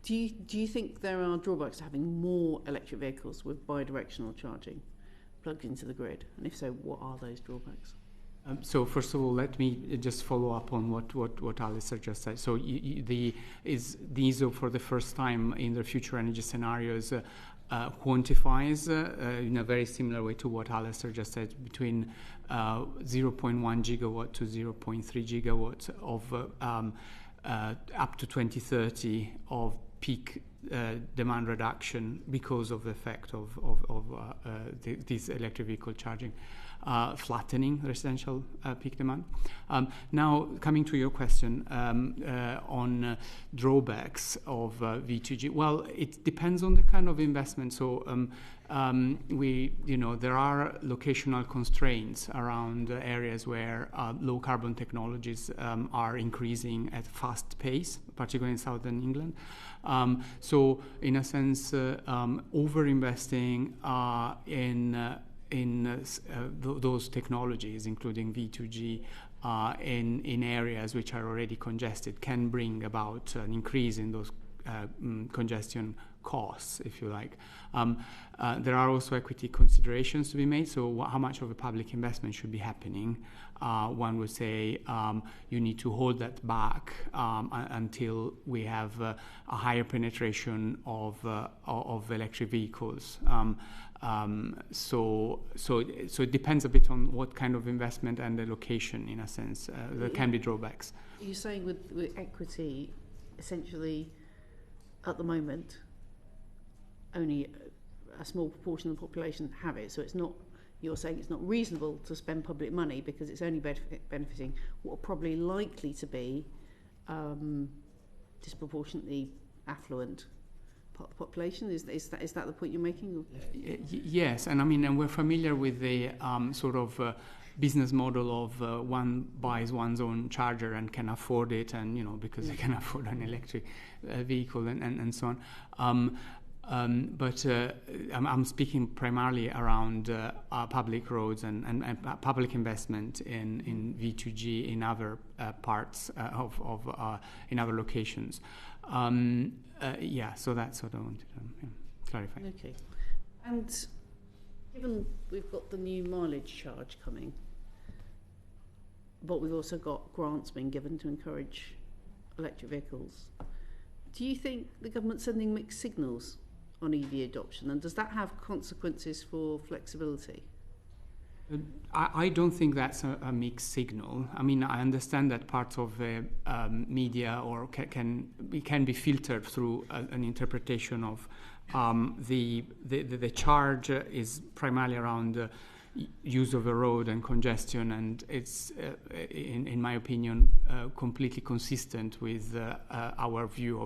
[SPEAKER 6] Do you think there are drawbacks to having more electric vehicles with bidirectional charging plugged into the grid? And if so, what are those drawbacks?
[SPEAKER 14] So first of all, let me just follow up on what Alastair just said. So these are for the first time in the future energy scenarios quantifies in a very similar way to what Alastair just said, between 0.1 gigawatt to 0.3 gigawatts of up to 2030 of peak demand reduction because of the effect of this electric vehicle charging, flattening residential peak demand. Now, coming to your question on drawbacks of V2G, well, it depends on the kind of investment. So there are locational constraints around areas where low carbon technologies are increasing at fast pace, particularly in southern England. So in a sense, over-investing in those technologies, including V2G, in areas which are already congested, can bring about an increase in those congestion costs, if you like. There are also equity considerations to be made. So how much of a public investment should be happening? One would say you need to hold that back until we have a higher penetration of electric vehicles. So it depends a bit on what kind of investment and the location, in a sense. There can be drawbacks.
[SPEAKER 6] You're saying with equity, essentially, at the moment, only a small proportion of the population have it. So it's not. You're saying it's not reasonable to spend public money because it's only benefiting what are probably likely to be disproportionately affluent part of the population. Is that the point you're making?
[SPEAKER 14] Yes, and we're familiar with the sort of business model of one buys one's own charger and can afford it, and because they can afford an electric vehicle and so on. But I'm speaking primarily around public roads and public investment in V2G in other parts in other locations. So that's what I wanted to clarify.
[SPEAKER 6] Okay. And given we've got the new mileage charge coming, but we've also got grants being given to encourage electric vehicles, do you think the government's sending mixed signals on EV adoption, and does that have consequences for flexibility?
[SPEAKER 14] I don't think that's a mixed signal. I mean, I understand that parts of media or can be filtered through an interpretation of the charge is primarily around use of the road and congestion, and it's, in my opinion, completely consistent with our view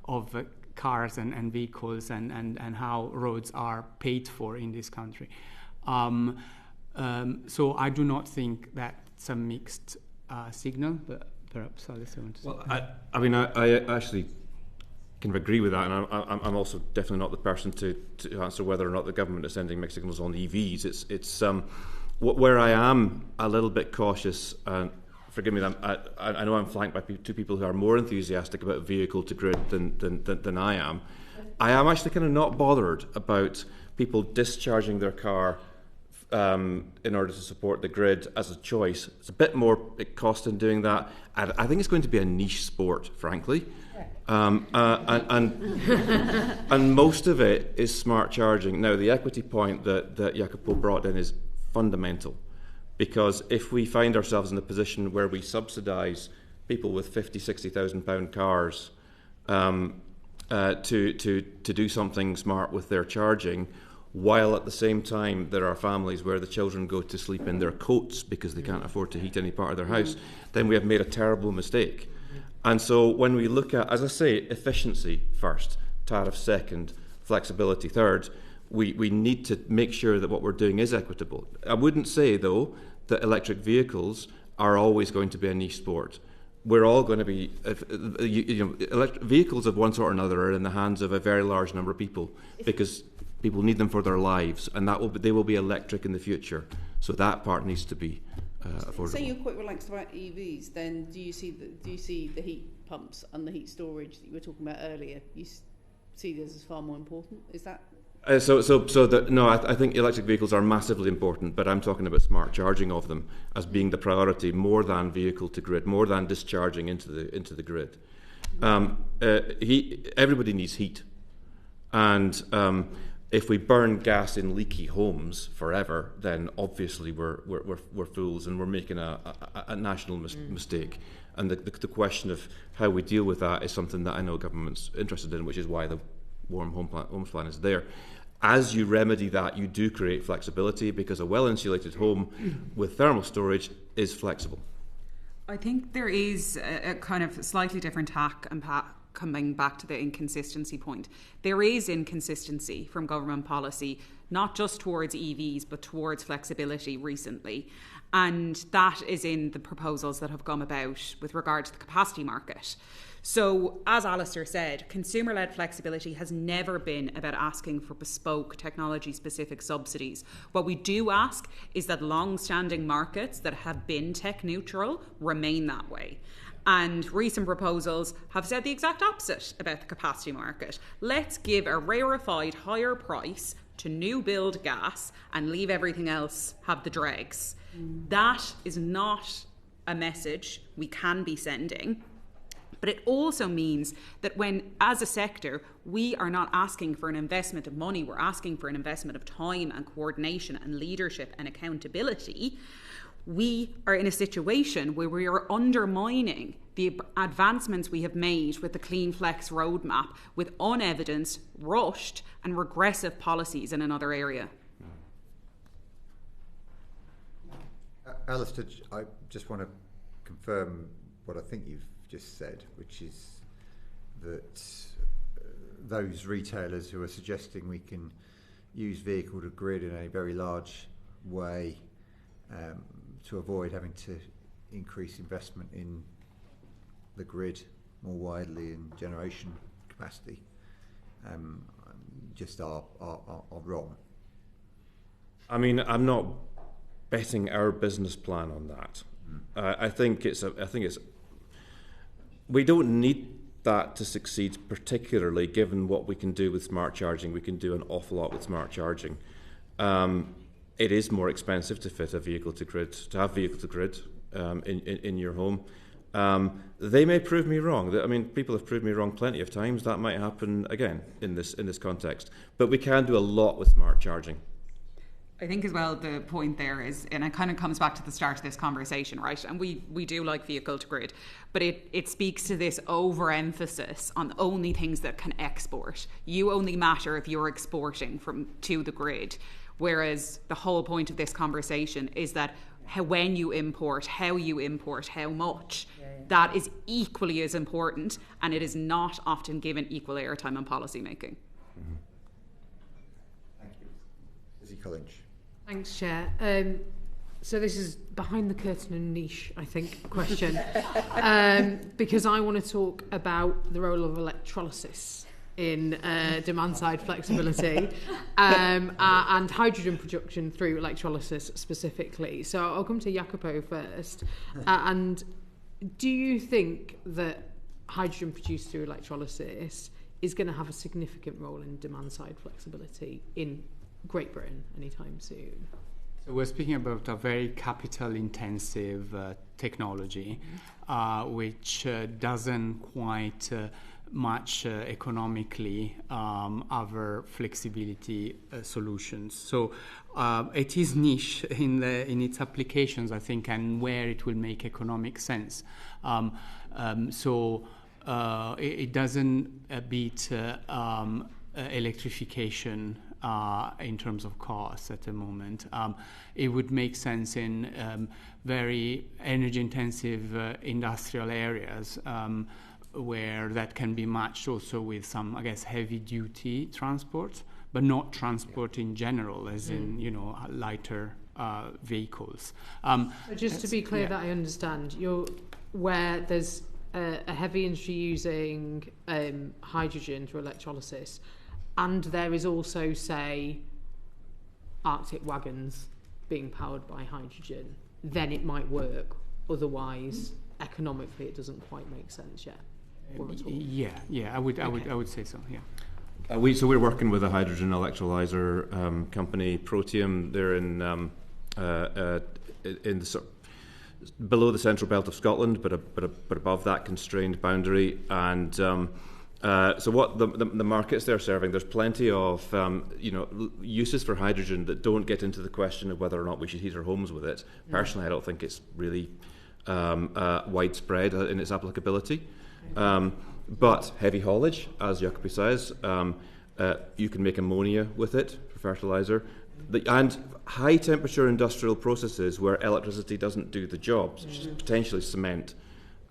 [SPEAKER 14] of cars and vehicles and how roads are paid for in this country. So I do not think that's a mixed signal, but perhaps Alastair wants to say.
[SPEAKER 12] Well, I mean, I actually kind of agree with that, and I'm also definitely not the person to answer whether or not the government is sending mixed signals on EVs. It's where I am a little bit cautious, and forgive me, I know I'm flanked by two people who are more enthusiastic about vehicle to grid than I am. I am actually kind of not bothered about people discharging their car in order to support the grid as a choice. It's a bit more cost in doing that. I think it's going to be a niche sport, frankly. And most of it is smart charging. Now, the equity point that Jacopo brought in is fundamental, because if we find ourselves in a position where we subsidise people with £50,000-60,000 cars to do something smart with their charging, while at the same time there are families where the children go to sleep in their coats because they can't afford to heat any part of their house, then we have made a terrible mistake. And so when we look at, as I say, efficiency first, tariff second, flexibility third, we need to make sure that what we're doing is equitable. I wouldn't say, though, that electric vehicles are always going to be a niche sport. We're all going to be, electric vehicles of one sort or another are in the hands of a very large number of people because people need them for their lives, and they will be electric in the future. So that part needs to be affordable.
[SPEAKER 6] Say you're quite relaxed about EVs, then do you see the heat pumps and the heat storage that you were talking about earlier? You see this as far more important? Is that?
[SPEAKER 12] I think electric vehicles are massively important, but I'm talking about smart charging of them as being the priority more than vehicle to grid, more than discharging into the grid. Everybody needs heat, and if we burn gas in leaky homes forever, then obviously we're fools and we're making a national mistake. And the question of how we deal with that is something that I know government's interested in, which is why the Warm Homes Plan is there. As you remedy that, you do create flexibility, because a well-insulated home with thermal storage is flexible.
[SPEAKER 13] I think there is a kind of slightly different tack and coming back to the inconsistency point. There is inconsistency from government policy, not just towards EVs, but towards flexibility recently. And that is in the proposals that have come about with regard to the capacity market. So, as Alastair said, consumer-led flexibility has never been about asking for bespoke technology-specific subsidies. What we do ask is that long-standing markets that have been tech-neutral remain that way. And recent proposals have said the exact opposite about the capacity market. Let's give a rarefied higher price to new build gas and leave everything else have the dregs. That is not a message we can be sending. But it also means that when, as a sector, we are not asking for an investment of money, we're asking for an investment of time and coordination and leadership and accountability, we are in a situation where we are undermining the advancements we have made with the Clean Flex roadmap with unevidenced, rushed and regressive policies in another area.
[SPEAKER 1] Alastair, I just want to confirm what I think you've just said, which is that those retailers who are suggesting we can use vehicle to grid in a very large way to avoid having to increase investment in the grid more widely in generation capacity just are wrong.
[SPEAKER 12] I mean, I'm not betting our business plan on that. I think it's we don't need that to succeed, particularly given what we can do with smart charging. We can do an awful lot with smart charging. It is more expensive to fit a vehicle to grid, to have vehicle to grid in your home. They may prove me wrong. I mean, people have proved me wrong plenty of times. That might happen again in this context. But we can do a lot with smart charging.
[SPEAKER 13] I think as well the point there is, and it kind of comes back to the start of this conversation, right? And we do like vehicle to grid, but it speaks to this overemphasis on only things that can export. You only matter if you're exporting to the grid, whereas the whole point of this conversation is that when you import, how much, that is equally as important, and it is not often given equal airtime in policy making.
[SPEAKER 1] Mm-hmm. Thank you. Lizzie Collins.
[SPEAKER 8] Thanks, Chair. So this is behind the curtain and niche, I think, question, because I want to talk about the role of electrolysis in demand-side flexibility and hydrogen production through electrolysis specifically. So I'll come to Jacopo first. And do you think that hydrogen produced through electrolysis is going to have a significant role in demand-side flexibility in Great Britain anytime soon?
[SPEAKER 14] So we're speaking about a very capital-intensive technology, which doesn't quite match economically other flexibility solutions. So it is niche in its applications, I think, and where it will make economic sense. It doesn't beat electrification in terms of costs at the moment. It would make sense in very energy-intensive industrial areas where that can be matched also with some, I guess, heavy-duty transport, but not transport in general, as in, lighter vehicles.
[SPEAKER 8] So just to be clear that I understand, where there's a heavy industry using hydrogen through electrolysis, and there is also, say, Arctic wagons being powered by hydrogen, then it might work. Otherwise, economically, it doesn't quite make sense yet.
[SPEAKER 14] I would say so. Yeah.
[SPEAKER 12] We're working with a hydrogen electrolyzer company, Protium. They're in below the central belt of Scotland, but above that constrained boundary. And so what the markets they're serving, there's plenty of uses for hydrogen that don't get into the question of whether or not we should heat our homes with it. Personally, I don't think it's really widespread in its applicability. But heavy haulage, as Jacopo says, you can make ammonia with it for fertilizer. And high temperature industrial processes where electricity doesn't do the job, such as potentially cement,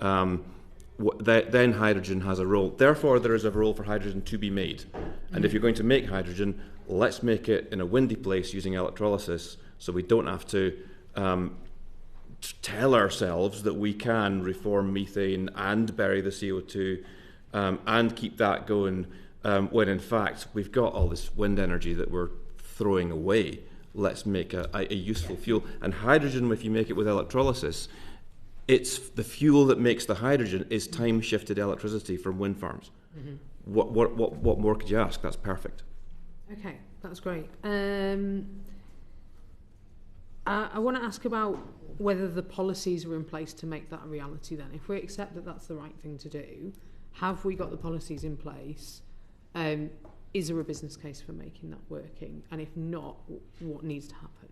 [SPEAKER 12] then hydrogen has a role. Therefore, there is a role for hydrogen to be made. And if you're going to make hydrogen, let's make it in a windy place using electrolysis, so we don't have to tell ourselves that we can reform methane and bury the CO2 and keep that going when in fact we've got all this wind energy that we're throwing away. Let's make a useful fuel. And hydrogen, if you make it with electrolysis, it's the fuel that makes the hydrogen is time-shifted electricity from wind farms. Mm-hmm. What more could you ask? That's perfect.
[SPEAKER 8] Okay, that's great. I want to ask about whether the policies are in place to make that a reality then. If we accept that that's the right thing to do, have we got the policies in place? Is there a business case for making that working? And if not, what needs to happen?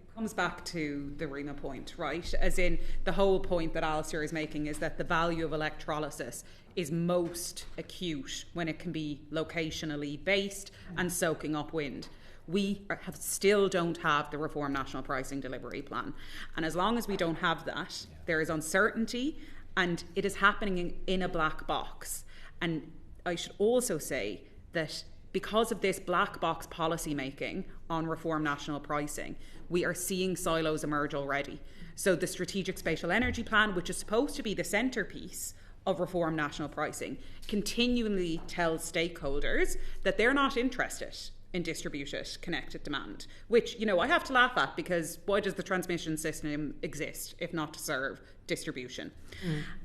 [SPEAKER 13] It comes back to the REMA point, right? As in, the whole point that Alastair is making is that the value of electrolysis is most acute when it can be locationally based and soaking up wind. We still don't have the Reform National Pricing Delivery Plan. And as long as we don't have that, there is uncertainty and it is happening in a black box. And I should also say that because of this black box policy making on Reform National Pricing, we are seeing silos emerge already. So the Strategic Spatial Energy Plan, which is supposed to be the centrepiece of Reform National Pricing, continually tells stakeholders that they're not interested in distributed connected demand, which, I have to laugh at, because why does the transmission system exist if not to serve distribution?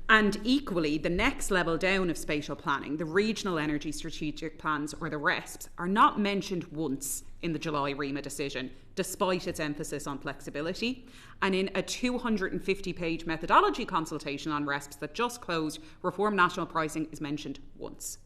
[SPEAKER 13] And equally, the next level down of spatial planning, the regional energy strategic plans, or the RESPs, are not mentioned once in the July REMA decision, despite its emphasis on flexibility. And in a 250-page methodology consultation on RESPs that just closed, Reform National Pricing is mentioned once.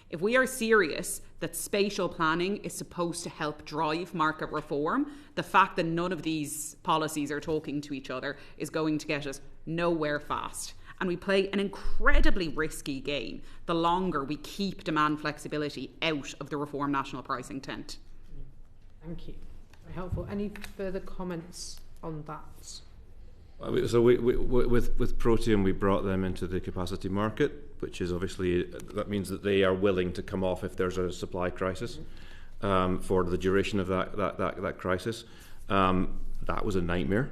[SPEAKER 13] If we are serious that spatial planning is supposed to help drive market reform, the fact that none of these policies are talking to each other is going to get us nowhere fast. And we play an incredibly risky game the longer we keep demand flexibility out of the Reform National Pricing tent.
[SPEAKER 8] Thank you. Very helpful. Any further comments on that?
[SPEAKER 12] So with Protean, we brought them into the capacity market, which is obviously, that means that they are willing to come off if there's a supply crisis for the duration of that crisis. That was a nightmare,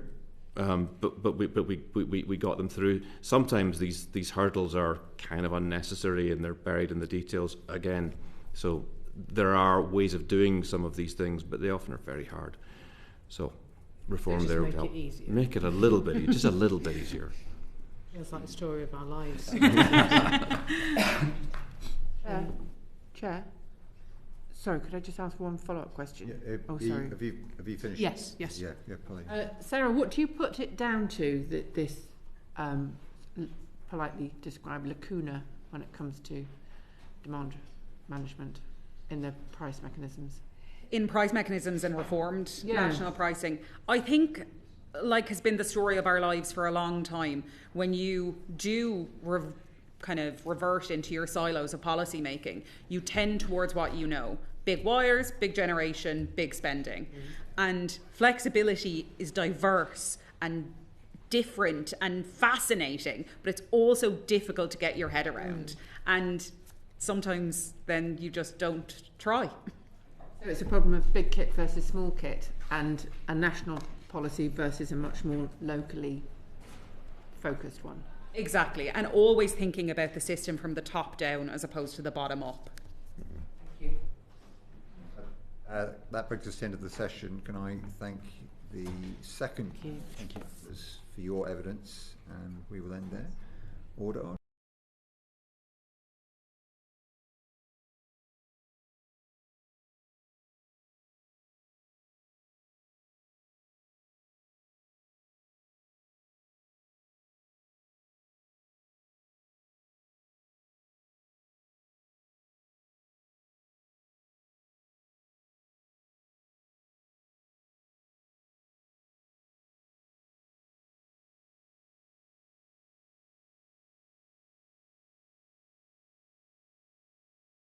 [SPEAKER 12] but we got them through. Sometimes these hurdles are kind of unnecessary and they're buried in the details again. So there are ways of doing some of these things, but they often are very hard. So reform there would help.
[SPEAKER 8] Make it easier.
[SPEAKER 12] Make it a little bit, just a little bit easier.
[SPEAKER 8] Feels like the story of our lives.
[SPEAKER 9] Chair. Sorry, could I just ask one follow-up question?
[SPEAKER 1] Yeah,
[SPEAKER 9] sorry.
[SPEAKER 1] Have you finished?
[SPEAKER 8] Yes.
[SPEAKER 1] Yeah, Polly.
[SPEAKER 9] Sarah, what do you put it down to, that this politely described lacuna when it comes to demand management in the price mechanisms?
[SPEAKER 13] In price mechanisms and reformed national pricing, I think, like has been the story of our lives for a long time, when you do kind of revert into your silos of policy making, you tend towards what you know. Big wires, big generation, big spending. And flexibility is diverse and different and fascinating, but it's also difficult to get your head around. And sometimes then you just don't try.
[SPEAKER 9] So it's a problem of big kit versus small kit, and a national policy versus a much more locally focused one.
[SPEAKER 13] Exactly, and always thinking about the system from the top down as opposed to the bottom up.
[SPEAKER 9] Thank you.
[SPEAKER 1] That brings us to the end of the session. Can I thank the second
[SPEAKER 7] Thank you
[SPEAKER 1] for your evidence, and we will end there. Order on.